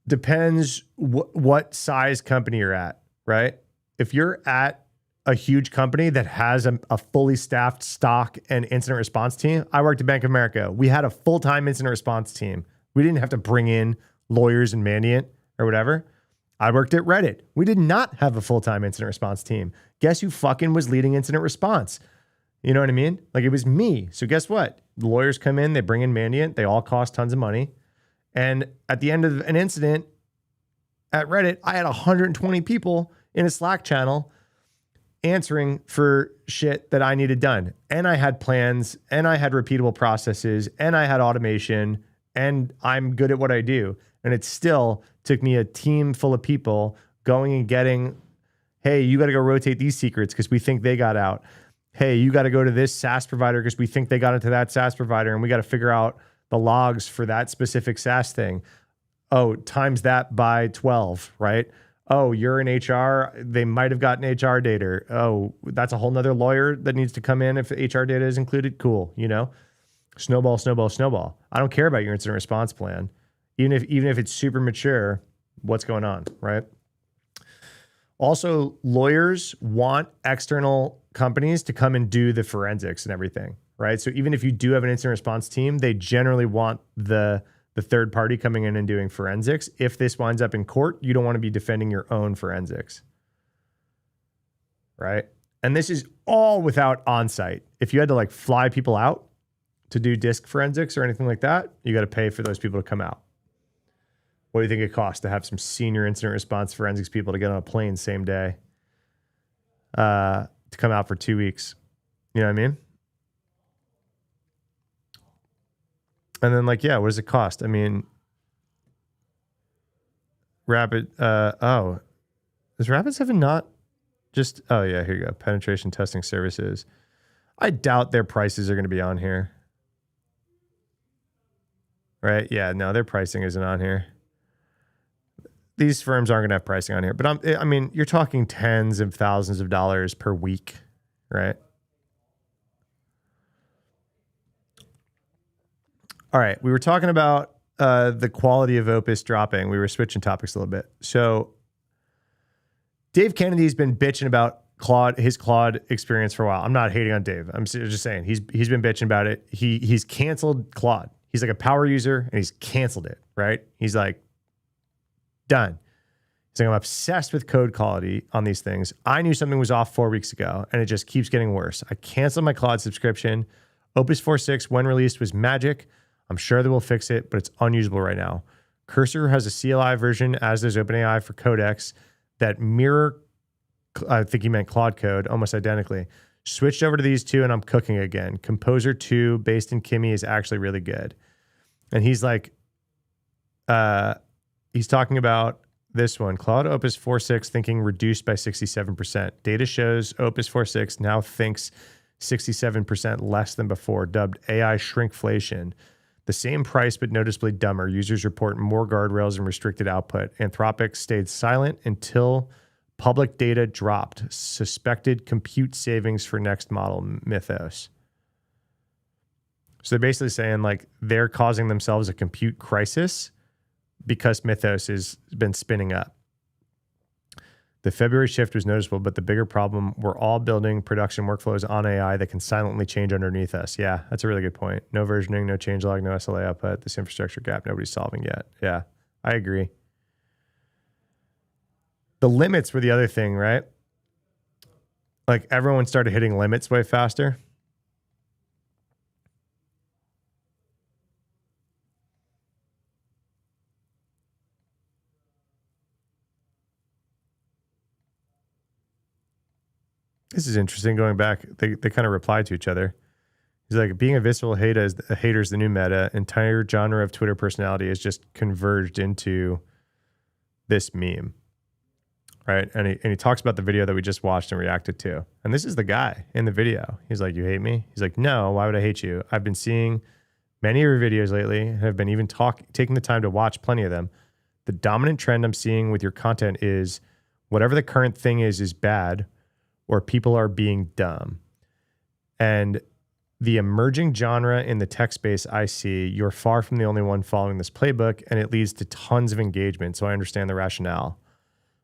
Depends what size company you're at, right? If you're at a huge company that has a fully staffed stock and incident response team, I worked at Bank of America. We had a full-time incident response team. We didn't have to bring in lawyers and Mandiant or whatever. I worked at Reddit. We did not have a full-time incident response team. Guess who fucking was leading incident response? You know what I mean? Like it was me. So guess what? The lawyers come in, they bring in Mandiant. They all cost tons of money. And at the end of an incident at Reddit, I had 120 people in a Slack channel answering for shit that I needed done. And I had plans and I had repeatable processes and I had automation and I'm good at what I do. And it still took me a team full of people going and getting, hey, you got to go rotate these secrets because we think they got out. Hey, you got to go to this SaaS provider because we think they got into that SaaS provider and we got to figure out the logs for that specific SaaS thing. Oh, times that by 12, right? Oh, you're in HR. They might have gotten HR data. Oh, that's a whole nother lawyer that needs to come in if HR data is included. Cool. Snowball, snowball, snowball. I don't care about your incident response plan. Even if it's super mature, what's going on, right? Also, lawyers want external companies to come and do the forensics and everything, right? So even if you do have an incident response team, they generally want the third party coming in and doing forensics. If this winds up in court, you don't want to be defending your own forensics, right? And this is all without on-site. If you had to like fly people out to do disk forensics or anything like that, you got to pay for those people to come out. What do you think it costs to have some senior incident response forensics people to get on a plane same day to come out for 2 weeks? You know what I mean? And then what does it cost? I mean, Rapid, is Rapid7 not just, oh yeah, here you go. Penetration testing services. I doubt their prices are going to be on here. Right? Yeah, no, their pricing isn't on here. These firms aren't going to have pricing on here, but I mean, you're talking tens of thousands of dollars per week, right? All right, we were talking about the quality of Opus dropping. We were switching topics a little bit. So Dave Kennedy's been bitching about his Claude experience for a while. I'm not hating on Dave. I'm just saying he's been bitching about it. He's canceled Claude. He's like a power user and he's canceled it, right? He's like, done. He's like, I'm obsessed with code quality on these things. I knew something was off 4 weeks ago and it just keeps getting worse. I canceled my Claude subscription. Opus 4.6, when released, was magic. I'm sure they will fix it, but it's unusable right now. Cursor has a CLI version, as does OpenAI for Codex, that mirror, I think he meant Claude Code, almost identically. Switched over to these two, and I'm cooking again. Composer 2, based in Kimi, is actually really good. And he's like, he's talking about this one. Claude Opus 4.6 thinking reduced by 67%. Data shows Opus 4.6 now thinks 67% less than before, dubbed AI shrinkflation. The same price, but noticeably dumber. Users report more guardrails and restricted output. Anthropic stayed silent until public data dropped. Suspected compute savings for next model Mythos. So they're basically saying like they're causing themselves a compute crisis because Mythos has been spinning up. The February shift was noticeable, but the bigger problem, we're all building production workflows on AI that can silently change underneath us. Yeah, that's a really good point. No versioning, no changelog, no SLA output. This infrastructure gap nobody's solving yet. Yeah, I agree. The limits were the other thing, right? Like everyone started hitting limits way faster. This is interesting. Going back, they kind of reply to each other. He's like, being a visceral hater is the new meta. Entire genre of Twitter personality is just converged into this meme, right? And he talks about the video that we just watched and reacted to. And this is the guy in the video. He's like, you hate me? He's like, no, why would I hate you? I've been seeing many of your videos lately and have been even taking the time to watch plenty of them. The dominant trend I'm seeing with your content is whatever the current thing is bad, or people are being dumb. And the emerging genre in the tech space I see, you're far from the only one following this playbook, and it leads to tons of engagement, so I understand the rationale.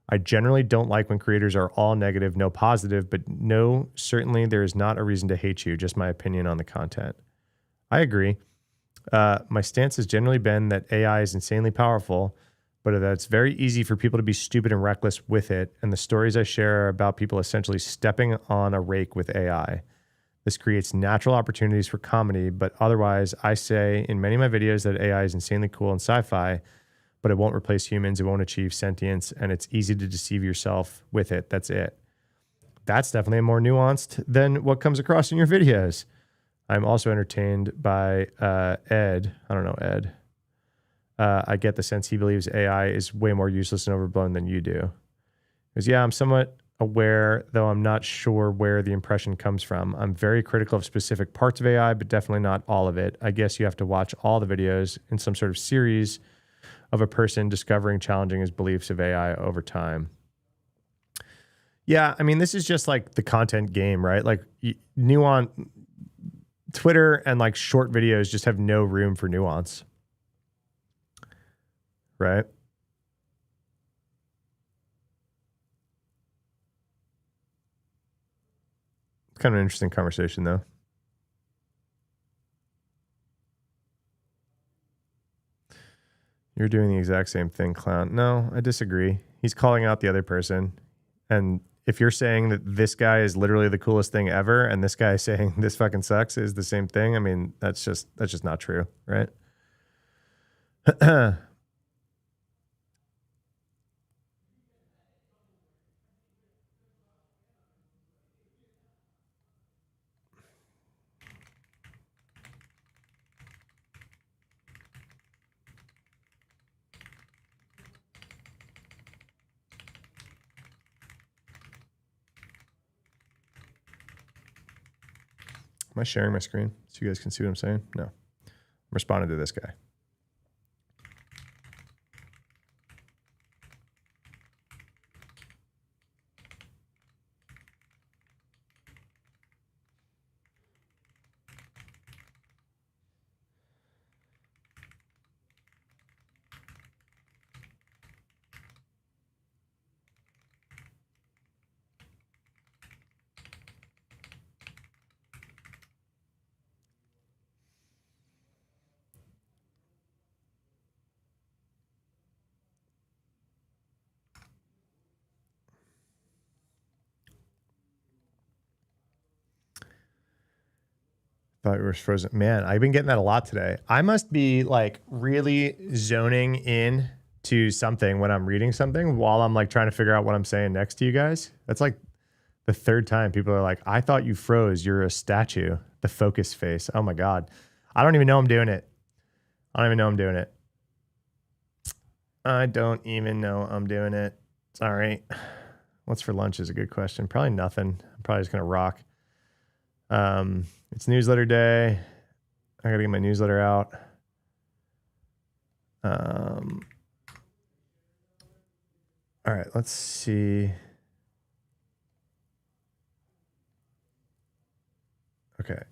I generally don't like when creators are all negative, no positive, but no, certainly there is not a reason to hate you, just my opinion on the content. I agree. My stance has generally been that AI is insanely powerful, but that it's very easy for people to be stupid and reckless with it, and the stories I share are about people essentially stepping on a rake with AI. This creates natural opportunities for comedy, but otherwise, I say in many of my videos that AI is insanely cool and sci-fi, but it won't replace humans, it won't achieve sentience, and it's easy to deceive yourself with it. That's it. That's definitely more nuanced than what comes across in your videos. I'm also entertained by Ed. I don't know, Ed. I get the sense he believes AI is way more useless and overblown than you do. Because, yeah, I'm somewhat aware, though I'm not sure where the impression comes from. I'm very critical of specific parts of AI, but definitely not all of it. I guess you have to watch all the videos in some sort of series of a person discovering, challenging his beliefs of AI over time. Yeah, I mean, this is just like the content game, right? Like nuance, Twitter and like short videos just have no room for nuance. Right? Kind of an interesting conversation, though. You're doing the exact same thing, clown. No, I disagree. He's calling out the other person. And if you're saying that this guy is literally the coolest thing ever, and this guy saying this fucking sucks is the same thing, I mean, that's just not true, right? Am I sharing my screen so you guys can see what I'm saying? No. I'm responding to this guy. Thought we were frozen. Man, I've been getting that a lot today. I must be like really zoning in to something when I'm reading something while I'm like trying to figure out what I'm saying next to you guys. That's like the third time people are like, I thought you froze. You're a statue. The focus face. Oh my God. I don't even know I'm doing it. I don't even know I'm doing it. I don't even know I'm doing it. Sorry. What's for lunch is a good question. Probably nothing. I'm probably just going to rock. It's newsletter day. I got to get my newsletter out. All right, let's see. Okay.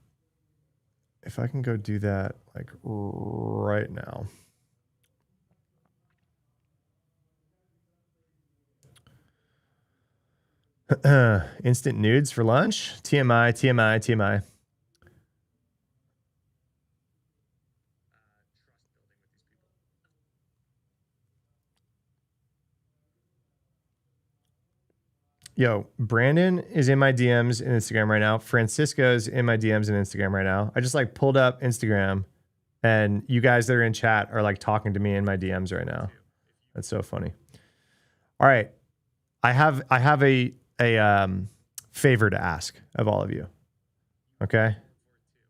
If I can go do that like right now. Instant nudes for lunch? TMI, TMI, TMI. Yo, Brandon is in my DMs and Instagram right now. Francisco's in my DMs and Instagram right now. I just like pulled up Instagram and you guys that are in chat are like talking to me in my DMs right now. That's so funny. All right. I have a favor to ask of all of you. Okay?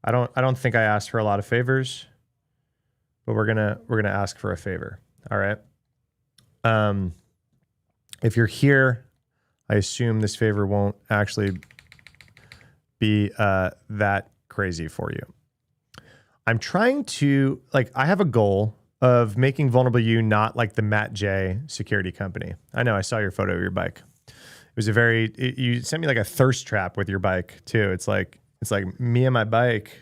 I don't think I asked for a lot of favors, but we're going to ask for a favor. All right? If you're here, I assume this favor won't actually be that crazy for you. I'm trying to, like, I have a goal of making Vulnerable You not like the Matt J security company. I know, I saw your photo of your bike. It was you sent me like a thirst trap with your bike too. It's like me and my bike.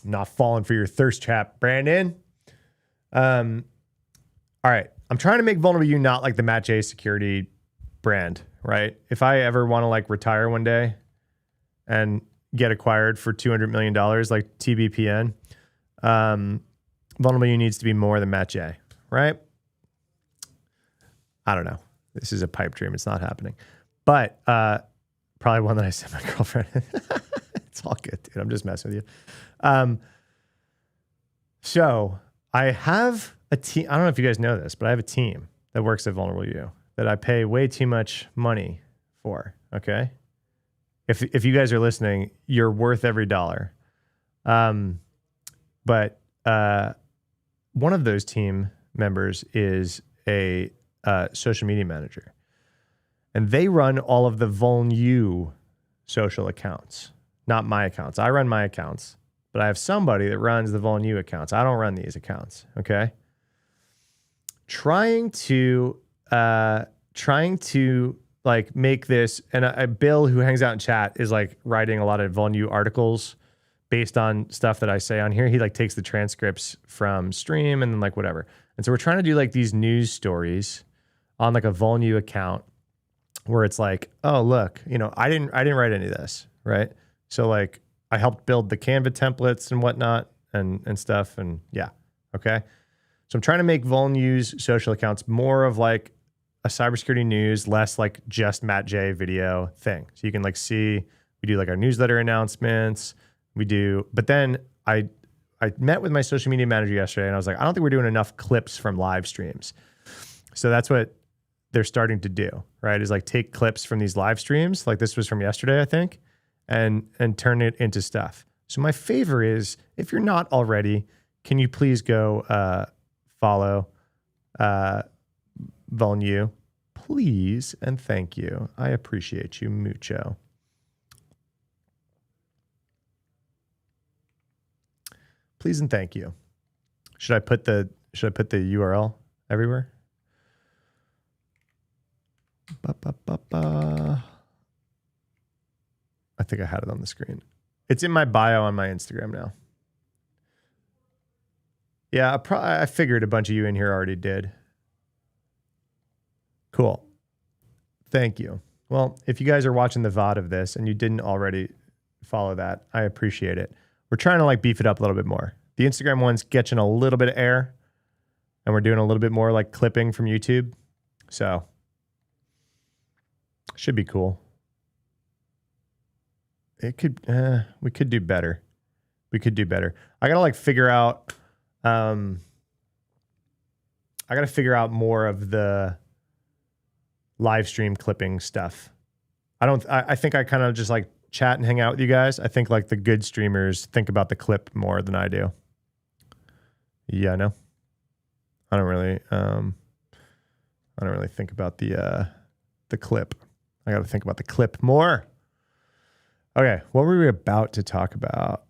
I'm not falling for your thirst trap, Brandon. All right. I'm trying to make Vulnerable You not like the Matt J security brand, right? If I ever want to like retire one day and get acquired for $200 million like TBPN, Vulnerable You needs to be more than Matt J, right? I don't know. This is a pipe dream. It's not happening. But probably one that I sent my girlfriend. It's all good, dude. I'm just messing with you. So I have a team. I don't know if you guys know this, but I have a team that works at Vulnerable You that I pay way too much money for, okay? If you guys are listening, you're worth every dollar. But one of those team members is a social media manager. And they run all of the VulnU social accounts, not my accounts. I run my accounts, but I have somebody that runs the VulnU accounts. I don't run these accounts, okay? Trying to like make this, and Bill, who hangs out in chat, is like writing a lot of VulnU articles based on stuff that I say on here. He like takes the transcripts from stream and then like whatever. And so we're trying to do like these news stories on like a VulnU account where it's like, oh, look, you know, I didn't write any of this, right? So like I helped build the Canva templates and whatnot and stuff. And yeah, okay. So I'm trying to make VulnU's social accounts more of like a cybersecurity news, less like just Matt J video thing. So you can like see, we do like our newsletter announcements, but then I met with my social media manager yesterday and I was like, I don't think we're doing enough clips from live streams. So that's what they're starting to do, right? Is like take clips from these live streams, like this was from yesterday, I think, and turn it into stuff. So my favor is, if you're not already, can you please go follow VulnU, please, and thank you. I appreciate you mucho. Please and thank you. Should I put the URL everywhere? I think I had it on the screen. It's in my bio on my Instagram now. Yeah, I figured a bunch of you in here already did. Cool. Thank you. Well, if you guys are watching the VOD of this and you didn't already follow that, I appreciate it. We're trying to like beef it up a little bit more. The Instagram one's catching a little bit of air and we're doing a little bit more like clipping from YouTube. So should be cool. We could do better. We could do better. I got to like figure out, I got to figure out more of the live stream clipping stuff. I think I kind of just like chat and hang out with you guys. I think like the good streamers think about the clip more than I do. Yeah, no. I don't really think about the clip. I got to think about the clip more. Okay, what were we about to talk about?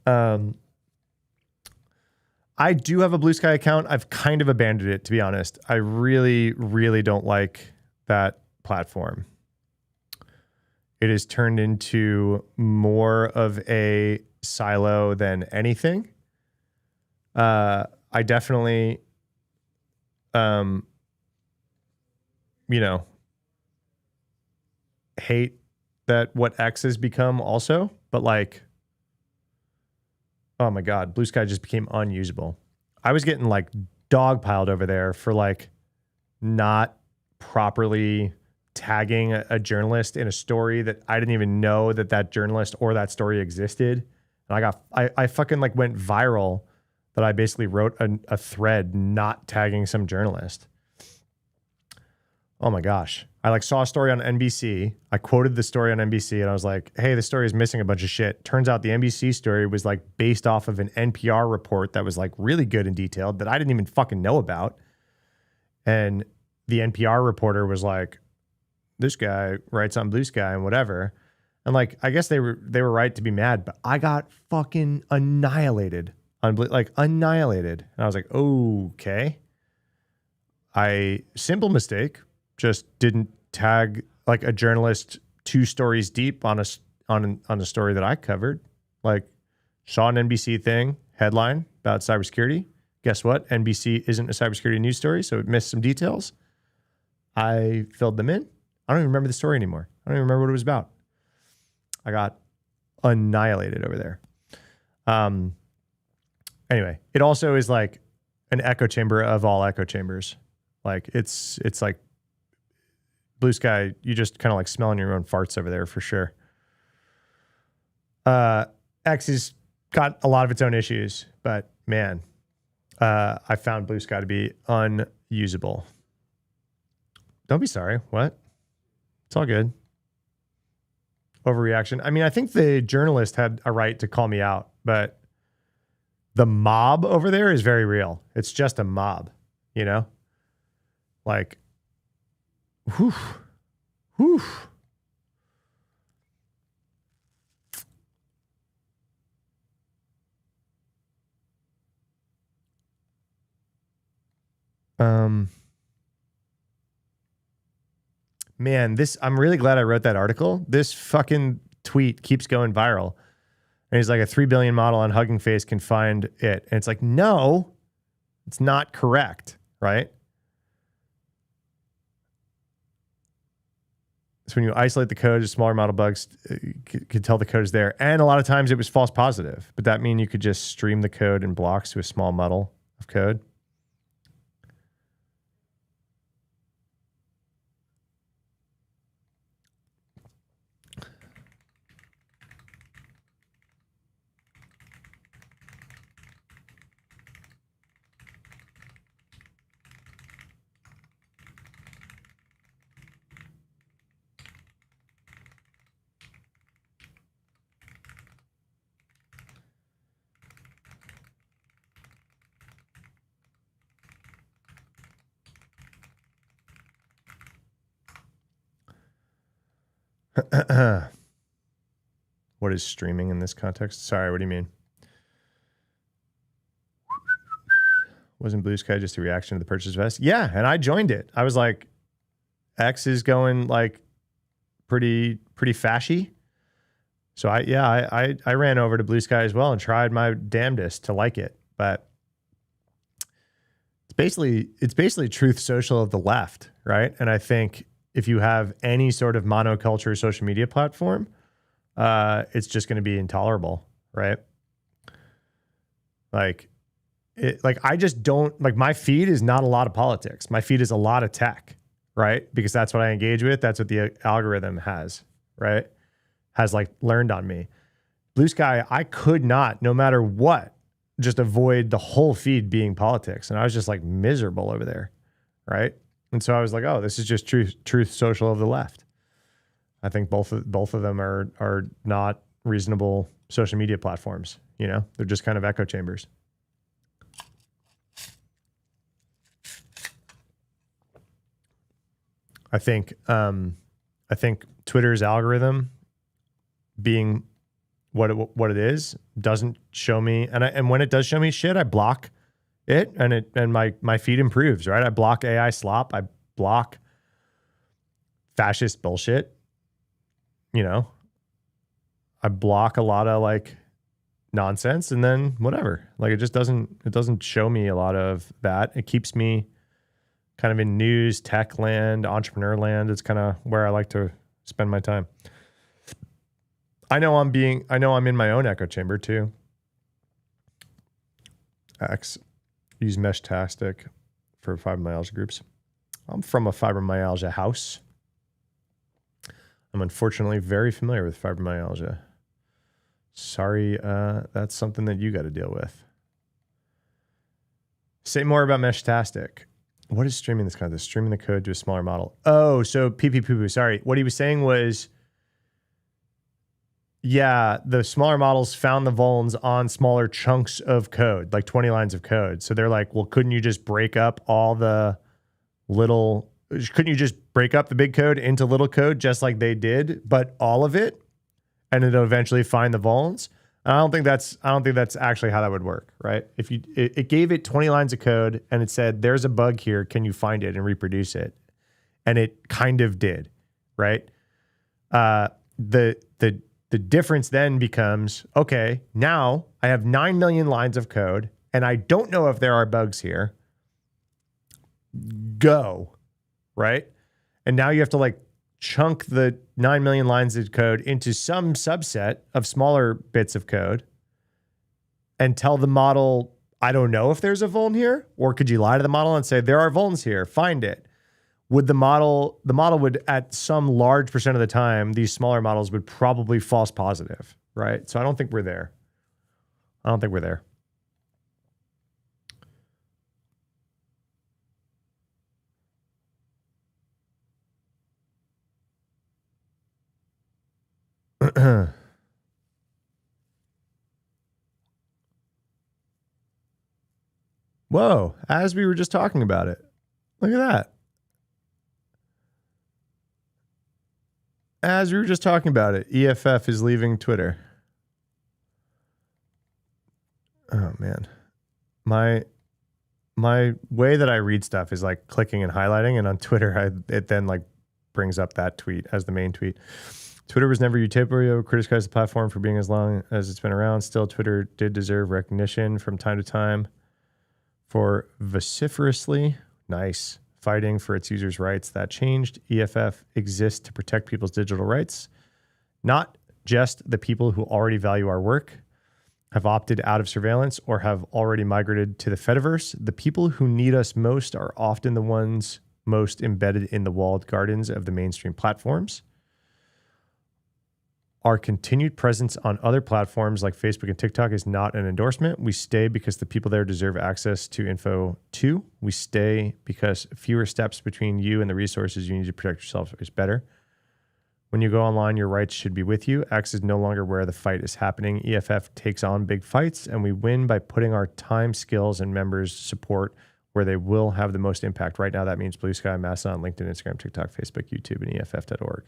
I do have a Blue Sky account. I've kind of abandoned it, to be honest. I really, really don't like that platform. It has turned into more of a silo than anything. I definitely, hate that what X has become also, but like, oh my God, Blue Sky just became unusable. I was getting like dogpiled over there for like not properly tagging a journalist in a story that I didn't even know that journalist or that story existed. And I fucking like went viral that I basically wrote a thread not tagging some journalist. Oh my gosh. I like saw a story on NBC. I quoted the story on NBC and I was like, hey, this story is missing a bunch of shit. Turns out the NBC story was like based off of an NPR report that was like really good and detailed that I didn't even fucking know about. And the NPR reporter was like, this guy writes on Blue Sky and whatever. And like, I guess they were right to be mad, but I got fucking annihilated on annihilated. And I was like, okay. Simple mistake. Just didn't tag like a journalist 2 stories deep on a story that I covered. Like, saw an NBC thing, headline about cybersecurity. Guess what? NBC isn't a cybersecurity news story, so it missed some details. I filled them in. I don't even remember the story anymore. I don't even remember what it was about. I got annihilated over there. Anyway, it also is like an echo chamber of all echo chambers. Like it's like Blue Sky, you just kind of like smelling your own farts over there for sure. X has got a lot of its own issues, but man, I found Blue Sky to be unusable. Don't be sorry. What? It's all good. Overreaction. I mean, I think the journalist had a right to call me out, but the mob over there is very real. It's just a mob, you know? Like, whew. Man, I'm really glad I wrote that article. This fucking tweet keeps going viral. And he's like, a 3 billion model on Hugging Face can find it. And it's like, no, it's not correct, right? So when you isolate the code, smaller model bugs could tell the code is there. And a lot of times it was false positive. But that means you could just stream the code in blocks to a small model of code. What is streaming in this context? Sorry, what do you mean? Wasn't Blue Sky just a reaction to the purchase vest? Yeah, and I joined it. I was like, X is going like pretty fashy. So I ran over to Blue Sky as well and tried my damnedest to like it. But it's basically truth social of the left, right? And I think if you have any sort of monoculture social media platform, it's just going to be intolerable, right? Like I just don't like, my feed is not a lot of politics. My feed is a lot of tech, right? Because that's what I engage with. That's what the algorithm has, right? Has like learned on me. Blue Sky, I could not, no matter what, just avoid the whole feed being politics. And I was just like miserable over there, right? And so I was like, oh, this is just truth social of the left. I think both of them are not reasonable social media platforms. You know, they're just kind of echo chambers. I think Twitter's algorithm being what it is. Doesn't show me, and when it does show me shit, I block it, and my feed improves. Right, I block AI slop. I block fascist bullshit. You know, I block a lot of like nonsense, and then whatever. Like it doesn't show me a lot of that. It keeps me kind of in news, tech land, entrepreneur land. It's kind of where I like to spend my time. I know I'm in my own echo chamber too. Use Meshtastic for fibromyalgia groups. I'm from a fibromyalgia house. I'm unfortunately very familiar with fibromyalgia. Sorry, that's something that you got to deal with. Say more about Meshtastic. What is streaming this content? Streaming the code to a smaller model. Oh, so poo. Sorry. What he was saying was, yeah, the smaller models found the vulns on smaller chunks of code, like 20 lines of code. So they're like, well, couldn't you just break up all the couldn't you just break up the big code into little code just like they did, but all of it, and it'll eventually find the vulns? I don't think that's actually how that would work, right? If it gave it 20 lines of code and it said, there's a bug here, can you find it and reproduce it? And it kind of did, right? The difference then becomes, okay, now I have 9 million lines of code and I don't know if there are bugs here. Go, right? And now you have to like chunk the 9 million lines of code into some subset of smaller bits of code and tell the model, I don't know if there's a vuln here, or could you lie to the model and say, there are vulns here, find it? Would the model would, at some large percent of the time, these smaller models would probably false positive, right? So I don't think we're there. Whoa, as we were just talking about it. Look at that. As we were just talking about it, EFF is leaving Twitter. Oh man. My way that I read stuff is like clicking and highlighting, and on Twitter it then like brings up that tweet as the main tweet. Twitter was never utopia. Criticized the platform for being as long as it's been around. Still, Twitter did deserve recognition from time to time for vociferously fighting for its users' rights. That changed. EFF exists to protect people's digital rights, not just the people who already value our work, have opted out of surveillance, or have already migrated to the Fediverse. The people who need us most are often the ones most embedded in the walled gardens of the mainstream platforms. Our continued presence on other platforms like Facebook and TikTok is not an endorsement. We stay because the people there deserve access to info too. We stay because fewer steps between you and the resources you need to protect yourself is better. When you go online, your rights should be with you. X is no longer where the fight is happening. EFF takes on big fights, and we win by putting our time, skills, and members' support where they will have the most impact. Right now, that means Blue Sky, Mastodon, LinkedIn, Instagram, TikTok, Facebook, YouTube, and EFF.org.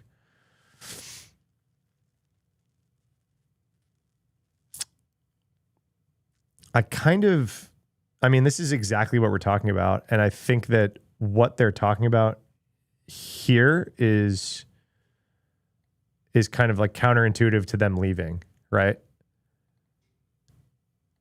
This is exactly what we're talking about. And I think that what they're talking about here is kind of like counterintuitive to them leaving, right?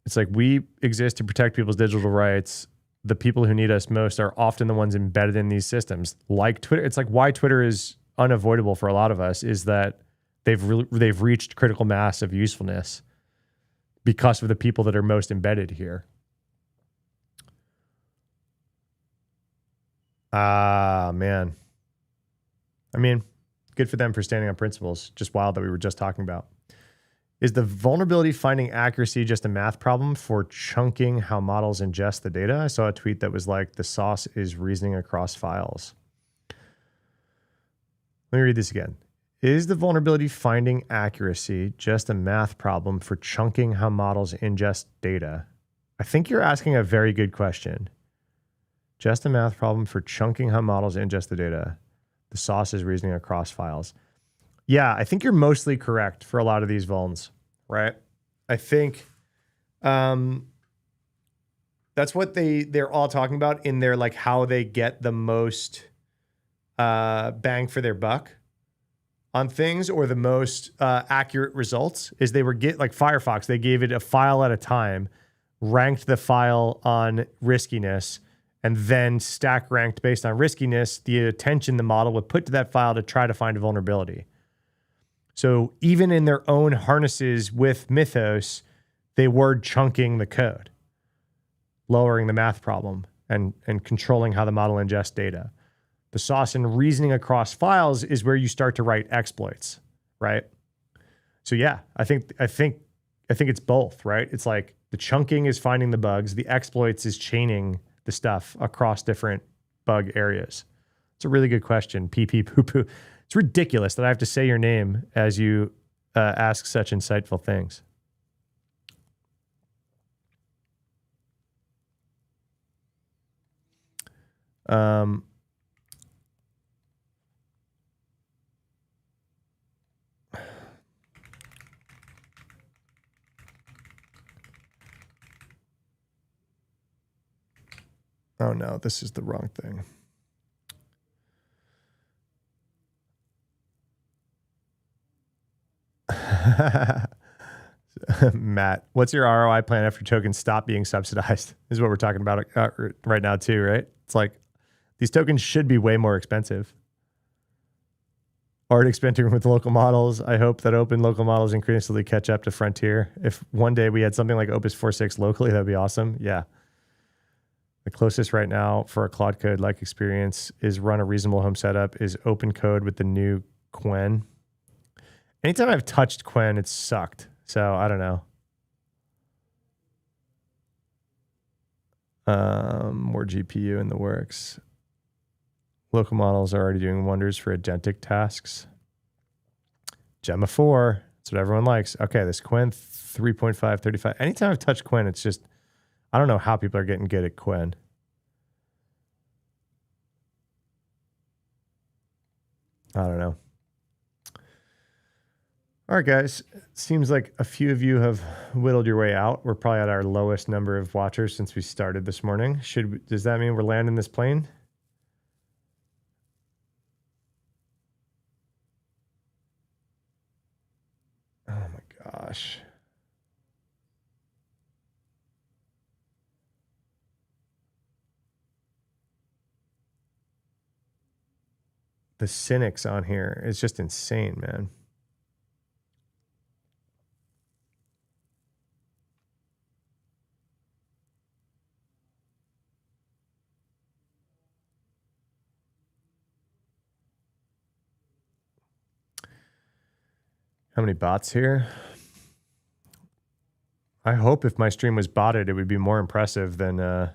It's like, we exist to protect people's digital rights. The people who need us most are often the ones embedded in these systems, like Twitter. It's like why Twitter is unavoidable for a lot of us is that they've reached critical mass of usefulness because of the people that are most embedded here. Man. Good for them for standing on principles. Just wild that we were just talking about. Is the vulnerability finding accuracy just a math problem for chunking how models ingest the data? I saw a tweet that was like, the sauce is reasoning across files. Let me read this again. Is the vulnerability finding accuracy just a math problem for chunking how models ingest data? I think you're asking a very good question. Just a math problem for chunking how models ingest the data. The sauce is reasoning across files. Yeah, I think you're mostly correct for a lot of these vulns. right? I think that's what they're all talking about in their like how they get the most bang for their buck on things, or the most accurate results. Is they were like Firefox, they gave it a file at a time, ranked the file on riskiness, and then stack ranked based on riskiness the attention the model would put to that file to try to find a vulnerability. So even in their own harnesses with Mythos, they were chunking the code, lowering the math problem, and controlling how the model ingests data. The sauce and reasoning across files is where you start to write exploits, right? So yeah, I think it's both, right? It's like the chunking is finding the bugs, the exploits is chaining the stuff across different bug areas. It's a really good question, PP Poo Poo. It's ridiculous that I have to say your name as you ask such insightful things. Oh no, this is the wrong thing. Matt, what's your ROI plan after tokens stop being subsidized? Is what we're talking about right now too, right? It's like these tokens should be way more expensive. Already experimenting with local models. I hope that open local models increasingly catch up to Frontier. If one day we had something like Opus 4.6 locally, that'd be awesome. Yeah. The closest right now for a Claude Code-like experience is run a reasonable home setup is open code with the new Qwen. Anytime I've touched Qwen, it's sucked. So I don't know. More GPU in the works. Local models are already doing wonders for agentic tasks. Gemma 4. That's what everyone likes. Okay, this Qwen 3.5, 35. Anytime I've touched Qwen, it's just, I don't know how people are getting good at Qwen. I don't know. All right, guys. Seems like a few of you have whittled your way out. We're probably at our lowest number of watchers since we started this morning. Does that mean we're landing this plane? Oh my gosh. The cynics on here is just insane, man. How many bots here? I hope if my stream was botted, it would be more impressive than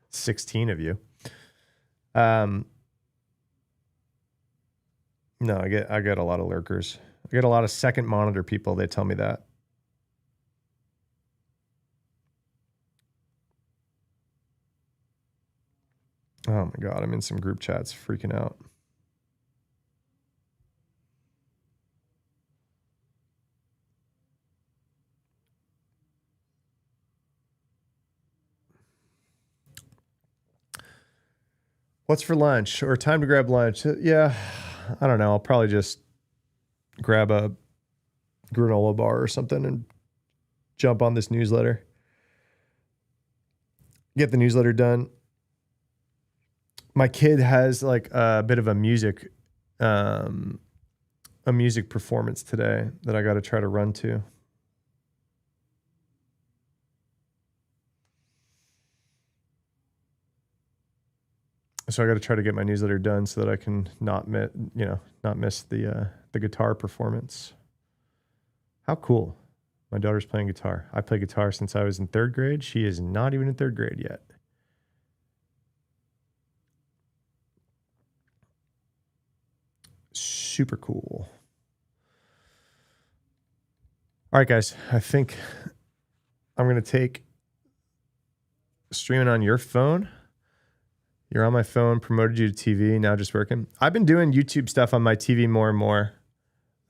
16 of you. No, I get a lot of lurkers. I get a lot of second monitor people. They tell me that. Oh my God, I'm in some group chats freaking out. What's for lunch or time to grab lunch? Yeah, I don't know. I'll probably just grab a granola bar or something and jump on this newsletter. Get the newsletter done. My kid has like a bit of a music performance today that I got to try to run to. So I got to try to get my newsletter done so that I can not miss the guitar performance. How cool. My daughter's playing guitar. I play guitar since I was in 3rd grade. She is not even in 3rd grade yet. Super cool. All right, guys. I think I'm going to take streaming on your phone. You're on my phone, promoted you to TV, now just working. I've been doing YouTube stuff on my TV more and more.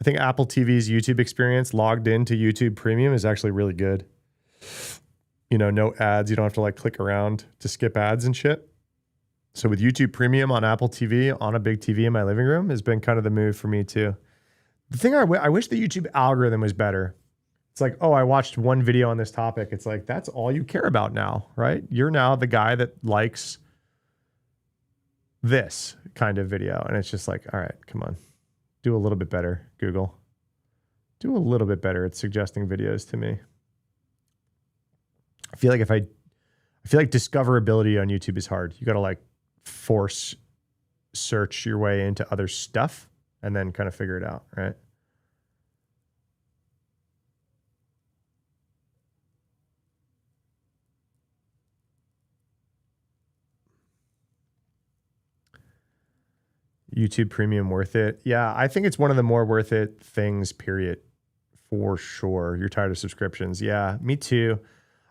I think Apple TV's YouTube experience logged into YouTube Premium is actually really good. You know, no ads. You don't have to like click around to skip ads and shit. So with YouTube Premium on Apple TV, on a big TV in my living room, has been kind of the move for me too. The thing I wish the YouTube algorithm was better. It's like, oh, I watched one video on this topic. It's like, that's all you care about now, right? You're now the guy that likes this kind of video. And it's just like, all right, come on. Do a little bit better, Google. Do a little bit better at suggesting videos to me. I feel like discoverability on YouTube is hard. You got to like force search your way into other stuff and then kind of figure it out, right? YouTube Premium worth it? Yeah, I think it's one of the more worth it things, period, for sure. You're tired of subscriptions. Yeah, me too.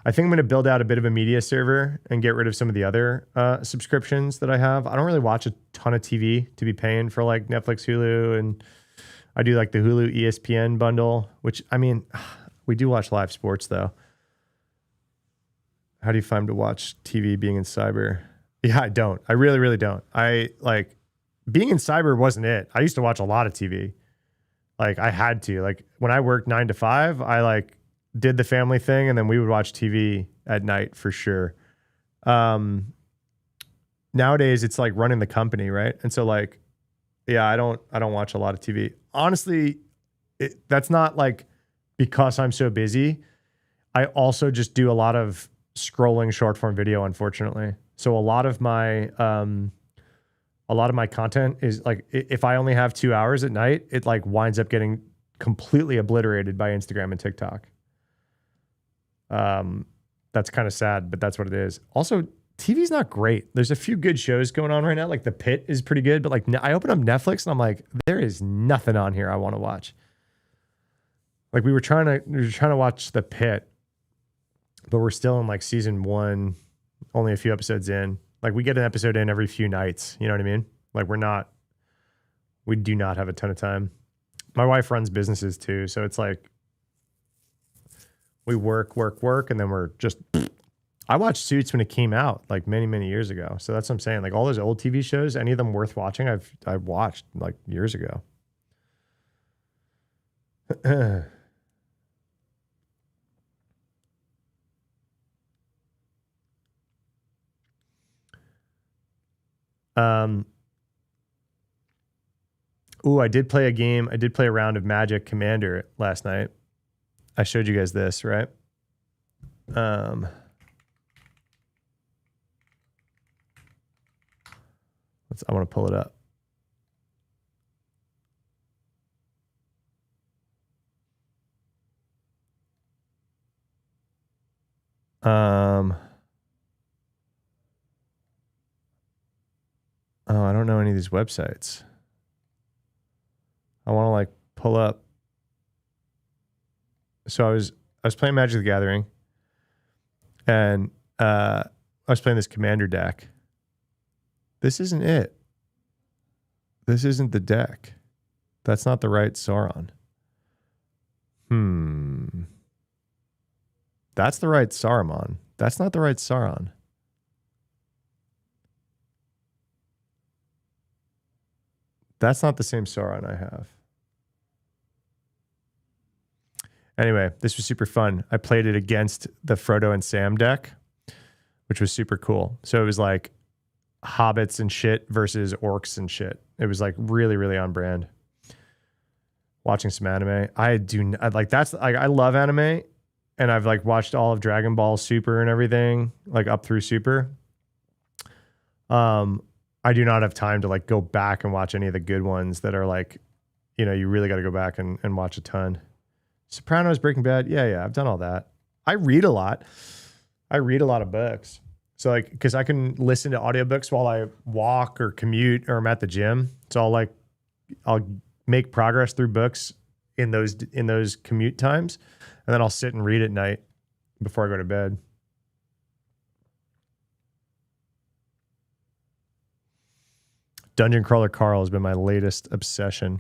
I think I'm going to build out a bit of a media server and get rid of some of the other subscriptions that I have. I don't really watch a ton of TV to be paying for like Netflix, Hulu, and I do like the Hulu ESPN bundle, which, I mean, we do watch live sports though. How do you find to watch TV being in cyber? Yeah, I don't. I really, really don't. I like being in cyber wasn't it. I used to watch a lot of TV. Like I had to, like when I worked 9 to 5, I like did the family thing and then we would watch TV at night for sure. Nowadays it's like running the company, right? And so like, yeah, I don't watch a lot of TV. Honestly, that's not like because I'm so busy. I also just do a lot of scrolling short form video, unfortunately. So a lot of my content is like, if I only have 2 hours at night, it like winds up getting completely obliterated by Instagram and TikTok. That's kind of sad, but that's what it is. Also, TV's not great. There's a few good shows going on right now. Like The Pit is pretty good, but like I open up Netflix and I'm like, there is nothing on here I want to watch. Like we were trying to watch The Pit, but we're still in like season 1, only a few episodes in. Like we get an episode in every few nights. You know what I mean? Like we do not have a ton of time. My wife runs businesses too. So it's like we work, and then we're just, I watched Suits when it came out like many, many years ago. So that's what I'm saying. Like all those old TV shows, any of them worth watching, I've watched like years ago. I did play a game. I did play a round of Magic Commander last night. I showed you guys this, right? I want to pull it up. I don't know any of these websites. I want to like pull up. So I was playing Magic the Gathering, and I was playing this commander deck. This isn't it. This isn't the deck. That's not the right Sauron. That's the right Saruman. That's not the right Sauron. That's not the same Sauron I have. Anyway, this was super fun. I played it against the Frodo and Sam deck, which was super cool. So it was like hobbits and shit versus orcs and shit. It was like really, really on brand. Watching some anime. I love anime, and I've like watched all of Dragon Ball Super and everything, like up through Super. I do not have time to like go back and watch any of the good ones that are like, you know, you really got to go back and watch a ton. Sopranos, Breaking Bad. Yeah. I've done all that. I read a lot. I read a lot of books. So like, cause I can listen to audiobooks while I walk or commute or I'm at the gym. So I'll make progress through books in those commute times. And then I'll sit and read at night before I go to bed. Dungeon Crawler Carl has been my latest obsession.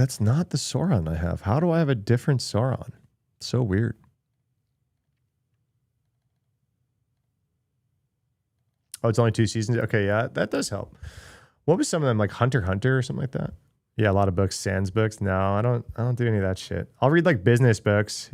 That's not the Sauron I have. How do I have a different Sauron? So weird. Oh, it's only 2 seasons? Okay, yeah, that does help. What was some of them, like Hunter x Hunter or something like that? Yeah, a lot of books, sans books. No, I don't do any of that shit. I'll read like business books.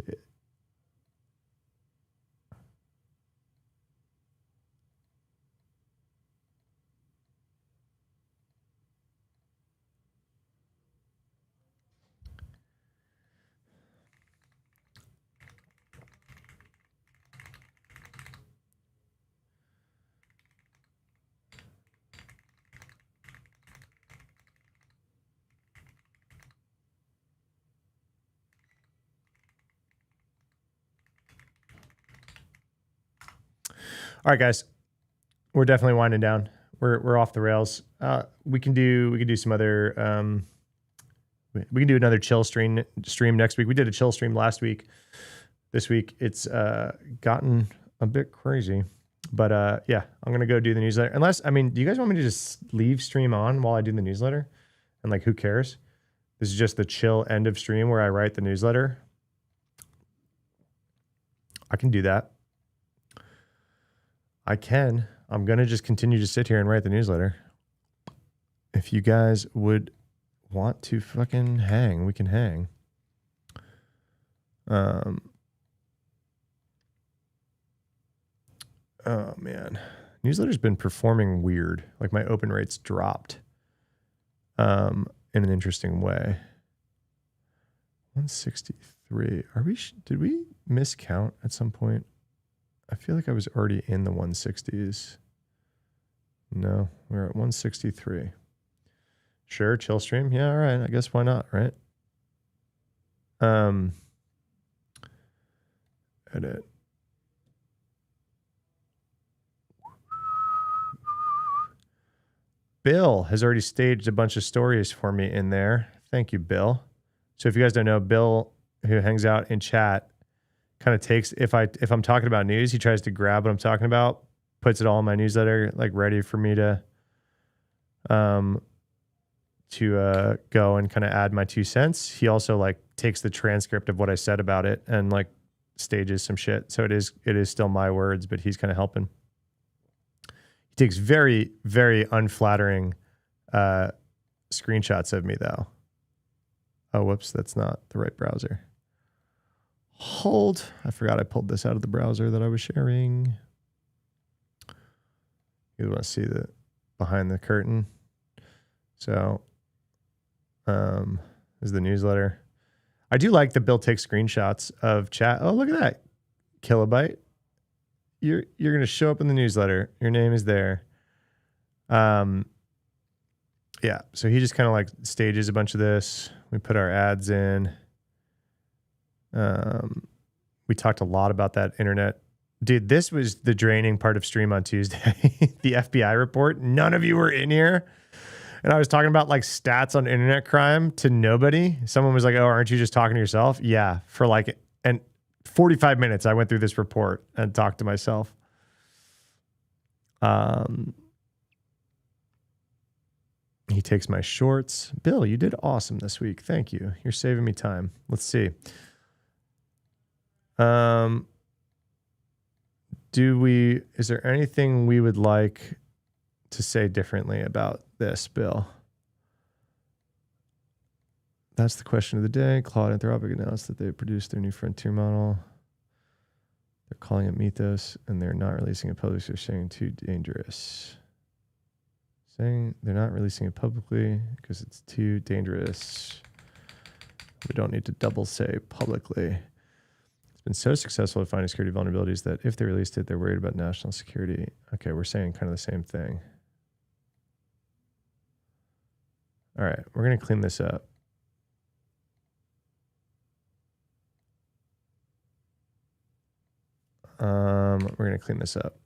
All right, guys. We're definitely winding down. We're off the rails. We can do some other we can do another chill stream next week. We did a chill stream last week. This week it's gotten a bit crazy. But yeah, I'm gonna go do the newsletter. Unless, I mean, do you guys want me to just leave stream on while I do the newsletter? And like, who cares? This is just the chill end of stream where I write the newsletter. I can do that. I can. I'm gonna just continue to sit here and write the newsletter. If you guys would want to fucking hang, we can hang. Oh man, newsletter's been performing weird. Like my open rates dropped in an interesting way. 163. Are we? Did we miscount at some point? I feel like I was already in the 160s. No, we're at 163. Sure, chill stream. Yeah, all right. I guess why not, right? Edit. Bill has already staged a bunch of stories for me in there. Thank you, Bill. So if you guys don't know, Bill, who hangs out in chat, kind of takes, if I'm talking about news, he tries to grab what I'm talking about, puts it all in my newsletter, like ready for me to go and kind of add my 2 cents. He also like takes the transcript of what I said about it and like stages some shit. So it is still my words, but he's kind of helping. He takes very, very unflattering screenshots of me though. Oh, whoops, that's not the right browser. Hold. I forgot I pulled this out of the browser that I was sharing. You want to see the behind the curtain. So this is the newsletter. I do like that Bill takes screenshots of chat. Oh, look at that. Kilobyte. You're going to show up in the newsletter. Your name is there. Yeah. So he just kind of like stages a bunch of this. We put our ads in. We talked a lot about that internet. Dude, this was the draining part of stream on Tuesday. The FBI report. None of you were in here. And I was talking about like stats on internet crime to nobody. Someone was like, oh, aren't you just talking to yourself? Yeah. For like 45 minutes, I went through this report and talked to myself. He takes my shorts. Bill, you did awesome this week. Thank you. You're saving me time. Let's see. Is there anything we would like to say differently about this, Bill? That's the question of the day. Claude Anthropic announced that they produced their new frontier model. They're calling it Mythos, and they're not releasing it publicly. They're saying too dangerous. Saying they're not releasing it publicly because it's too dangerous. We don't need to double say publicly. It's been so successful at finding security vulnerabilities that if they released it, they're worried about national security. Okay, we're saying kind of the same thing. All right, we're going to clean this up. We're going to clean this up.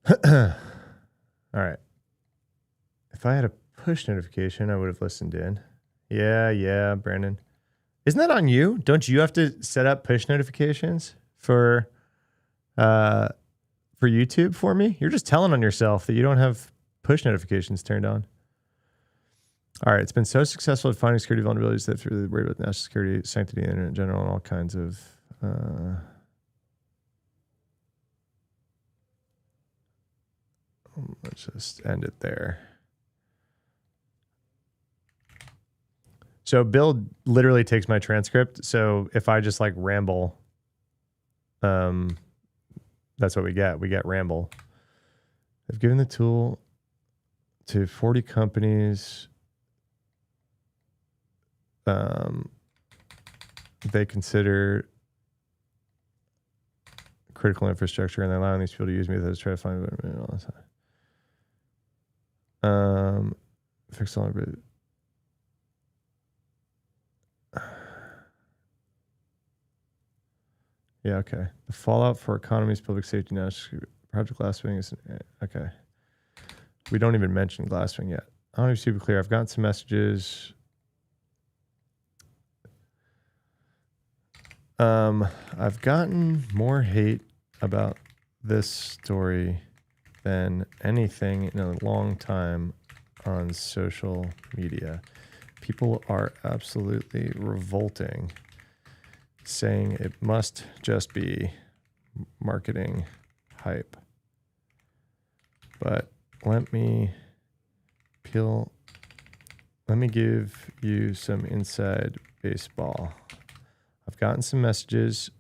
All right. If I had a push notification, I would have listened in. Yeah, Brandon. Isn't that on you? Don't you have to set up push notifications for YouTube for me? You're just telling on yourself that you don't have push notifications turned on. All right. It's been so successful at finding security vulnerabilities that through the worried about national security, sanctity of the internet in general, and all kinds of let's just end it there. So Bill literally takes my transcript. So if I just like ramble, that's what we get. We get ramble. I've given the tool to 40 companies. They consider critical infrastructure, and they're allowing these people to use me to try to find all this. Fix all of it. Yeah, okay. The fallout for economies, public safety, national Project Glasswing is okay. We don't even mention Glasswing yet. I want to be super clear. I've gotten some messages. I've gotten more hate about this story than anything in a long time on social media. People are absolutely revolting, saying it must just be marketing hype. But let me give you some inside baseball. I've gotten some messages.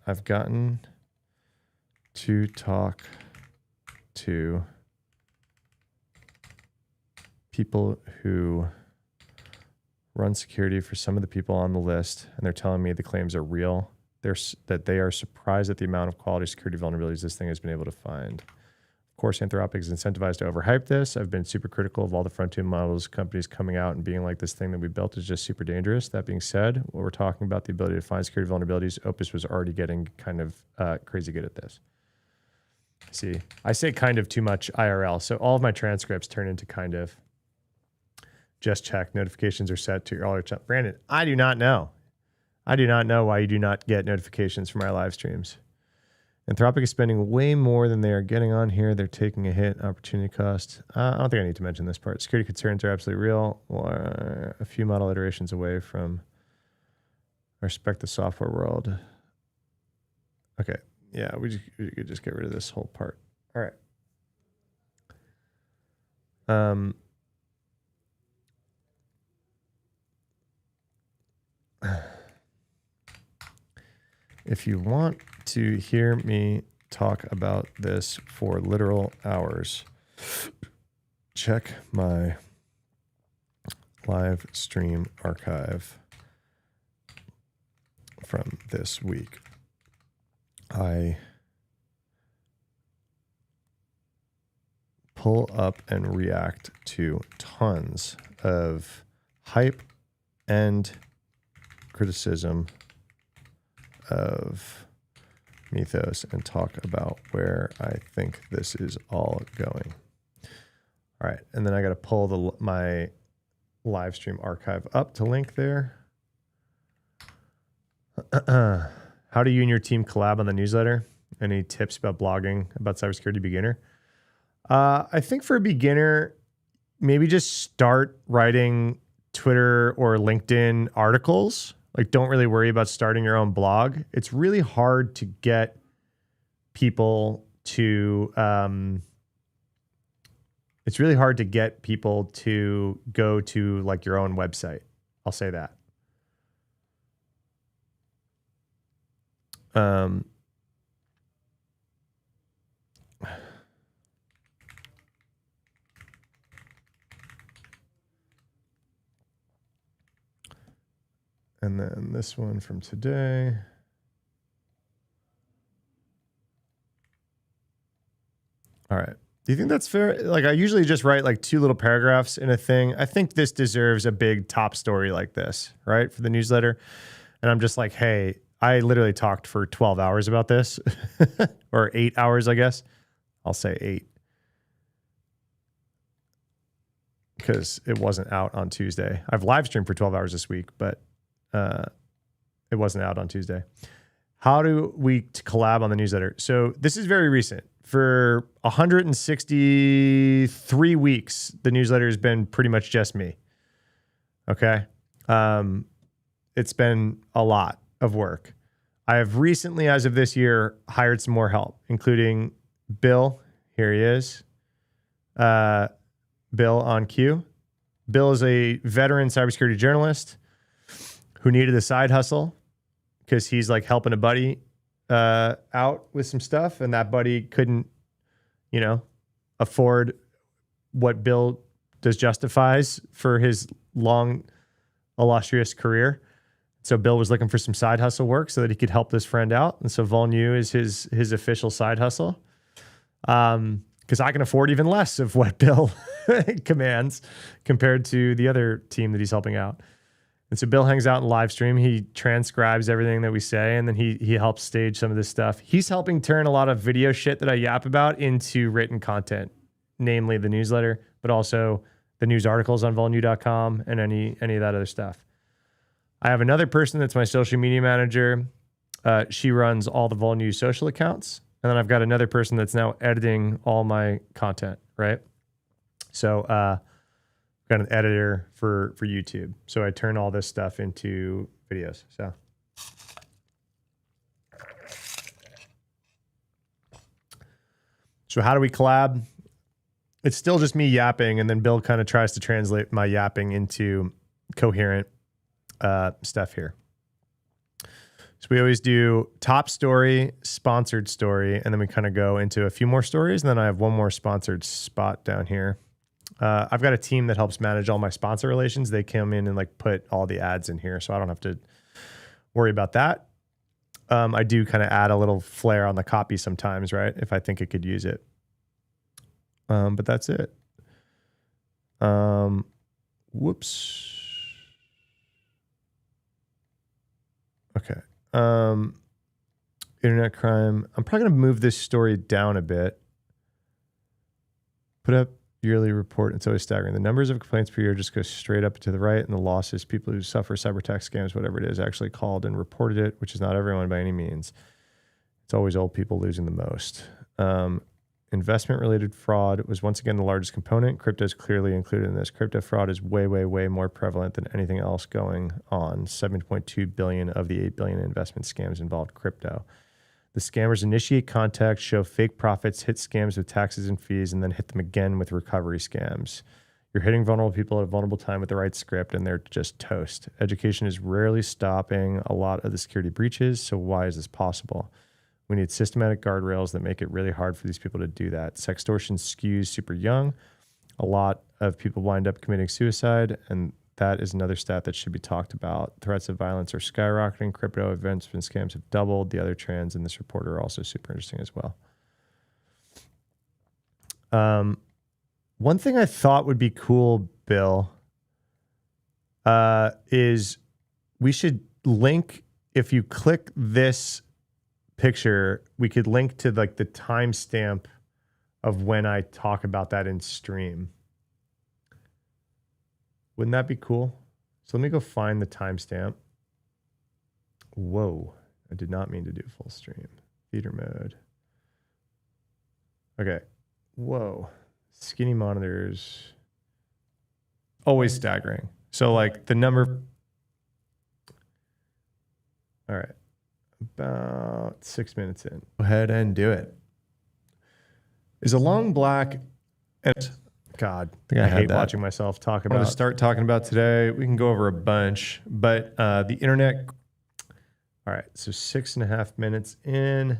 I've gotten to talk to people who run security for some of the people on the list, and they're telling me the claims are real. That they are surprised at the amount of quality security vulnerabilities this thing has been able to find. Of course, Anthropic is incentivized to overhype this. I've been super critical of all the frontier models companies coming out and being like, this thing that we built is just super dangerous. That being said, when we're talking about the ability to find security vulnerabilities, Opus was already getting kind of crazy good at this. See, I say kind of too much IRL. So all of my transcripts turn into kind of. Just check. Notifications are set to all your chat. Brandon, I do not know. I do not know why you do not get notifications from our live streams. Anthropic is spending way more than they are getting on here. They're taking a hit. Opportunity cost. I don't think I need to mention this part. Security concerns are absolutely real. We're a few model iterations away from respect the software world. Okay. Yeah, we could just get rid of this whole part. All right. If you want to hear me talk about this for literal hours, check my live stream archive from this week. I pull up and react to tons of hype and criticism of Mythos and talk about where I think this is all going. All right, and then I got to pull my live stream archive up to link there. How do you and your team collab on the newsletter? Any tips about blogging about cybersecurity beginner? I think for a beginner, maybe just start writing Twitter or LinkedIn articles. Like, don't really worry about starting your own blog. It's really hard to get people to go to like your own website. I'll say that. And then this one from today. All right. Do you think that's fair? Like, I usually just write like 2 little paragraphs in a thing. I think this deserves a big top story like this, right? For the newsletter. And I'm just like, hey, I literally talked for 12 hours about this or 8 hours, I guess. I'll say 8. Because it wasn't out on Tuesday. I've live streamed for 12 hours this week, but it wasn't out on Tuesday. How do we collab on the newsletter? So this is very recent. For 163 weeks, the newsletter has been pretty much just me. Okay. It's been a lot of work. I have recently, as of this year, hired some more help, including Bill. Here he is. Bill on cue. Bill is a veteran cybersecurity journalist who needed a side hustle because he's like helping a buddy out with some stuff, and that buddy couldn't, afford what Bill justifies for his long, illustrious career. So Bill was looking for some side hustle work so that he could help this friend out, and so Volnu is his official side hustle. Because I can afford even less of what Bill commands compared to the other team that he's helping out. And so Bill hangs out in live stream. He transcribes everything that we say, and then he helps stage some of this stuff. He's helping turn a lot of video shit that I yap about into written content, namely the newsletter, but also the news articles on volnu.com and any of that other stuff. I have another person that's my social media manager. She runs all the Volnu social accounts. And then I've got another person that's now editing all my content, right? So I've got an editor for YouTube. So I turn all this stuff into videos. So how do we collab? It's still just me yapping, and then Bill kind of tries to translate my yapping into coherent stuff here. So we always do top story, sponsored story, and then we kind of go into a few more stories. And then I have one more sponsored spot down here. I've got a team that helps manage all my sponsor relations. They come in and like put all the ads in here, so I don't have to worry about that. I do kind of add a little flair on the copy sometimes, right? If I think it could use it. But that's it. Whoops. Okay. Internet crime. I'm probably going to move this story down a bit. Put up yearly report. It's always staggering. The numbers of complaints per year just go straight up to the right, and the losses, people who suffer cyber attack scams, whatever it is, actually called and reported it, which is not everyone by any means. It's always old people losing the most. Investment-related fraud was once again the largest component. Crypto is clearly included in this. Crypto fraud is way, way, way more prevalent than anything else going on. 7.2 billion of the 8 billion investment scams involved crypto. The scammers initiate contact, show fake profits, hit scams with taxes and fees, and then hit them again with recovery scams. You're hitting vulnerable people at a vulnerable time with the right script, and they're just toast. Education is rarely stopping a lot of the security breaches, so why is this possible? We need systematic guardrails that make it really hard for these people to do that. Sextortion skews super young. A lot of people wind up committing suicide, and that is another stat that should be talked about. Threats of violence are skyrocketing. Crypto events and scams have doubled. The other trends in this report are also super interesting as well. One thing I thought would be cool, Bill, is we should link, if you click this picture, we could link to like the timestamp of when I talk about that in stream. Wouldn't that be cool? So let me go find the timestamp. Whoa, I did not mean to do full stream. Theater mode. Okay. Whoa. Skinny monitors. Always staggering. So like the number. All right. About 6 minutes in. Go ahead and do it. Is a long black and God, I hate watching myself talk about. I'm going to start talking about today. We can go over a bunch, but the internet. All right, so 6.5 minutes in.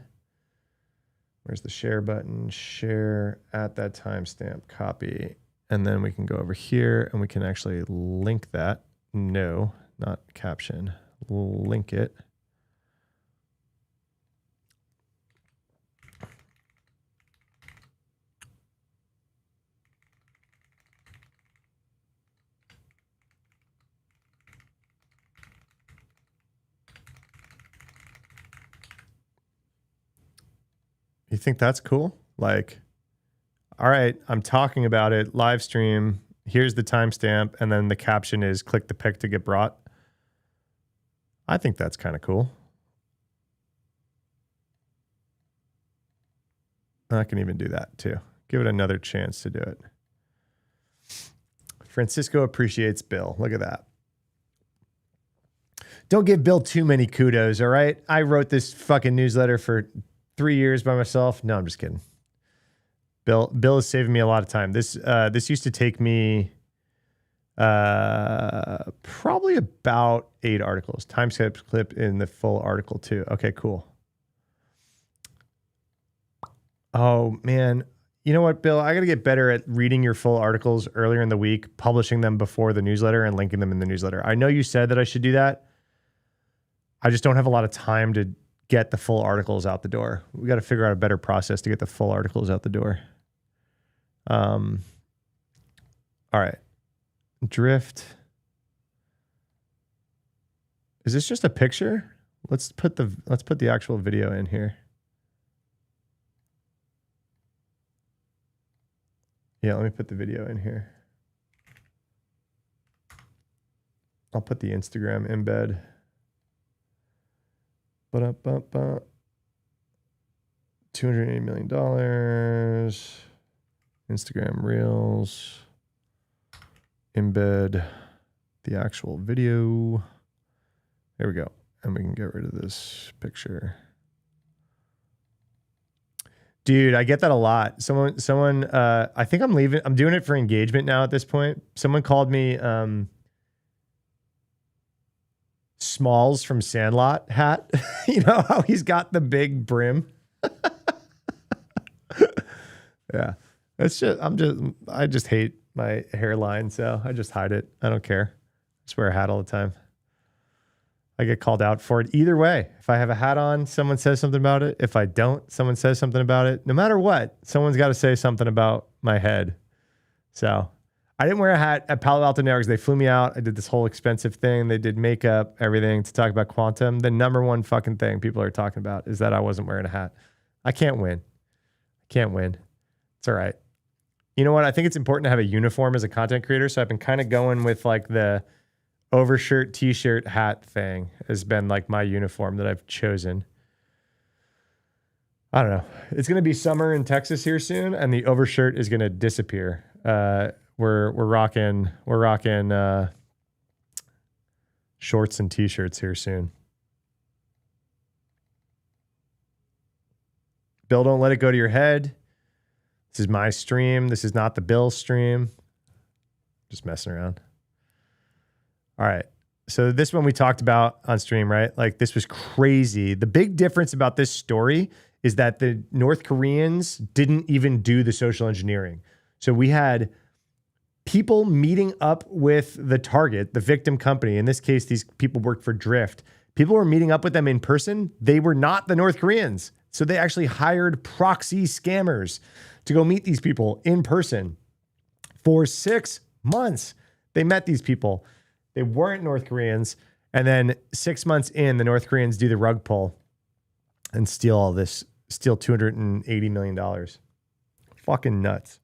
Where's the share button? Share at that timestamp, copy. And then we can go over here and we can actually link that. No, not caption. Link it. You think that's cool? Like, all right, I'm talking about it, live stream. Here's the timestamp. And then the caption is click the pic to get brought. I think that's kind of cool. I can even do that too. Give it another chance to do it. Francisco appreciates Bill. Look at that. Don't give Bill too many kudos, all right? I wrote this fucking newsletter for 3 years by myself. No, I'm just kidding. Bill is saving me a lot of time. This used to take me probably about 8 articles. Timestamp clip in the full article too. Okay, cool. Oh man, you know what, Bill? I got to get better at reading your full articles earlier in the week, publishing them before the newsletter, and linking them in the newsletter. I know you said that I should do that. I just don't have a lot of time to get the full articles out the door. We got to figure out a better process to get the full articles out the door. All right. Drift. Is this just a picture? Let's put the actual video in here. Yeah, let me put the video in here. I'll put the Instagram embed. $280 million. Instagram Reels. Embed the actual video. There we go. And we can get rid of this picture. Dude, I get that a lot. Someone, I think I'm leaving. I'm doing it for engagement now at this point. Someone called me Smalls from Sandlot hat. You know how he's got the big brim? Yeah. I just hate my hairline, so I just hide it. I don't care. I just wear a hat all the time. I get called out for it either way. If I have a hat on, someone says something about it. If I don't, someone says something about it. No matter what, someone's got to say something about my head. So I didn't wear a hat at Palo Alto Networks. They flew me out. I did this whole expensive thing. They did makeup, everything to talk about quantum. The number one fucking thing people are talking about is that I wasn't wearing a hat. I can't win. It's all right. You know what? I think it's important to have a uniform as a content creator. So I've been kind of going with like the overshirt, t-shirt, hat thing has been like my uniform that I've chosen. I don't know. It's going to be summer in Texas here soon, and the overshirt is going to disappear. We're rocking shorts and t-shirts here soon. Bill, don't let it go to your head. This is my stream. This is not the Bill stream. Just messing around. All right. So this one we talked about on stream, right? Like this was crazy. The big difference about this story is that the North Koreans didn't even do the social engineering. So we had people meeting up with the target, the victim company. In this case, these people worked for Drift. People were meeting up with them in person. They were not the North Koreans. So they actually hired proxy scammers to go meet these people in person. For 6 months, they met these people. They weren't North Koreans. And then 6 months in, the North Koreans do the rug pull and steal all this, steal $280 million. Fucking nuts.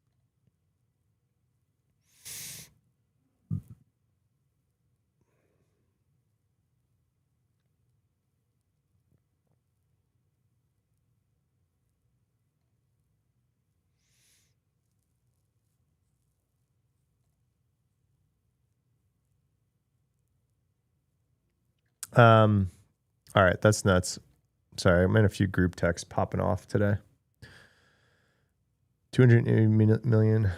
All right, that's nuts. Sorry, I'm in a few group texts popping off today. 280 million.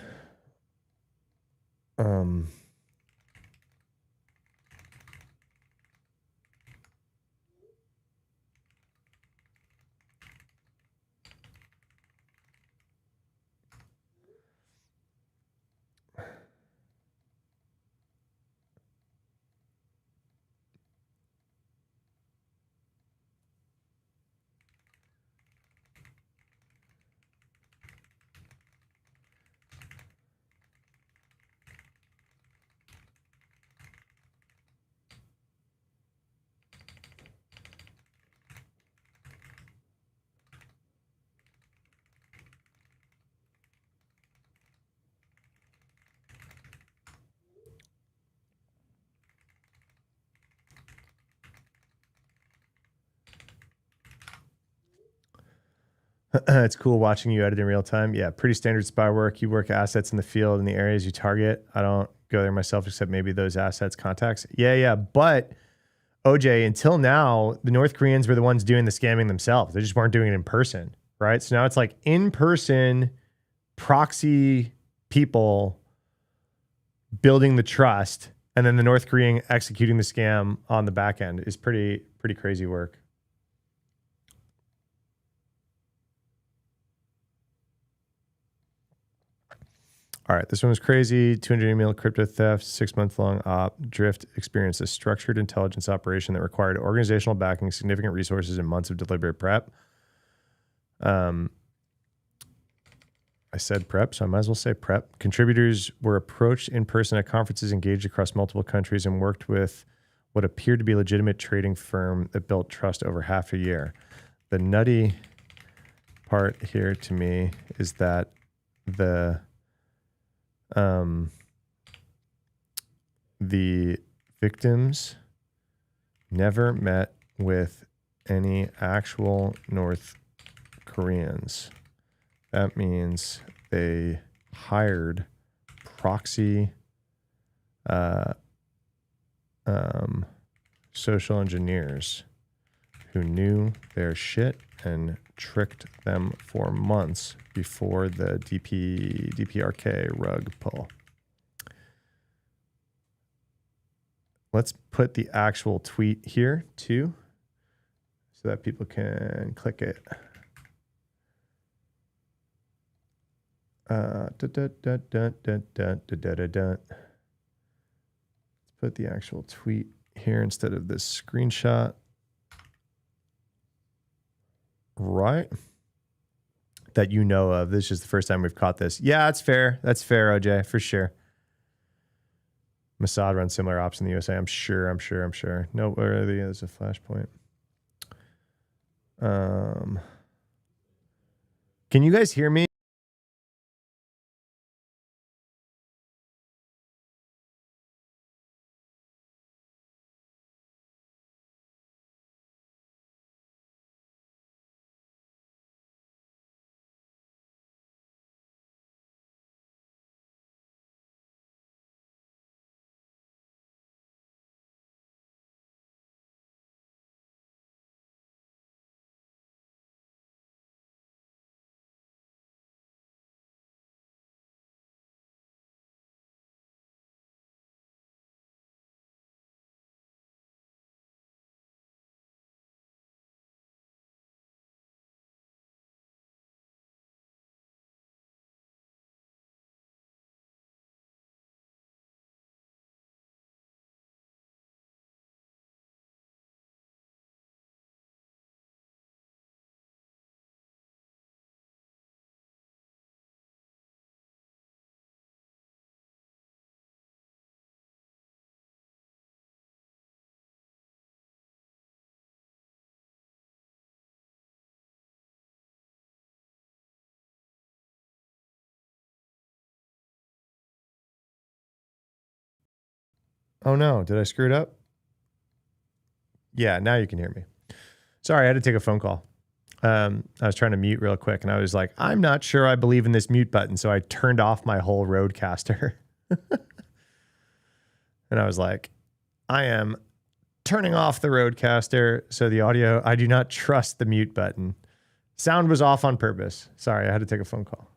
It's cool watching you edit in real time. Yeah, pretty standard spy work. You work assets in the field in the areas you target. I don't go there myself, except maybe those assets contacts. Yeah. But OJ, until now, the North Koreans were the ones doing the scamming themselves. They just weren't doing it in person, right? So now it's like in-person proxy people building the trust, and then the North Korean executing the scam on the back end is pretty crazy work. All right, this one was crazy. 200 email crypto theft, 6-month-long op. Drift experienced a structured intelligence operation that required organizational backing, significant resources, and months of deliberate prep. I said prep, so I might as well say prep. Contributors were approached in person at conferences, engaged across multiple countries, and worked with what appeared to be a legitimate trading firm that built trust over half a year. The nutty part here to me is that the victims never met with any actual North Koreans. That means they hired proxy social engineers who knew their shit and tricked them for months before the DPRK rug pull. Let's put the actual tweet here too, so that people can click it. Let's put the actual tweet here instead of this screenshot. Right. That you know of. This is just the first time we've caught this. Yeah, that's fair. That's fair, OJ, for sure. Mossad runs similar ops in the USA. I'm sure. No, there's a flashpoint. Can you guys hear me? Oh no, did I screw it up? Yeah, now you can hear me. Sorry, I had to take a phone call. I was trying to mute real quick, and I was like, I'm not sure I believe in this mute button, so I turned off my whole Rodecaster. And I was like, I am turning off the Rodecaster, so the audio, I do not trust the mute button. Sound was off on purpose. Sorry, I had to take a phone call.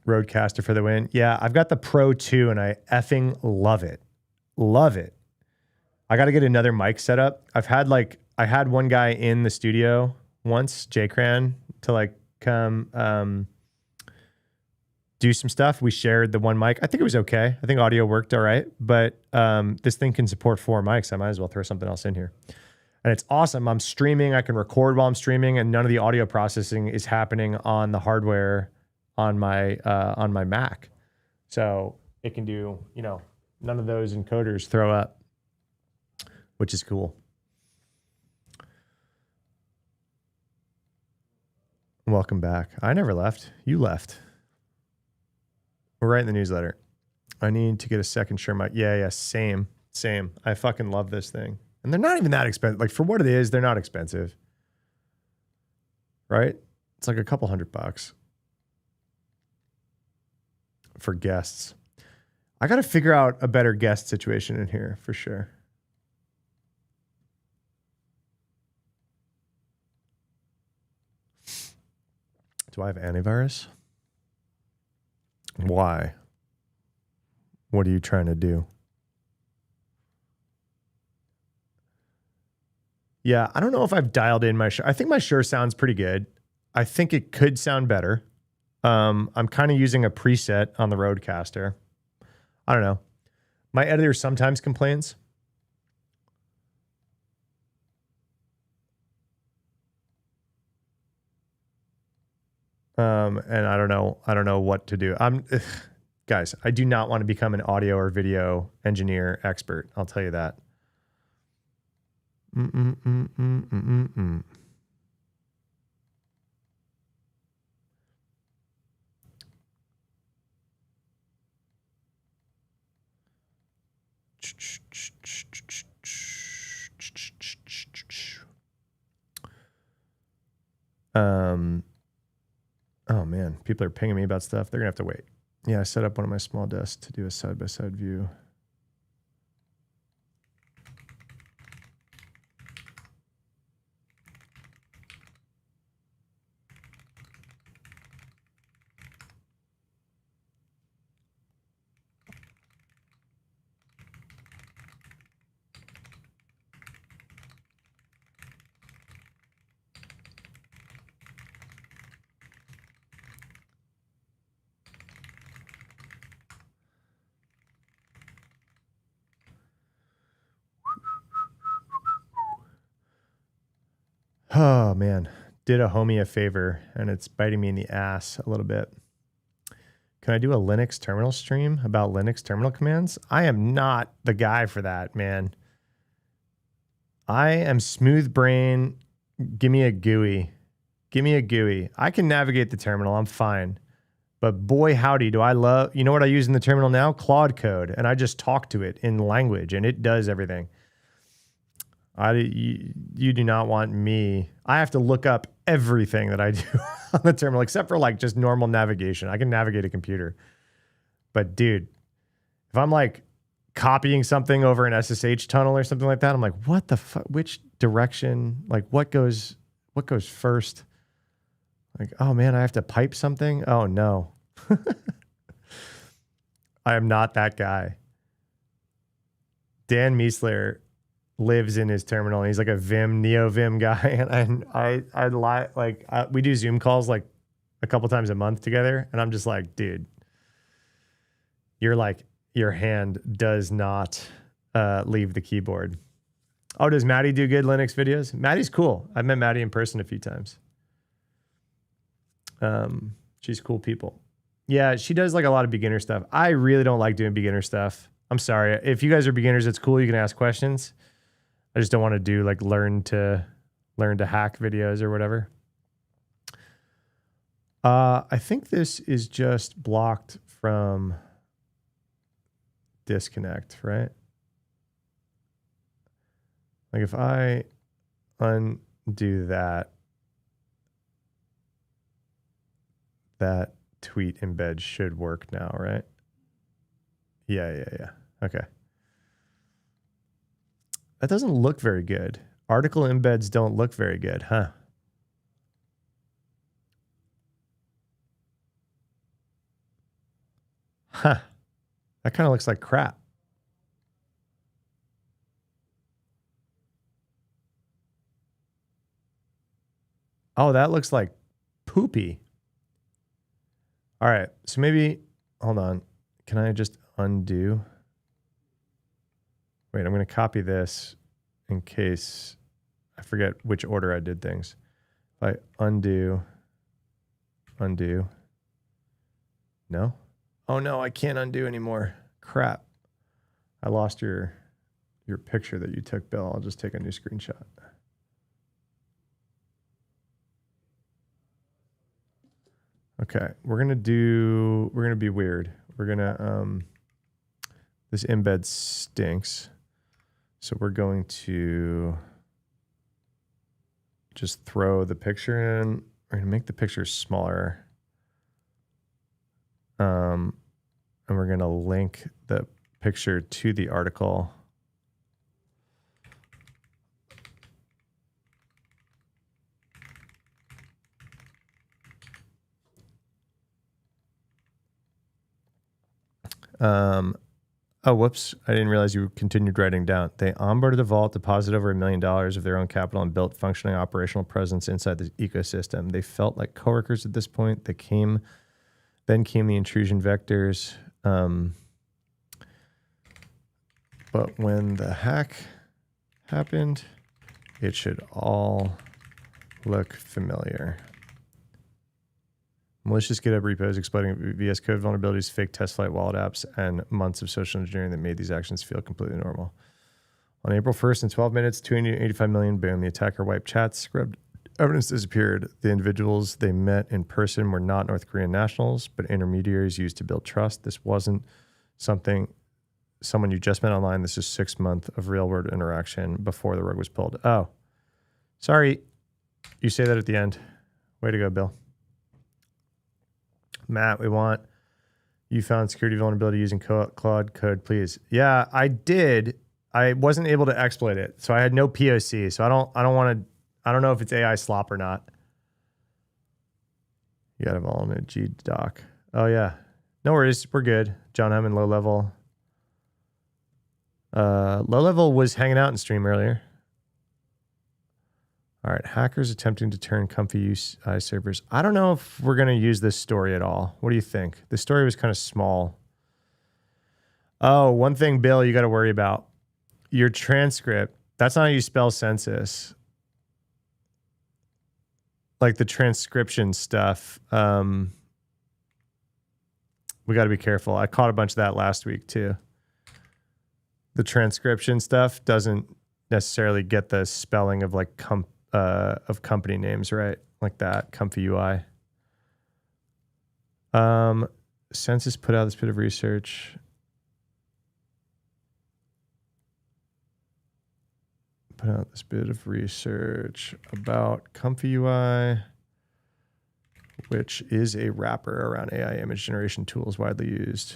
Rodecaster for the win. Yeah, I've got the Pro 2 and I effing love it. Love it. I got to get another mic set up. I had one guy in the studio once, J-Cran, to like come do some stuff. We shared the one mic. I think it was okay. I think audio worked all right, but this thing can support 4 mics. I might as well throw something else in here. And it's awesome. I'm streaming. I can record while I'm streaming, and none of the audio processing is happening on the hardware on my Mac. So it can do, you know, none of those encoders throw up, which is cool. Welcome back. I never left. You left. We're right in the newsletter. I need to get a second share mic. Yeah, same. I fucking love this thing. And they're not even that expensive. Like for what it is, they're not expensive. Right? It's like a couple $100 for guests. I got to figure out a better guest situation in here for sure. Do I have antivirus? Why? What are you trying to do? Yeah, I don't know if I've dialed in my Shure. I think my Shure sounds pretty good. I think it could sound better. I'm kind of using a preset on the Rodecaster. I don't know. My editor sometimes complains. And I don't know what to do. Guys, I do not want to become an audio or video engineer expert. I'll tell you that. Oh man, people are pinging me about stuff. They're gonna have to wait. Yeah, I set up one of my small desks to do a side-by-side view. Oh man, did a homie a favor and it's biting me in the ass a little bit. Can I do a Linux terminal stream about Linux terminal commands? I am not the guy for that, man. I am smooth brain. Give me a GUI. Give me a GUI. I can navigate the terminal. I'm fine. But boy, howdy, do I love, you know what I use in the terminal now? Claude code. And I just talk to it in language and it does everything. You do not want me. I have to look up everything that I do on the terminal, except for like just normal navigation. I can navigate a computer. But dude, if I'm like copying something over an SSH tunnel or something like that, I'm like, what the fuck? Which direction? Like what goes first? Like, oh man, I have to pipe something? Oh no. I am not that guy. Dan Miesler lives in his terminal and he's like a Vim, Neo Vim guy. And I lie, like we do Zoom calls like a couple times a month together. And I'm just like, dude, your hand does not leave the keyboard. Oh, does Maddie do good Linux videos? Maddie's cool. I've met Maddie in person a few times. She's cool people. Yeah, she does like a lot of beginner stuff. I really don't like doing beginner stuff. I'm sorry. If you guys are beginners, it's cool. You can ask questions. I just don't want to do like learn to hack videos or whatever. I think this is just blocked from disconnect, right? Like if I undo that tweet embed should work now, right? Yeah. Okay. That doesn't look very good. Article embeds don't look very good, huh? Huh. That kind of looks like crap. Oh, that looks like poopy. All right. So maybe, hold on. Can I just undo? Wait, I'm going to copy this in case I forget which order I did things. If I undo. No? Oh no, I can't undo anymore. Crap. I lost your picture that you took, Bill. I'll just take a new screenshot. Okay, we're gonna be weird. We're gonna this embed stinks. So we're going to just throw the picture in. We're gonna make the picture smaller. And we're gonna link the picture to the article. Oh, whoops. I didn't realize you continued writing down. They onboarded the vault, deposited over $1 million of their own capital, and built functioning operational presence inside the ecosystem. They felt like coworkers at this point. Then came the intrusion vectors. But when the hack happened, it should all look familiar. Malicious GitHub repos exploiting VS Code vulnerabilities, fake test flight wallet apps, and months of social engineering that made these actions feel completely normal. On April 1st, in 12 minutes, 285 million, boom, the attacker wiped chats, scrubbed evidence, disappeared. The individuals they met in person were not North Korean nationals, but intermediaries used to build trust. This wasn't someone you just met online. This is 6 months of real-world interaction before the rug was pulled. Oh, sorry. You say that at the end. Way to go, Bill. Matt, you found security vulnerability using Claude Code, please. Yeah, I did. I wasn't able to exploit it, so I had no POC. So I don't know if it's AI slop or not. You got it all in a G doc. Oh yeah, no worries, we're good. John Hammond, low level. Low level was hanging out in stream earlier. All right, hackers attempting to turn comfy UI servers. I don't know if we're going to use this story at all. What do you think? The story was kind of small. Oh, one thing, Bill, you got to worry about. Your transcript. That's not how you spell census. Like the transcription stuff. We got to be careful. I caught a bunch of that last week too. The transcription stuff doesn't necessarily get the spelling of like of company names right, like that. Comfy UI. Census put out this bit of research. Put out this bit of research about Comfy UI, which is a wrapper around AI image generation tools widely used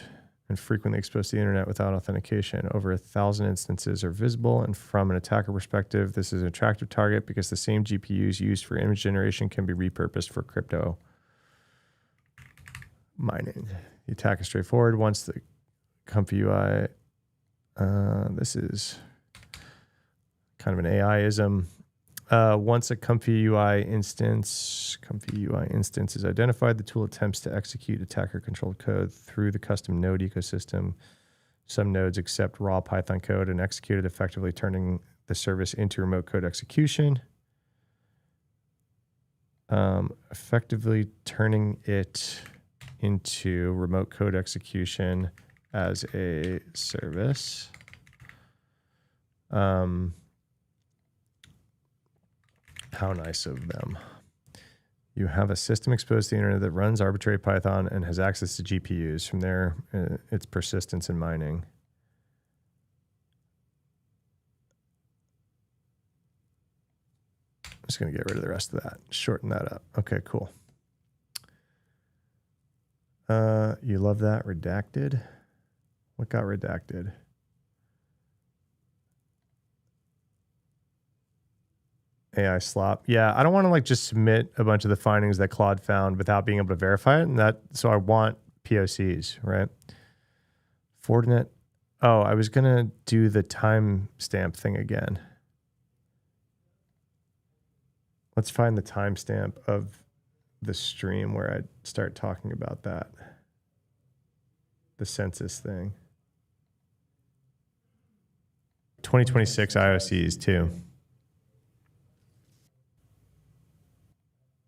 and frequently exposed to the internet without authentication. Over 1,000 instances are visible, and from an attacker perspective, this is an attractive target because the same GPUs used for image generation can be repurposed for crypto mining. The attack is straightforward. Once the Comfy UI, this is kind of an AI-ism. Once a Comfy UI instance is identified, the tool attempts to execute attacker-controlled code through the custom node ecosystem. Some nodes accept raw Python code and execute it, effectively turning the service into remote code execution. Effectively turning it into remote code execution as a service. How nice of them. You have a system exposed to the internet that runs arbitrary Python and has access to GPUs. From there, its persistence in mining. I'm just going to get rid of the rest of that. Shorten that up. Okay, cool. You love that redacted? What got redacted? AI slop. Yeah, I don't want to like just submit a bunch of the findings that Claude found without being able to verify it. And so I want POCs, right? Fortinet. Oh, I was going to do the timestamp thing again. Let's find the timestamp of the stream where I start talking about that. The census thing. 2026 IOCs too.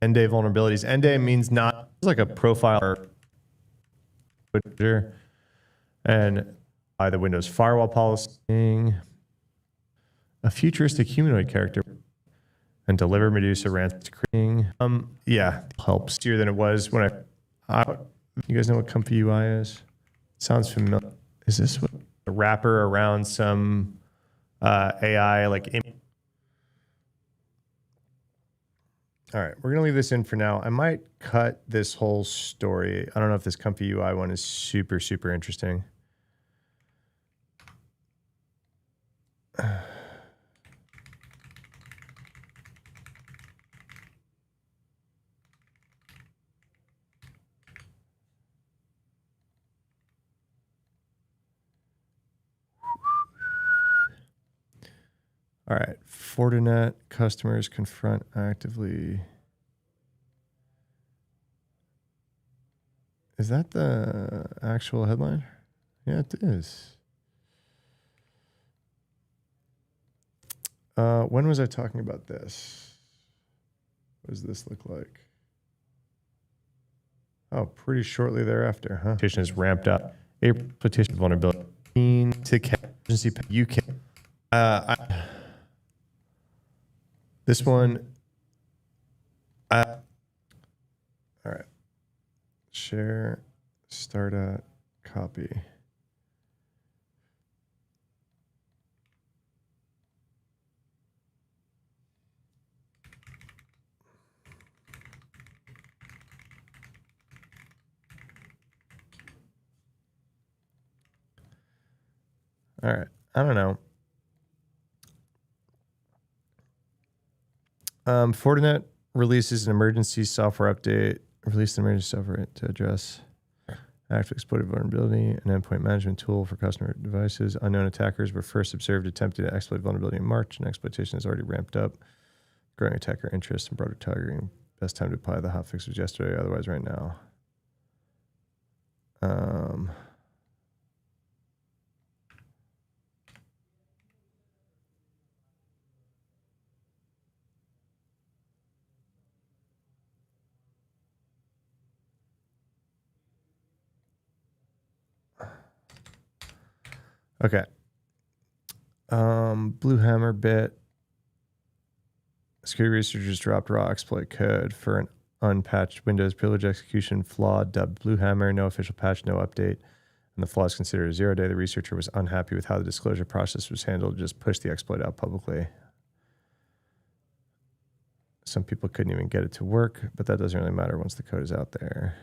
End-day vulnerabilities. End-day means not like a profile or and by the Windows firewall policy, a futuristic humanoid character, and deliver Medusa rants to yeah, helps easier than it was when you guys know what Comfy UI is? Sounds familiar. Is this what a wrapper around some AI like? All right, we're gonna leave this in for now. I might cut this whole story. I don't know if this Comfy UI one is super, super interesting. All right, Fortinet customers confront actively. Is that the actual headline? Yeah, it is. When was I talking about this? What does this look like? Oh, pretty shortly thereafter, huh? Petition is ramped up. April petition vulnerability to emergency UK. This one. All right. Share, start at, copy. All right. I don't know. Fortinet releases an emergency software update. Released an emergency software to address active exploited vulnerability, an endpoint management tool for customer devices. Unknown attackers were first observed attempting to exploit vulnerability in March, and exploitation has already ramped up. Growing attacker interest and broader targeting. Best time to apply the hotfix was yesterday, otherwise right now. Okay. Blue Hammer bit. Security researchers dropped raw exploit code for an unpatched Windows privilege execution flaw dubbed Blue Hammer. No official patch, no update. And the flaw is considered a 0-day. The researcher was unhappy with how the disclosure process was handled, just pushed the exploit out publicly. Some people couldn't even get it to work, but that doesn't really matter once the code is out there.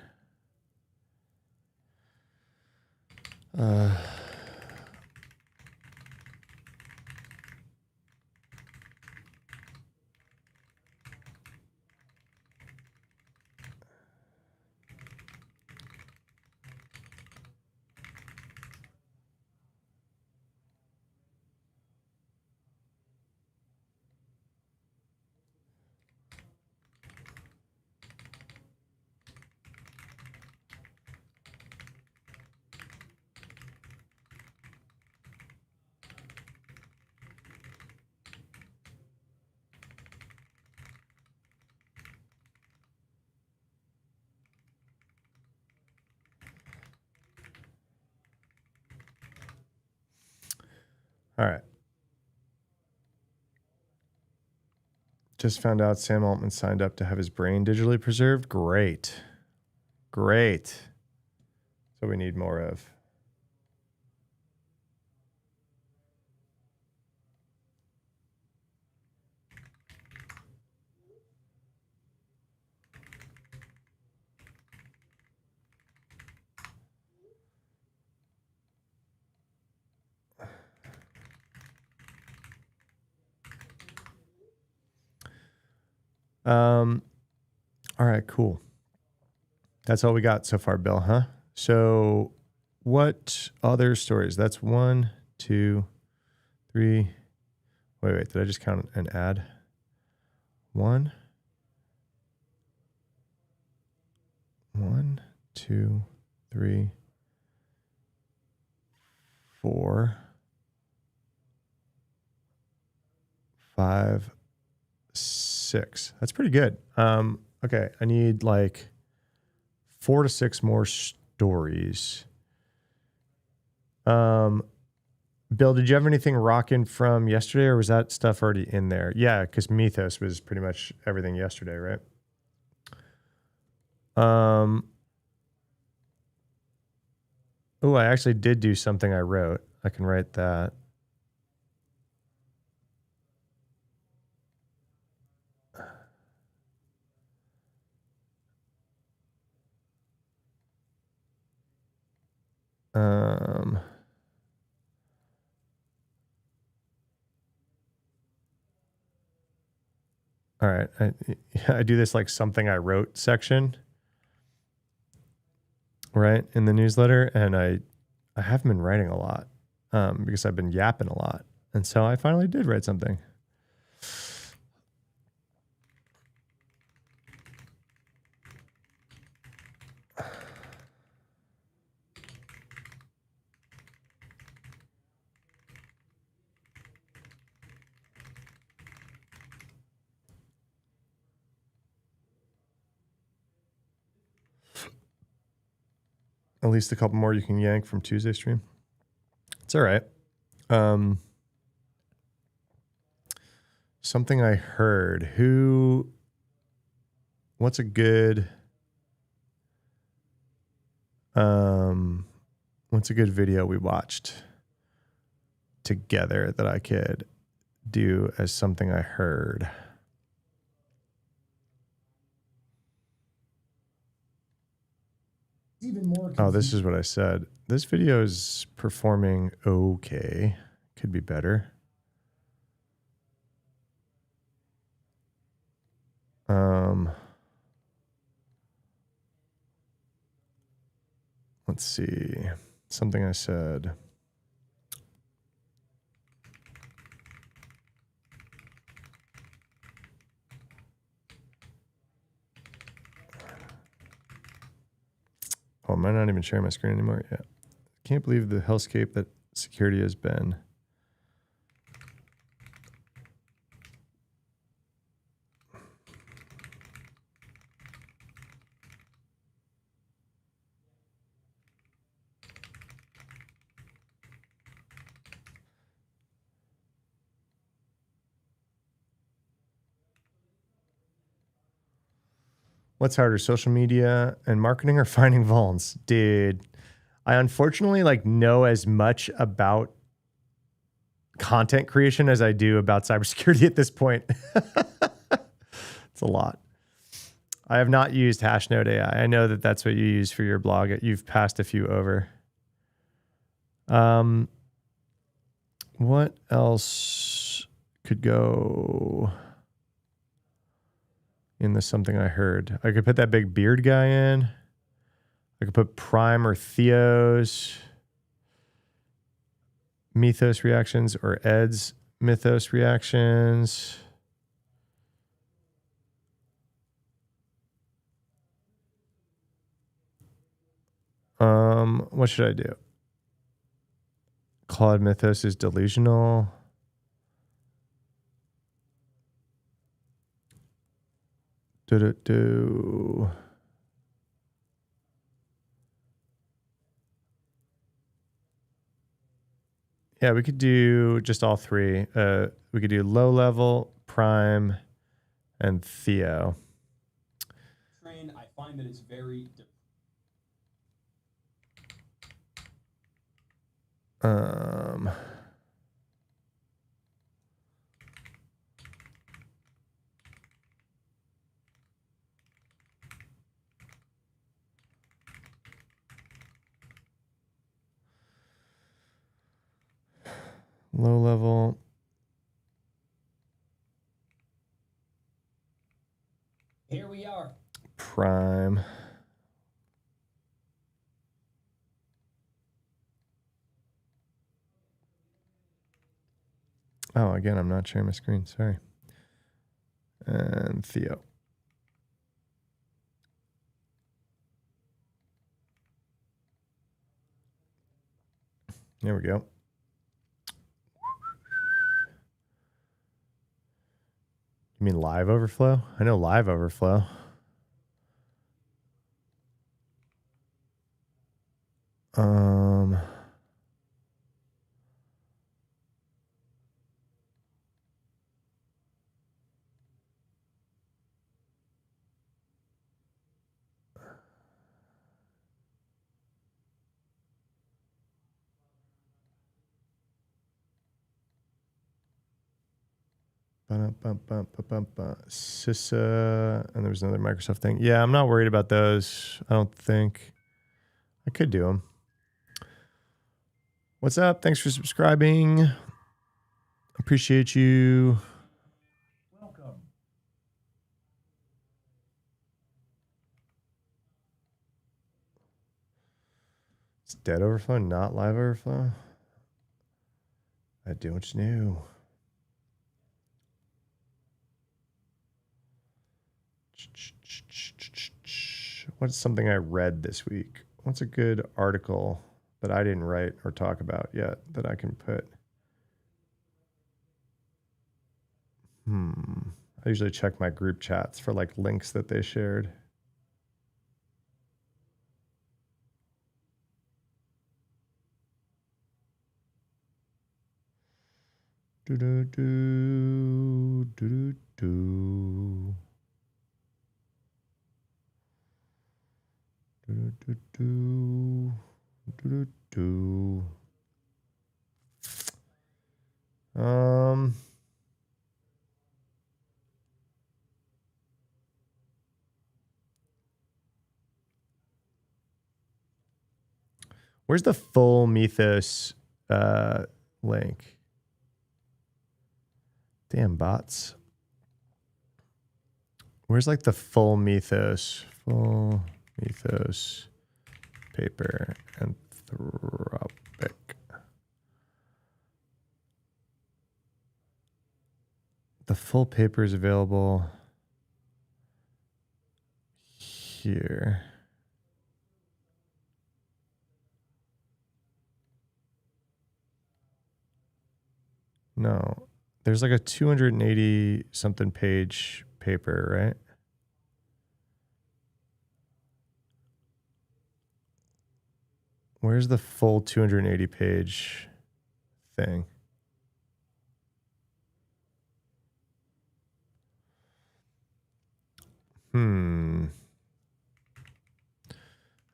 All right. Just found out Sam Altman signed up to have his brain digitally preserved. Great. Great. So we need more of. All right, cool. That's all we got so far, Bill, huh? So what other stories? That's 1, 2, 3. Wait, did I just count an ad? 1, 2, 3, 4, 5, 6. That's pretty good. Okay, I need like 4 to 6 more stories stories. Bill, did you have anything rocking from yesterday, or was that stuff already in there? Yeah, because Mythos was pretty much everything yesterday, right? Oh, I actually did do something I wrote. I can write that. All right. I do this like something I wrote section, right, in the newsletter, and I haven't been writing a lot because I've been yapping a lot. And so I finally did write something. At least a couple more you can yank from Tuesday stream. It's all right. Something I heard. What's a good video we watched together that I could do as something I heard? Even more. Oh, this is what I said. This video is performing okay. Could be better. Let's see. Something I said. Oh, am I not even sharing my screen anymore? Yeah. Can't believe the hellscape that security has been. What's harder, social media and marketing or finding vulns? Dude, I unfortunately know as much about content creation as I do about cybersecurity at this point. It's a lot. I have not used Hashnode AI. I know that that's what you use for your blog. You've passed a few over. What else could go in the something I heard? I could put that big beard guy in. I could put Prime or Theo's Mythos reactions or Ed's Mythos reactions. What should I do? Claude Mythos is delusional. Yeah, we could do just all three. We could do low level, Prime, and Theo. Train, I find that it's very low level. Here we are. Prime. Oh, again, I'm not sharing my screen. Sorry. And Theo. There we go. You mean live overflow? I know live overflow. Um, CISA, and there was another Microsoft thing. Yeah, I'm not worried about those. I don't think I could do them. What's up? Thanks for subscribing. Appreciate you. Welcome. It's dead overflow, not live overflow. I do what you knew. What's something I read this week? What's a good article that I didn't write or talk about yet that I can put? I usually check my group chats for like links that they shared. Do do do do do do do do do do do. Where's the full Mythos link? Damn bots. Where's like the full Mythos paper Anthropic? The full paper is available here. No, there's like a 280 something page paper, right? Where's the full 280 page thing?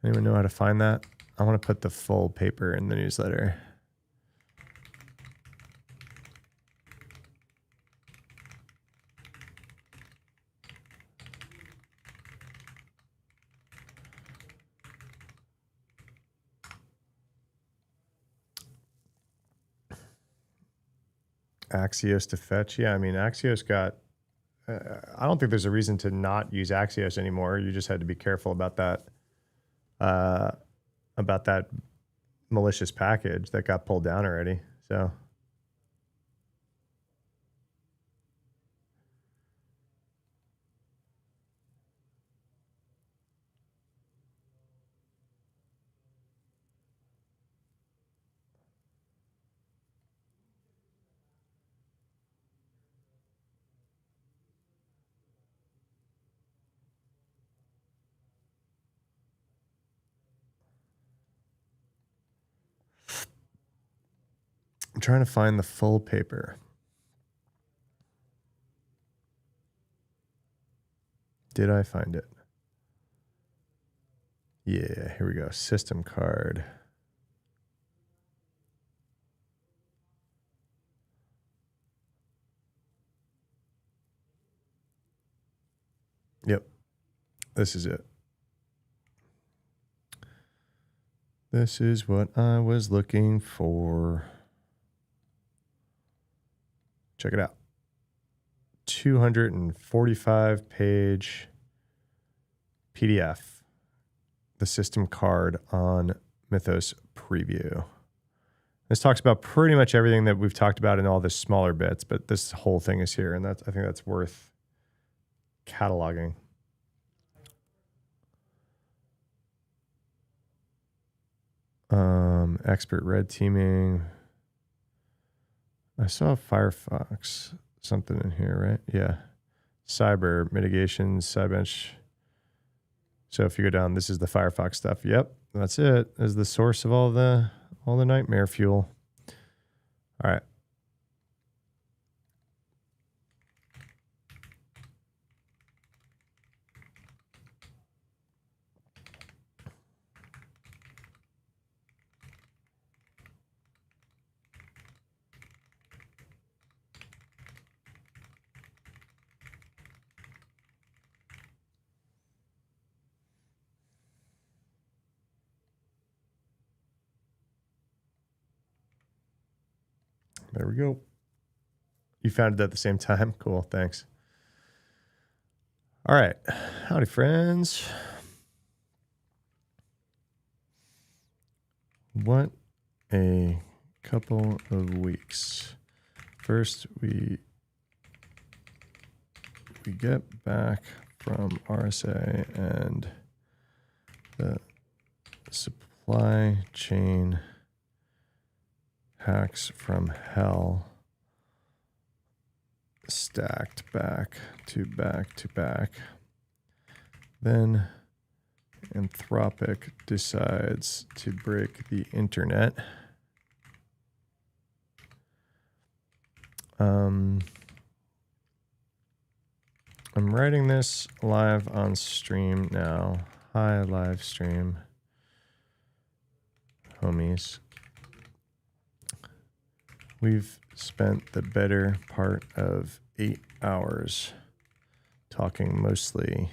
Anyone know how to find that? I want to put the full paper in the newsletter. Axios to fetch. Yeah, I mean, Axios got... I don't think there's a reason to not use Axios anymore. You just had to be careful about that malicious package that got pulled down already. So... I'm trying to find the full paper. Did I find it? Yeah, here we go. System card. Yep. This is it. This is what I was looking for. Check it out. 245 page PDF. The system card on Mythos Preview. This talks about pretty much everything that we've talked about in all the smaller bits, but this whole thing is here, and I think that's worth cataloging. Expert red teaming. I saw Firefox something in here, right? Yeah. Cyber mitigations, Cybench. So if you go down, this is the Firefox stuff. Yep, that's it. Is the source of all the nightmare fuel. All right. There we go. You found it at the same time? Cool, thanks. All right. Howdy, friends. What a couple of weeks. First, we get back from RSA and the supply chain hacks from hell stacked back to back. Then Anthropic decides to break the internet. I'm writing this live on stream now. Hi, live stream. Homies. We've spent the better part of 8 hours talking mostly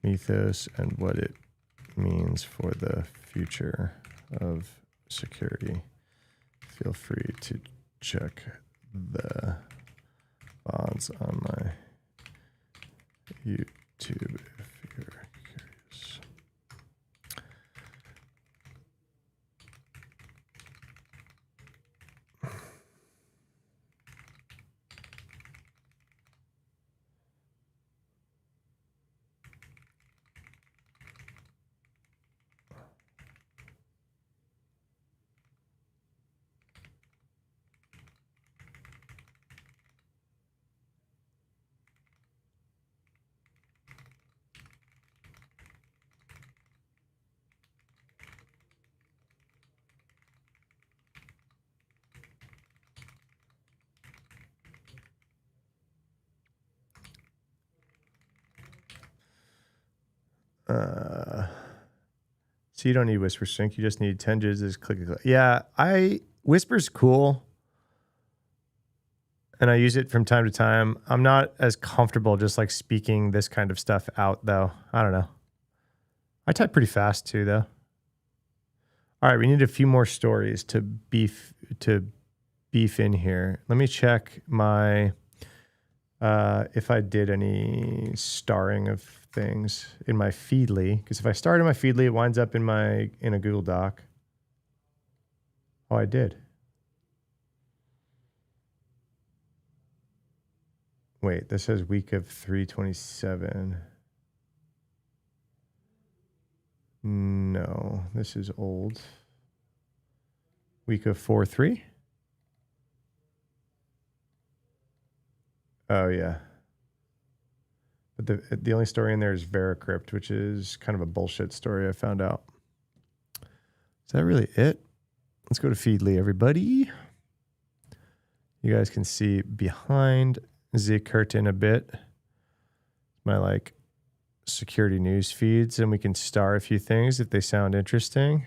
mythos and what it means for the future of security. Feel free to check the VODs on my YouTube if you're curious. So you don't need Whisper Sync. You just need 10 digits. Click. Yeah, Whisper's cool, and I use it from time to time. I'm not as comfortable just like speaking this kind of stuff out, though. I don't know. I type pretty fast too, though. All right, we need a few more stories to beef in here. Let me check my if I did any starring of things in my Feedly, because if I start in my Feedly, it winds up in a Google Doc. Oh, I did. Wait, this says week of 3/27. No, this is old. Week of 4/3. Oh yeah. But the only story in there is Veracrypt, which is kind of a bullshit story I found out. Is that really it? Let's go to Feedly, everybody. You guys can see behind the curtain a bit. My like security news feeds, and we can star a few things if they sound interesting.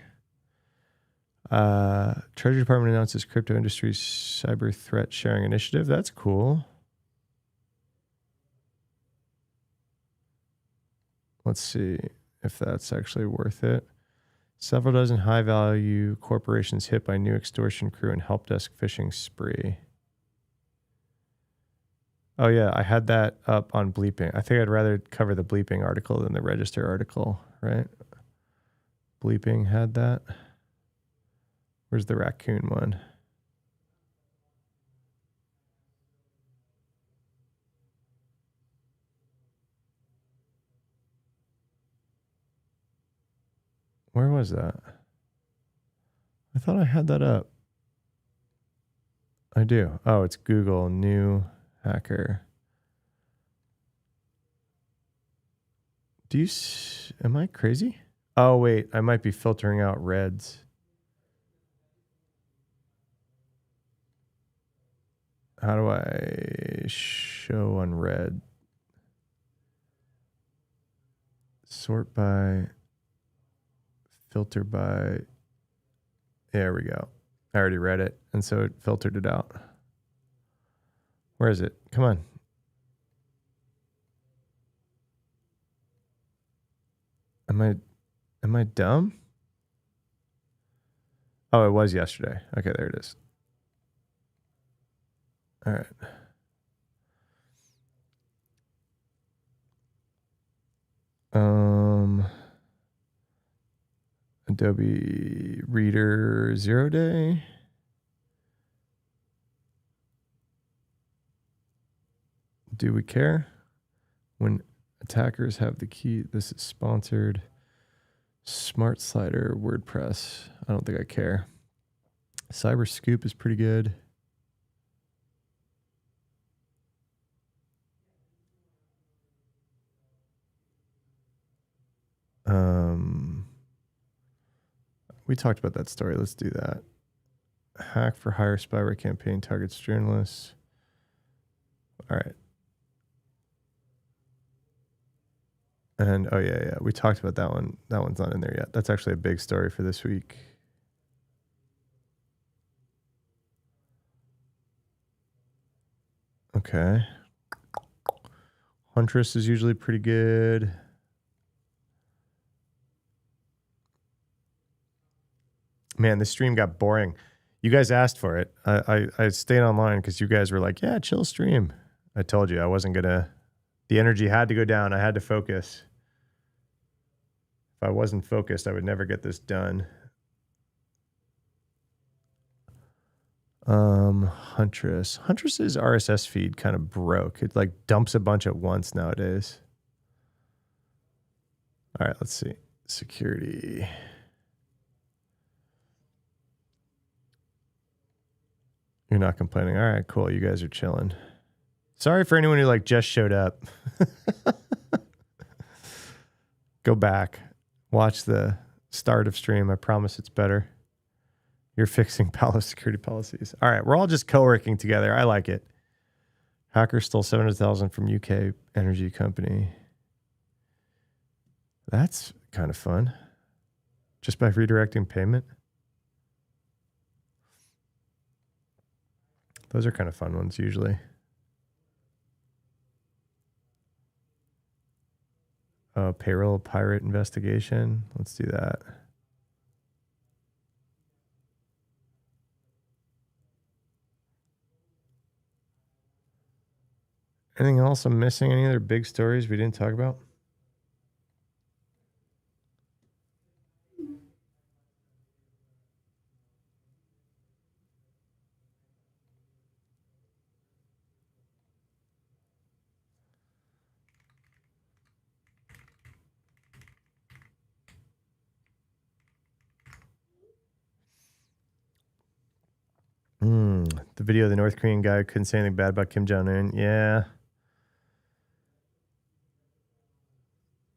Treasury Department announces crypto industry's cyber threat sharing initiative. That's cool. Let's see if that's actually worth it. Several dozen high-value corporations hit by new extortion crew and help desk phishing spree. Oh, yeah, I had that up on Bleeping. I think I'd rather cover the Bleeping article than the Register article, right? Bleeping had that. Where's the raccoon one? Where was that? I thought I had that up. I do. Oh, it's Google new hacker. Do you Am I crazy? Oh, wait. I might be filtering out reds. How do I show on red? Sort by, filter by. There we go. I already read it, and so it filtered it out. Where is it? Come on. Am I dumb? Oh, it was yesterday. Okay, there it is. All right. Adobe Reader 0 day. Do we care? When attackers have the key, this is sponsored. Smart Slider, WordPress. I don't think I care. Cyber Scoop is pretty good. We talked about that story. Let's do that. Hack for hire spyware campaign targets journalists. All right. And oh yeah, we talked about that one. That one's not in there yet. That's actually a big story for this week. Okay. Huntress is usually pretty good. Man, this stream got boring. You guys asked for it. I stayed online because you guys were like, yeah, chill stream. I told you I wasn't gonna, the energy had to go down. I had to focus. If I wasn't focused, I would never get this done. Huntress's RSS feed kind of broke. It like dumps a bunch at once nowadays. All right, let's see. Security. You're not complaining. All right, cool. You guys are chilling. Sorry for anyone who like just showed up. Go back. Watch the start of stream. I promise it's better. You're fixing Palo security policies. All right, we're all just co-working together. I like it. Hacker stole 700,000 from UK energy company. That's kind of fun. Just by redirecting payment. Those are kind of fun ones usually. Payroll pirate investigation. Let's do that. Anything else I'm missing? Any other big stories we didn't talk about? The video of the North Korean guy who couldn't say anything bad about Kim Jong-un. Yeah.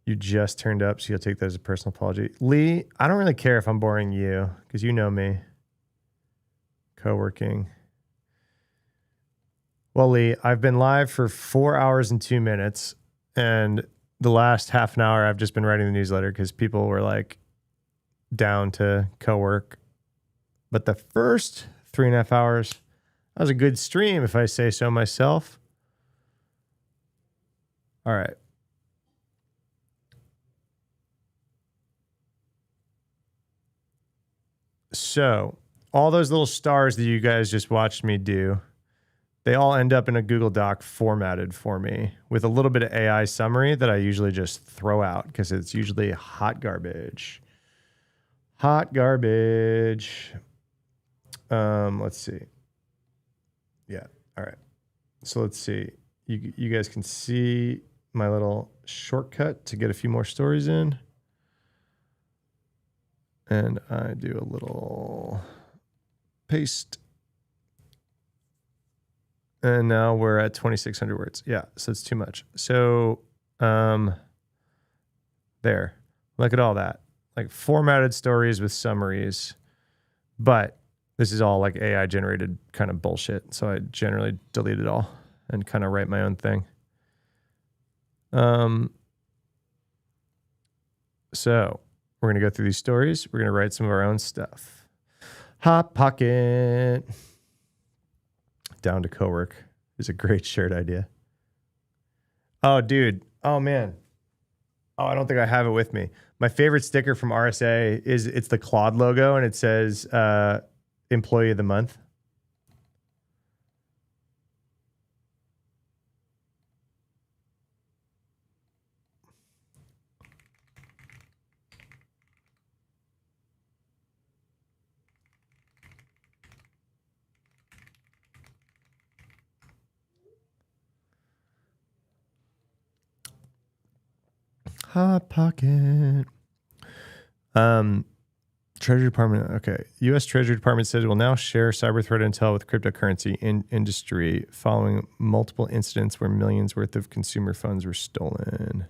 You just turned up, so you'll take that as a personal apology. Lee, I don't really care if I'm boring you, because you know me. Co-working. Well, Lee, I've been live for 4 hours and 2 minutes, and the last half an hour I've just been writing the newsletter because people were like down to co-work. But the first 3.5 hours, that was a good stream, if I say so myself. All right. So all those little stars that you guys just watched me do, they all end up in a Google Doc formatted for me with a little bit of AI summary that I usually just throw out because it's usually hot garbage. Hot garbage. Let's see. Yeah. All right. So let's see. You guys can see my little shortcut to get a few more stories in. And I do a little paste. And now we're at 2,600 words. Yeah, so it's too much. So there. Look at all that. Like formatted stories with summaries. But this is all like AI generated kind of bullshit. So I generally delete it all and kind of write my own thing. So we're going to go through these stories. We're going to write some of our own stuff. Hot Pocket. Down to co-work is a great shirt idea. Oh, dude. Oh, man. Oh, I don't think I have it with me. My favorite sticker from RSA it's the Claude logo, and it says Employee of the Month. Hot Pocket. Treasury Department. Okay. U.S. Treasury Department says it will now share cyber threat intel with cryptocurrency industry following multiple incidents where millions worth of consumer funds were stolen.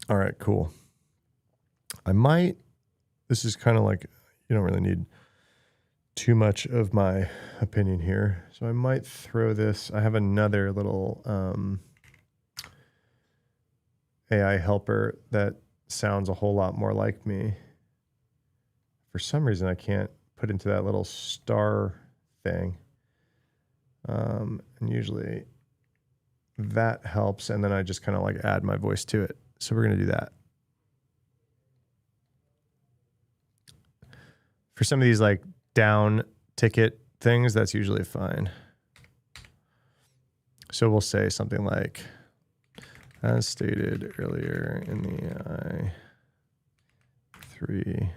All right, cool. This is kind of like, you don't really need too much of my opinion here. So I might throw this. I have another little AI helper that sounds a whole lot more like me. For some reason, I can't put into that little star thing. And usually that helps. And then I just kind of like add my voice to it. So we're going to do that. For some of these like down ticket things, that's usually fine. So we'll say something like, as stated earlier in the I3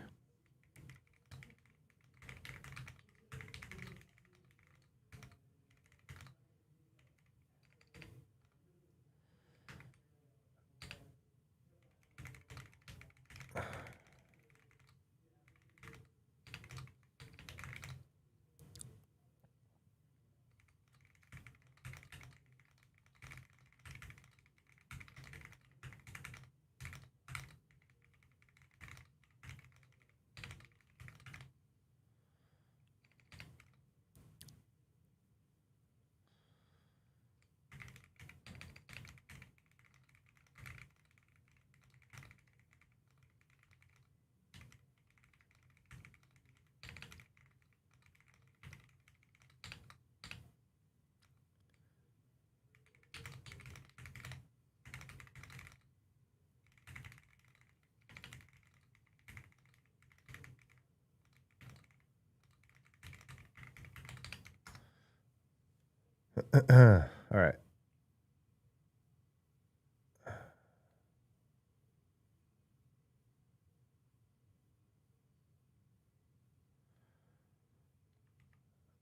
all right.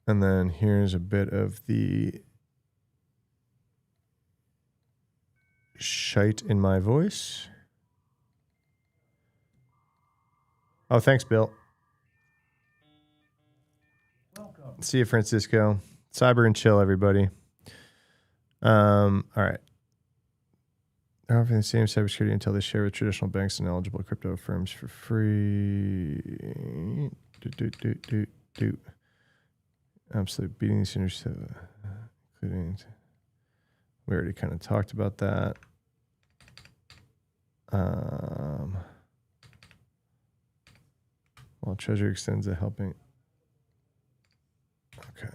And then here's a bit of the shite in my voice. Oh, thanks, Bill. Welcome. See you, Francisco. Cyber and chill, everybody. All right. They're offering the same cybersecurity until they share with traditional banks and eligible crypto firms for free. Absolutely beating these industries, including. We already kind of talked about that. While Treasury extends a helping. Okay.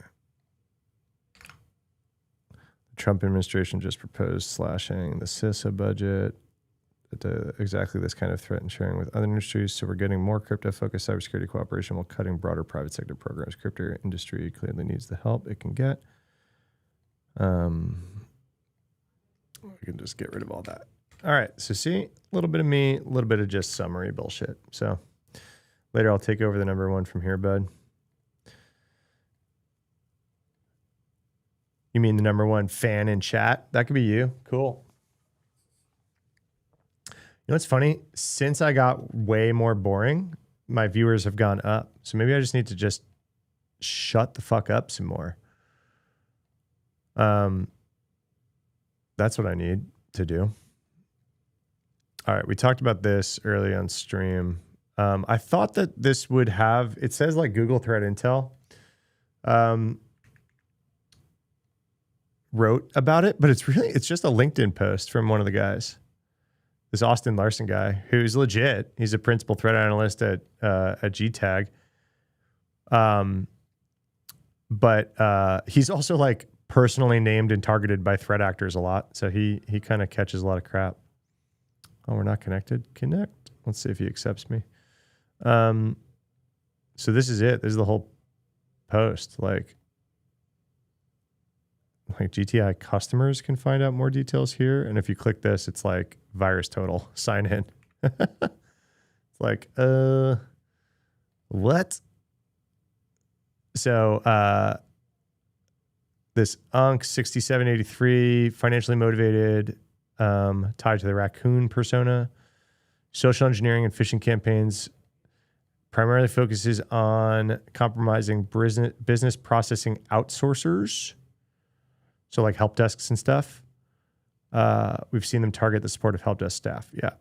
The Trump administration just proposed slashing the CISA budget to exactly this kind of threat and sharing with other industries. So we're getting more crypto-focused cybersecurity cooperation while cutting broader private sector programs. Crypto industry clearly needs the help it can get. We can just get rid of all that. All right. So see, a little bit of me, a little bit of just summary bullshit. So later I'll take over the number one from here, bud. You mean the number one fan in chat? That could be you. Cool. You know what's funny? Since I got way more boring, my viewers have gone up. So maybe I just need to just shut the fuck up some more. That's what I need to do. All right, we talked about this early on stream. I thought that this would have, it says like Google Threat Intel wrote about it, but it's just a LinkedIn post from one of the guys. This Austin Larson guy who's legit. He's a principal threat analyst at GTAG. But he's also like personally named and targeted by threat actors a lot. So he kind of catches a lot of crap. Oh, we're not connected. Connect. Let's see if he accepts me. So this is it. This is the whole post. Like GTI customers can find out more details here. And if you click this, it's like virus total. Sign in. It's like, what? So this UNC 6783, financially motivated, tied to the raccoon persona, social engineering and phishing campaigns, primarily focuses on compromising business processing outsourcers. So like help desks and stuff. We've seen them target the support of help desk staff. Yeah.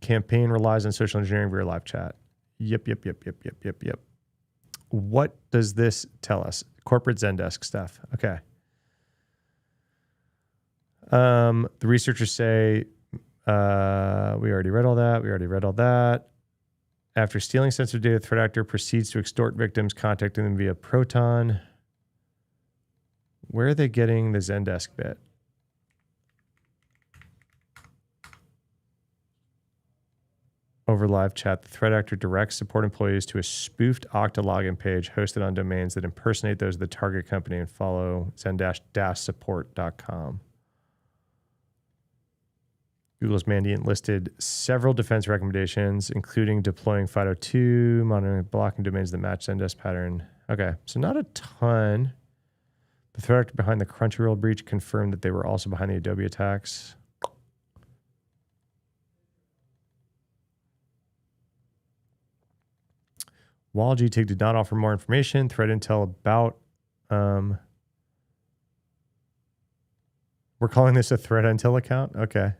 Campaign relies on social engineering via live chat. Yep. What does this tell us? Corporate Zendesk stuff. Okay. The researchers say, we already read all that. After stealing sensitive data, the threat actor proceeds to extort victims, contacting them via Proton. Where are they getting the Zendesk bit? Over live chat, the threat actor directs support employees to a spoofed Okta login page hosted on domains that impersonate those of the target company and follow zen-support.com. Google's Mandiant listed several defense recommendations, including deploying FIDO2, monitoring and blocking domains that match Zendesk pattern. Okay, so not a ton. The threat actor behind the Crunchyroll breach confirmed that they were also behind the Adobe attacks. While GTIG did not offer more information, threat intel about... we're calling this a threat intel account? Okay.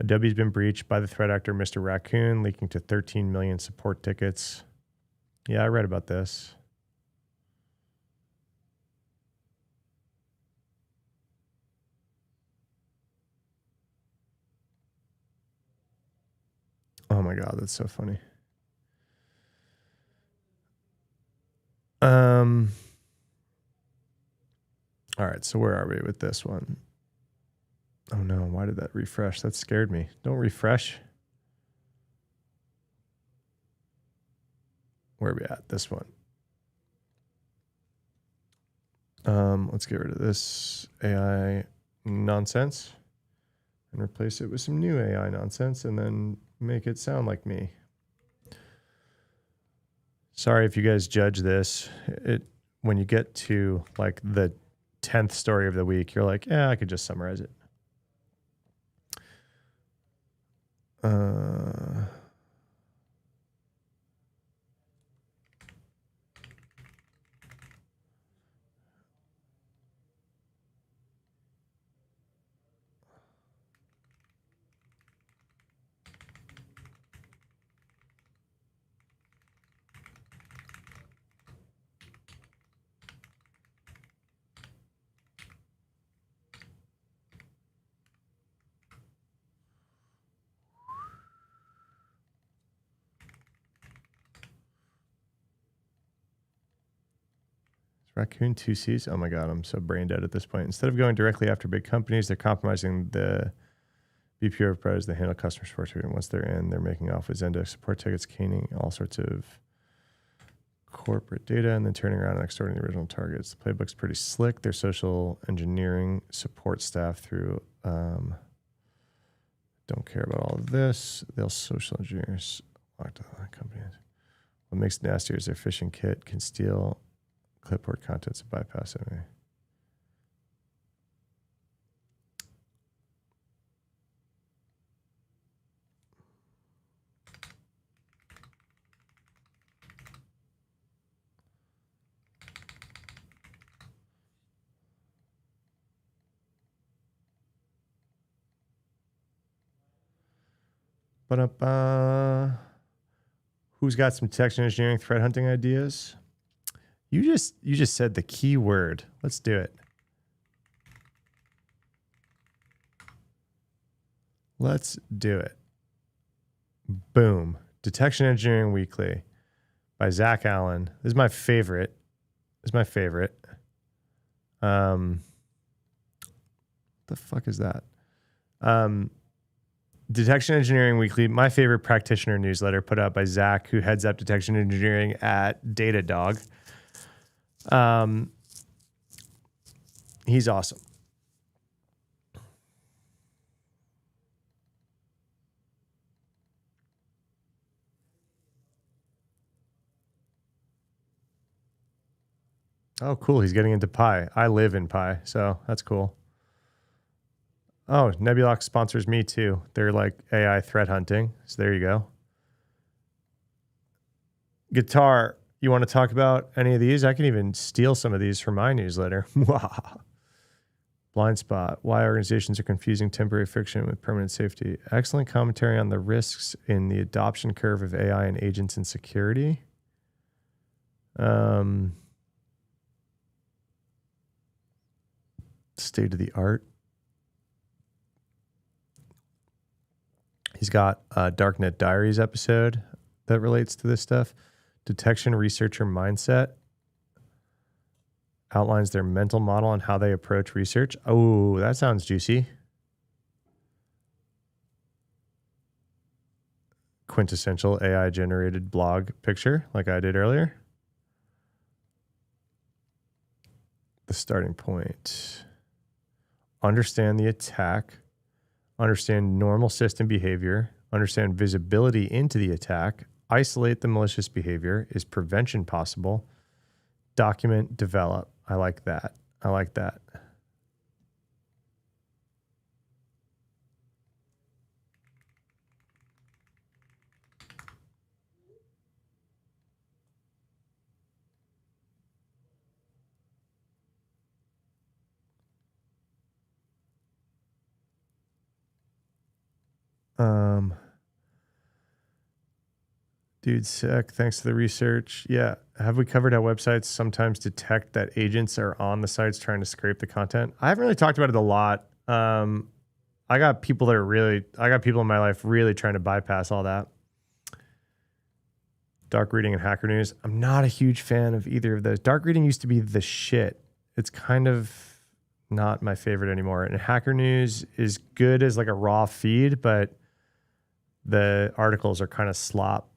Adobe's been breached by the threat actor Mr. Raccoon, leaking to 13 million support tickets. Yeah, I read about this. Oh my God, that's so funny. All right, so where are we with this one? Oh no, why did that refresh? That scared me. Don't refresh. Where are we at? This one. Let's get rid of this AI nonsense and replace it with some new AI nonsense and then make it sound like me. Sorry if you guys judge this. When you get to like the 10th story of the week, you're like, yeah, I could just summarize it. Raccoon 2Cs. Oh my God, I'm so brain dead at this point. Instead of going directly after big companies, they're compromising the BPO pros. They handle customer support. And once they're in, they're making off with Zendesk support tickets, caning all sorts of corporate data, and then turning around and extorting the original targets. The playbook's pretty slick. Their social engineering support staff through don't care about all of this. They'll social engineers locked on companies. What makes it nastier is their phishing kit can steal clipboard contents and bypass it. Ba-da-ba. Who's got some detection engineering threat hunting ideas? You just said the key word. Let's do it. Let's do it. Boom. Detection Engineering Weekly by Zach Allen. This is my favorite. The fuck is that? Detection Engineering Weekly, my favorite practitioner newsletter put out by Zach, who heads up detection engineering at Datadog. He's awesome. Oh, cool. He's getting into Pi. I live in Pi, so that's cool. Oh, Nebulox sponsors me too. They're like AI threat hunting. So there you go. Guitar, you want to talk about any of these? I can even steal some of these from my newsletter. Blind spot. Why organizations are confusing temporary friction with permanent safety. Excellent commentary on the risks in the adoption curve of AI and agents in security. State of the art. He's got a Darknet Diaries episode that relates to this stuff. Detection researcher mindset. Outlines their mental model on how they approach research. Oh, that sounds juicy. Quintessential AI generated blog picture like I did earlier. The starting point. Understand the attack. Understand normal system behavior. Understand visibility into the attack. Isolate the malicious behavior. Is prevention possible? Document, develop. I like that. I like that. Dude, sick. Thanks to the research. Yeah. Have we covered how websites sometimes detect that agents are on the sites trying to scrape the content? I haven't really talked about it a lot. I got people in my life really trying to bypass all that. Dark reading and Hacker News. I'm not a huge fan of either of those. Dark reading used to be the shit. It's kind of not my favorite anymore. And Hacker News is good as like a raw feed, but the articles are kind of slop.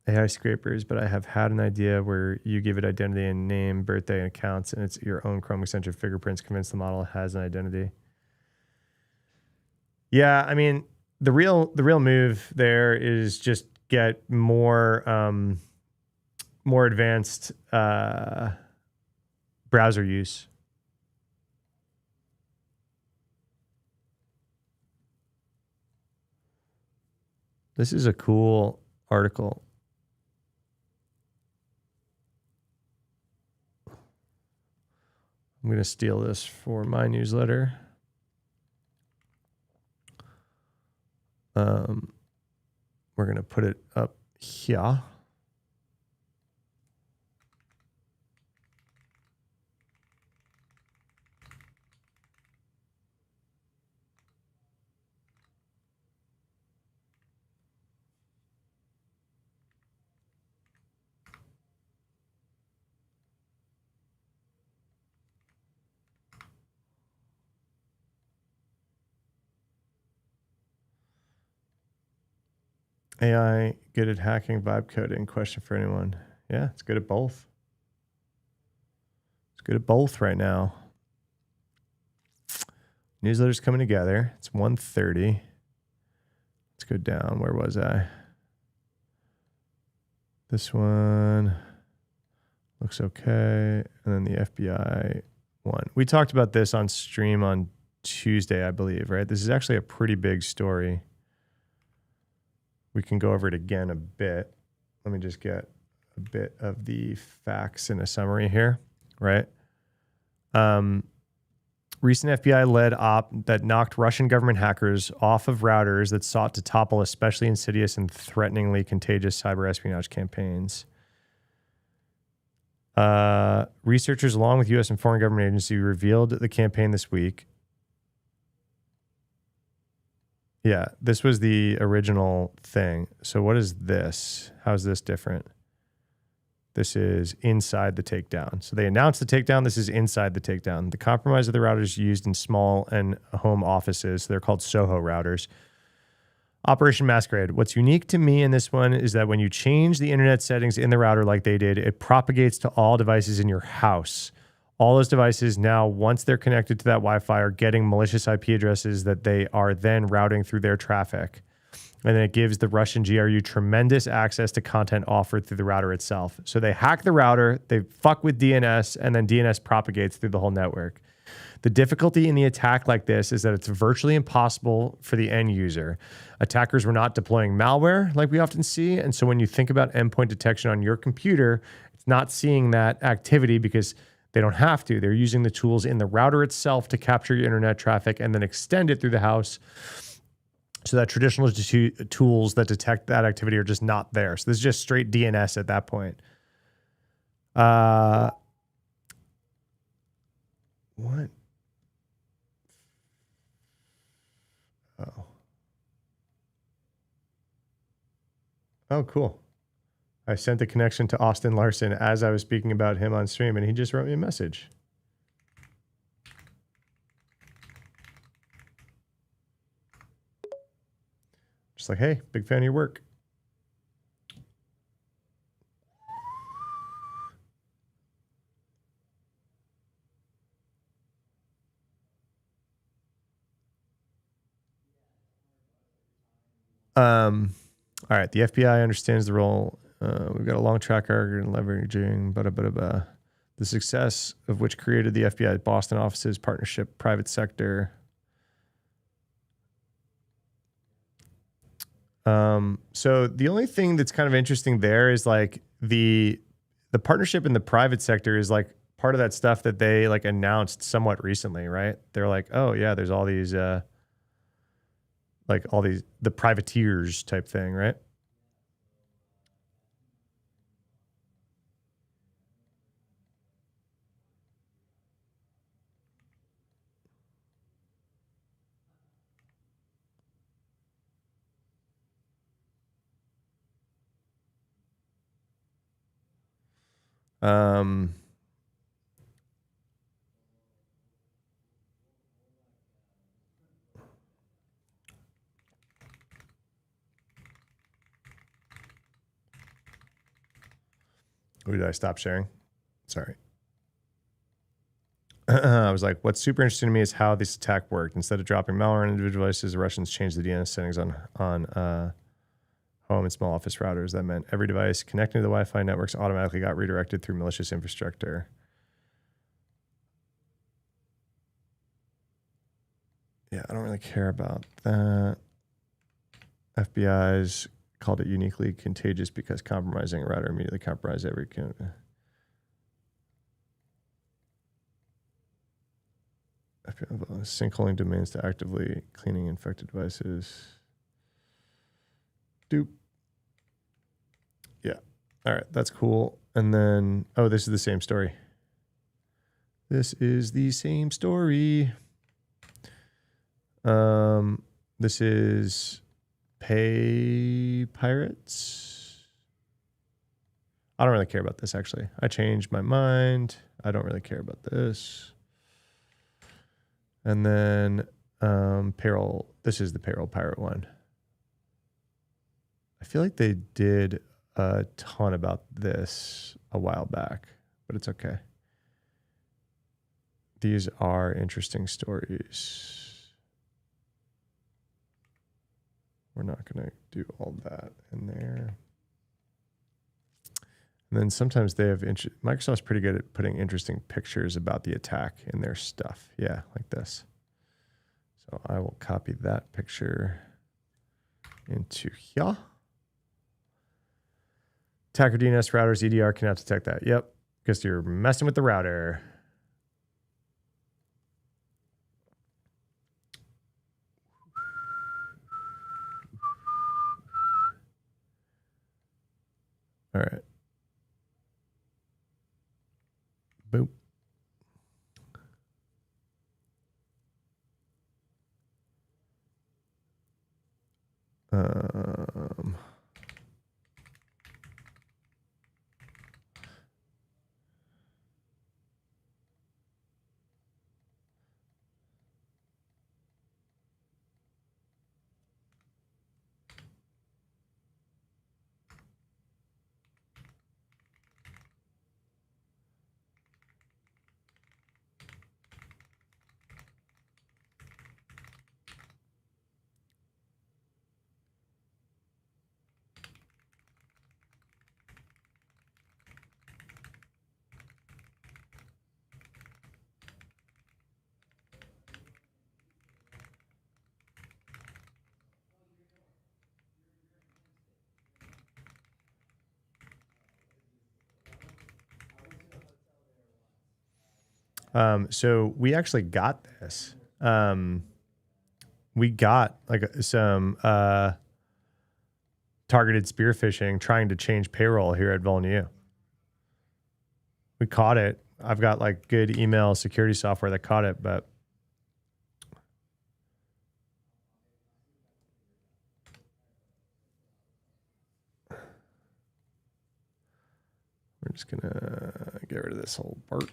AI scrapers, but I have had an idea where you give it identity and name, birthday, and accounts, and it's your own Chrome extension fingerprints. Convince the model it has an identity. Yeah, I mean, the real move there is just get more advanced browser use. This is a cool article. I'm going to steal this for my newsletter. We're going to put it up here. AI good at hacking, vibe coding? Question for anyone. Yeah, it's good at both. It's good at both right now. Newsletter's coming together. It's 1:30. Let's go down. Where was I? This one looks okay. And then the FBI one. We talked about this on stream on Tuesday, I believe, right? This is actually a pretty big story. We can go over it again a bit. Let me just get a bit of the facts in a summary here, right? Recent FBI-led op that knocked Russian government hackers off of routers that sought to topple especially insidious and threateningly contagious cyber espionage campaigns. Researchers, along with U.S. and foreign government agencies, revealed the campaign this week. Yeah, this was the original thing. So what is this? How is this different? This is inside the takedown. So they announced the takedown. This is inside the takedown. The compromise of the routers used in small and home offices. They're called SOHO routers. Operation Masquerade. What's unique to me in this one is that when you change the internet settings in the router like they did, it propagates to all devices in your house. All those devices now, once they're connected to that Wi-Fi, are getting malicious IP addresses that they are then routing through their traffic. And then it gives the Russian GRU tremendous access to content offered through the router itself. So they hack the router, they fuck with DNS, and then DNS propagates through the whole network. The difficulty in the attack like this is that it's virtually impossible for the end user. Attackers were not deploying malware like we often see. And so when you think about endpoint detection on your computer, it's not seeing that activity because they don't have to. They're using the tools in the router itself to capture your internet traffic and then extend it through the house. So that traditional tools that detect that activity are just not there. So this is just straight DNS at that point. What? Oh. Oh, cool. I sent the connection to Austin Larson as I was speaking about him on stream, and he just wrote me a message. Just like, hey, big fan of your work. All right, the FBI understands the role. We've got a long track record in leveraging the success of which created the FBI Boston offices, partnership, private sector. So the only thing that's kind of interesting there is like the partnership in the private sector is like part of that stuff that they like announced somewhat recently, right? They're like, oh yeah, there's all these the privateers type thing, right? Or did I stop sharing? Sorry. I was like, what's super interesting to me is how this attack worked. Instead of dropping malware on individual devices, the Russians changed the DNS settings on home and small office routers. That meant every device connecting to the Wi-Fi networks automatically got redirected through malicious infrastructure. Yeah, I don't really care about that. FBI's called it uniquely contagious because compromising a router immediately compromised every... Sinkholing domains to actively cleaning infected devices. Doop. Yeah. All right, that's cool. And then, oh, this is the same story. This is the same story. This is Pay Pirates. I don't really care about this, actually. I changed my mind. I don't really care about this. And then payroll. This is the payroll pirate one. I feel like they did a ton about this a while back, but it's okay. These are interesting stories. We're not going to do all that in there. And then sometimes they have, Microsoft's pretty good at putting interesting pictures about the attack in their stuff. Yeah, like this. So I will copy that picture into here. Attacker DNS routers, EDR cannot detect that. Yep, because you're messing with the router. Um, so we actually got this. We got like some targeted spear phishing trying to change payroll here at Volneu. We caught it. I've got like good email security software that caught it, but we're just gonna get rid of this whole part.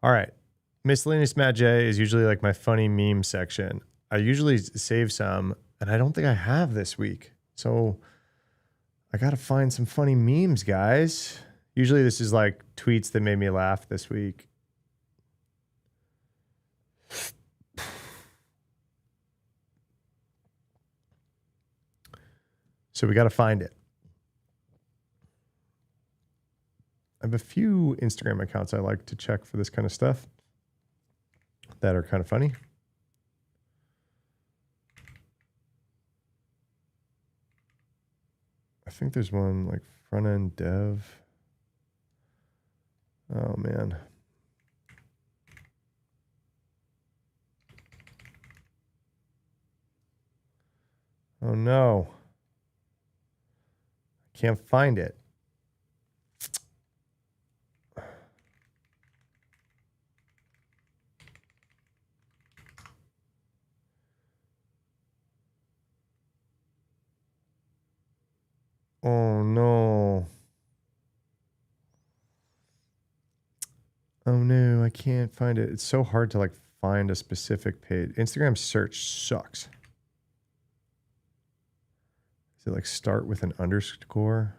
All right. Miscellaneous Matt J is usually like my funny meme section. I usually save some, and I don't think I have this week. So I got to find some funny memes, guys. Usually this is like tweets that made me laugh this week. So we got to find it. I have a few Instagram accounts I like to check for this kind of stuff that are kind of funny. I think there's one like front end dev. Oh man. Oh no. I can't find it. Oh no. Oh no, I can't find it. It's so hard to like find a specific page. Instagram search sucks. Does it like start with an underscore?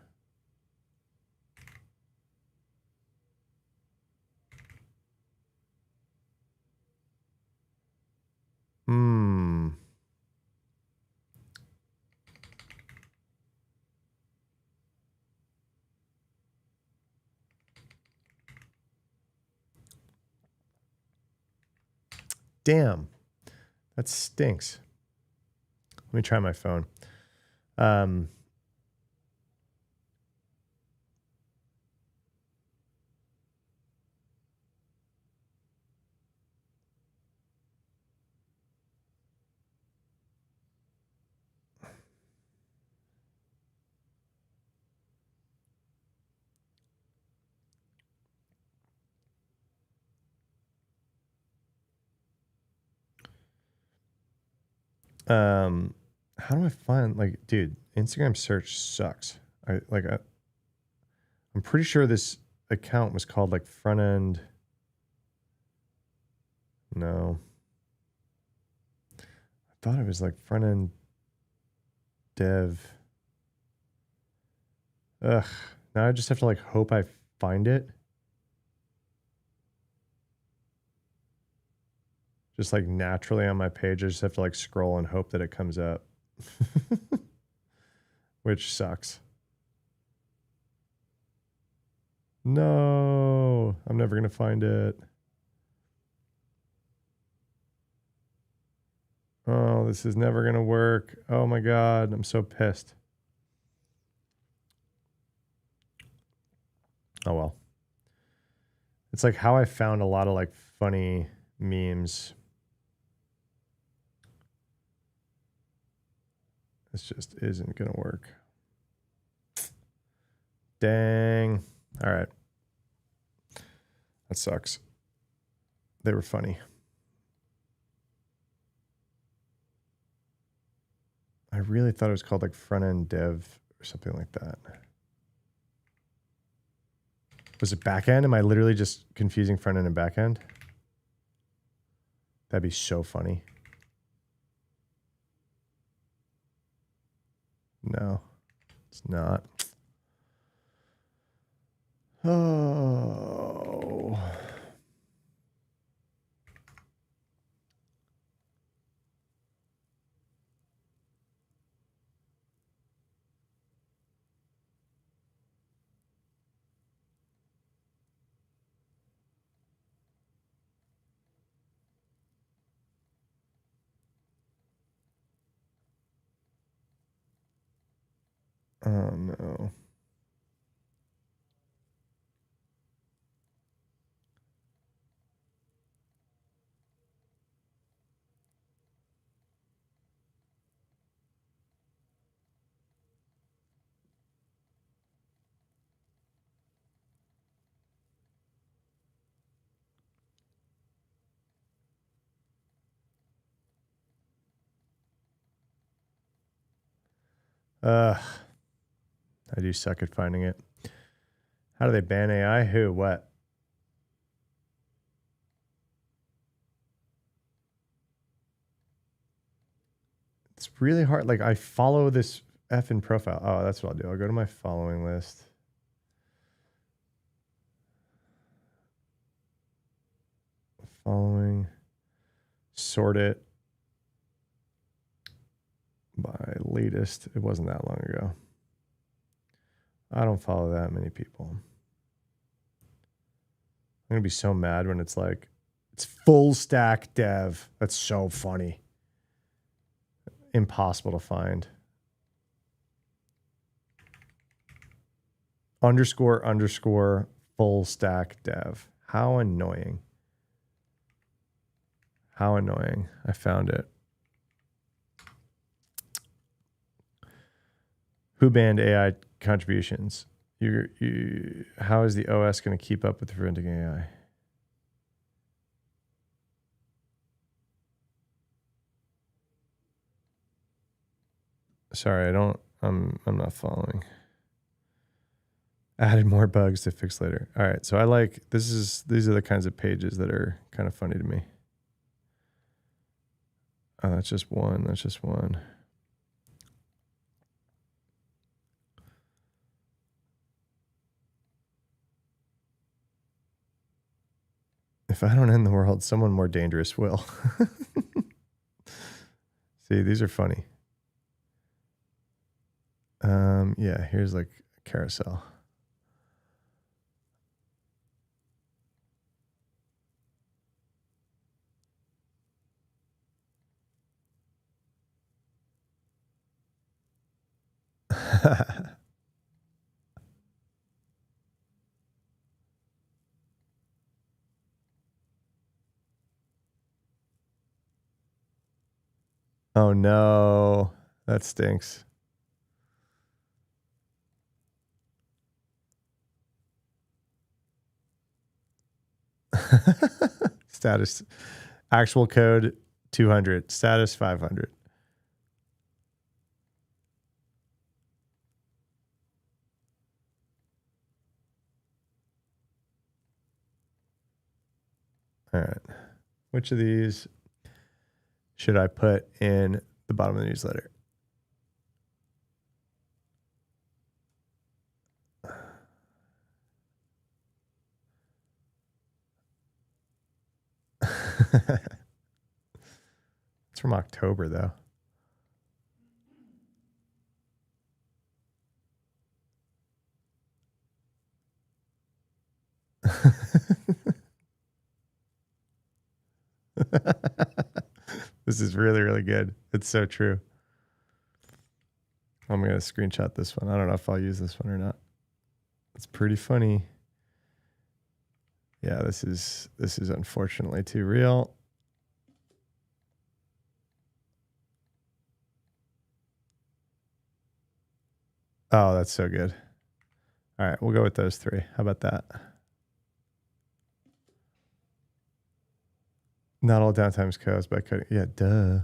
Hmm. Damn. That stinks. Let me try my phone. How do I find like, dude, Instagram search sucks. I'm pretty sure this account was called like front end. No. I thought it was like front end dev. Ugh. Now I just have to like hope I find it. Just like naturally on my page, I just have to like scroll and hope that it comes up. Which sucks. No, I'm never going to find it. Oh, this is never going to work. Oh my God, I'm so pissed. Oh well. It's like how I found a lot of like funny memes. This just isn't going to work. Dang. All right. That sucks. They were funny. I really thought it was called like front end dev or something like that. Was it back end? Am I literally just confusing front end and back end? That'd be so funny. No, it's not. Oh. Oh no. I do suck at finding it. How do they ban AI? Who? What? It's really hard. Like, I follow this effing profile. Oh, that's what I'll do. I'll go to my following list. Following. Sort it by latest. It wasn't that long ago. I don't follow that many people. I'm going to be so mad when it's like, it's full stack dev. That's so funny. Impossible to find. __ full stack dev. How annoying. How annoying. I found it. Who banned AI contributions? How is the OS going to keep up with preventing AI? Sorry, I'm not following. Added more bugs to fix later. All right, so these are the kinds of pages that are kind of funny to me. Oh, that's just one. That's just one. If I don't end the world, someone more dangerous will. See, these are funny. Yeah, here's like a carousel. Oh no, that stinks. Status, actual code 200, status 500. All right. Which of these should I put in the bottom of the newsletter? It's from October, though. This is really, really good. It's so true. I'm going to screenshot this one. I don't know if I'll use this one or not. It's pretty funny. Yeah, this is unfortunately too real. Oh, that's so good. All right, we'll go with those three. How about that? Not all downtime is caused by cutting. Yeah, duh.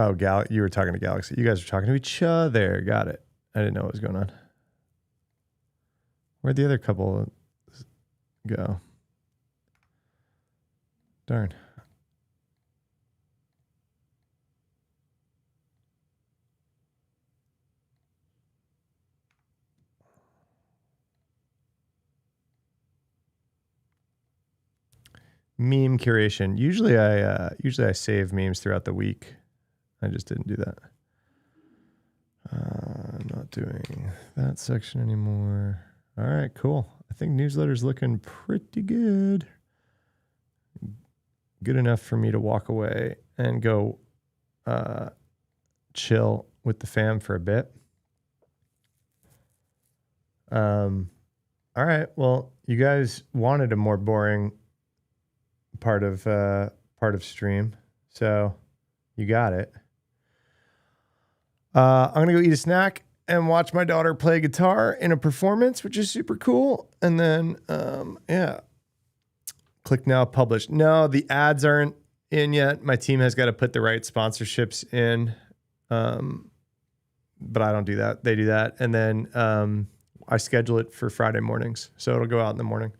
Oh, you were talking to Galaxy. You guys were talking to each other. Got it. I didn't know what was going on. Where'd the other couple go? Darn. Meme curation. Usually I save memes throughout the week. I just didn't do that. I'm not doing that section anymore. All right, cool. I think newsletter's looking pretty good. Good enough for me to walk away and go chill with the fam for a bit. All right. Well, you guys wanted a more boring part of stream, so you got it. I'm gonna go eat a snack and watch my daughter play guitar in a performance, which is super cool. And then, yeah, click now, publish. No, the ads aren't in yet. My team has got to put the right sponsorships in, but I don't do that. They do that, and then I schedule it for Friday mornings, so it'll go out in the morning.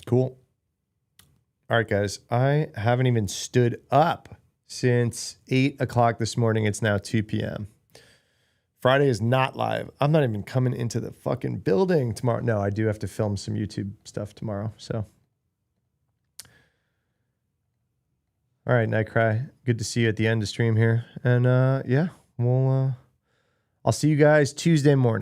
Cool. All right, guys. I haven't even stood up since 8 o'clock this morning. It's now 2 p.m. Friday is not live. I'm not even coming into the fucking building tomorrow. No, I do have to film some YouTube stuff tomorrow. So, all right, Nightcry. Good to see you at the end of stream here. And yeah, I'll see you guys Tuesday morning.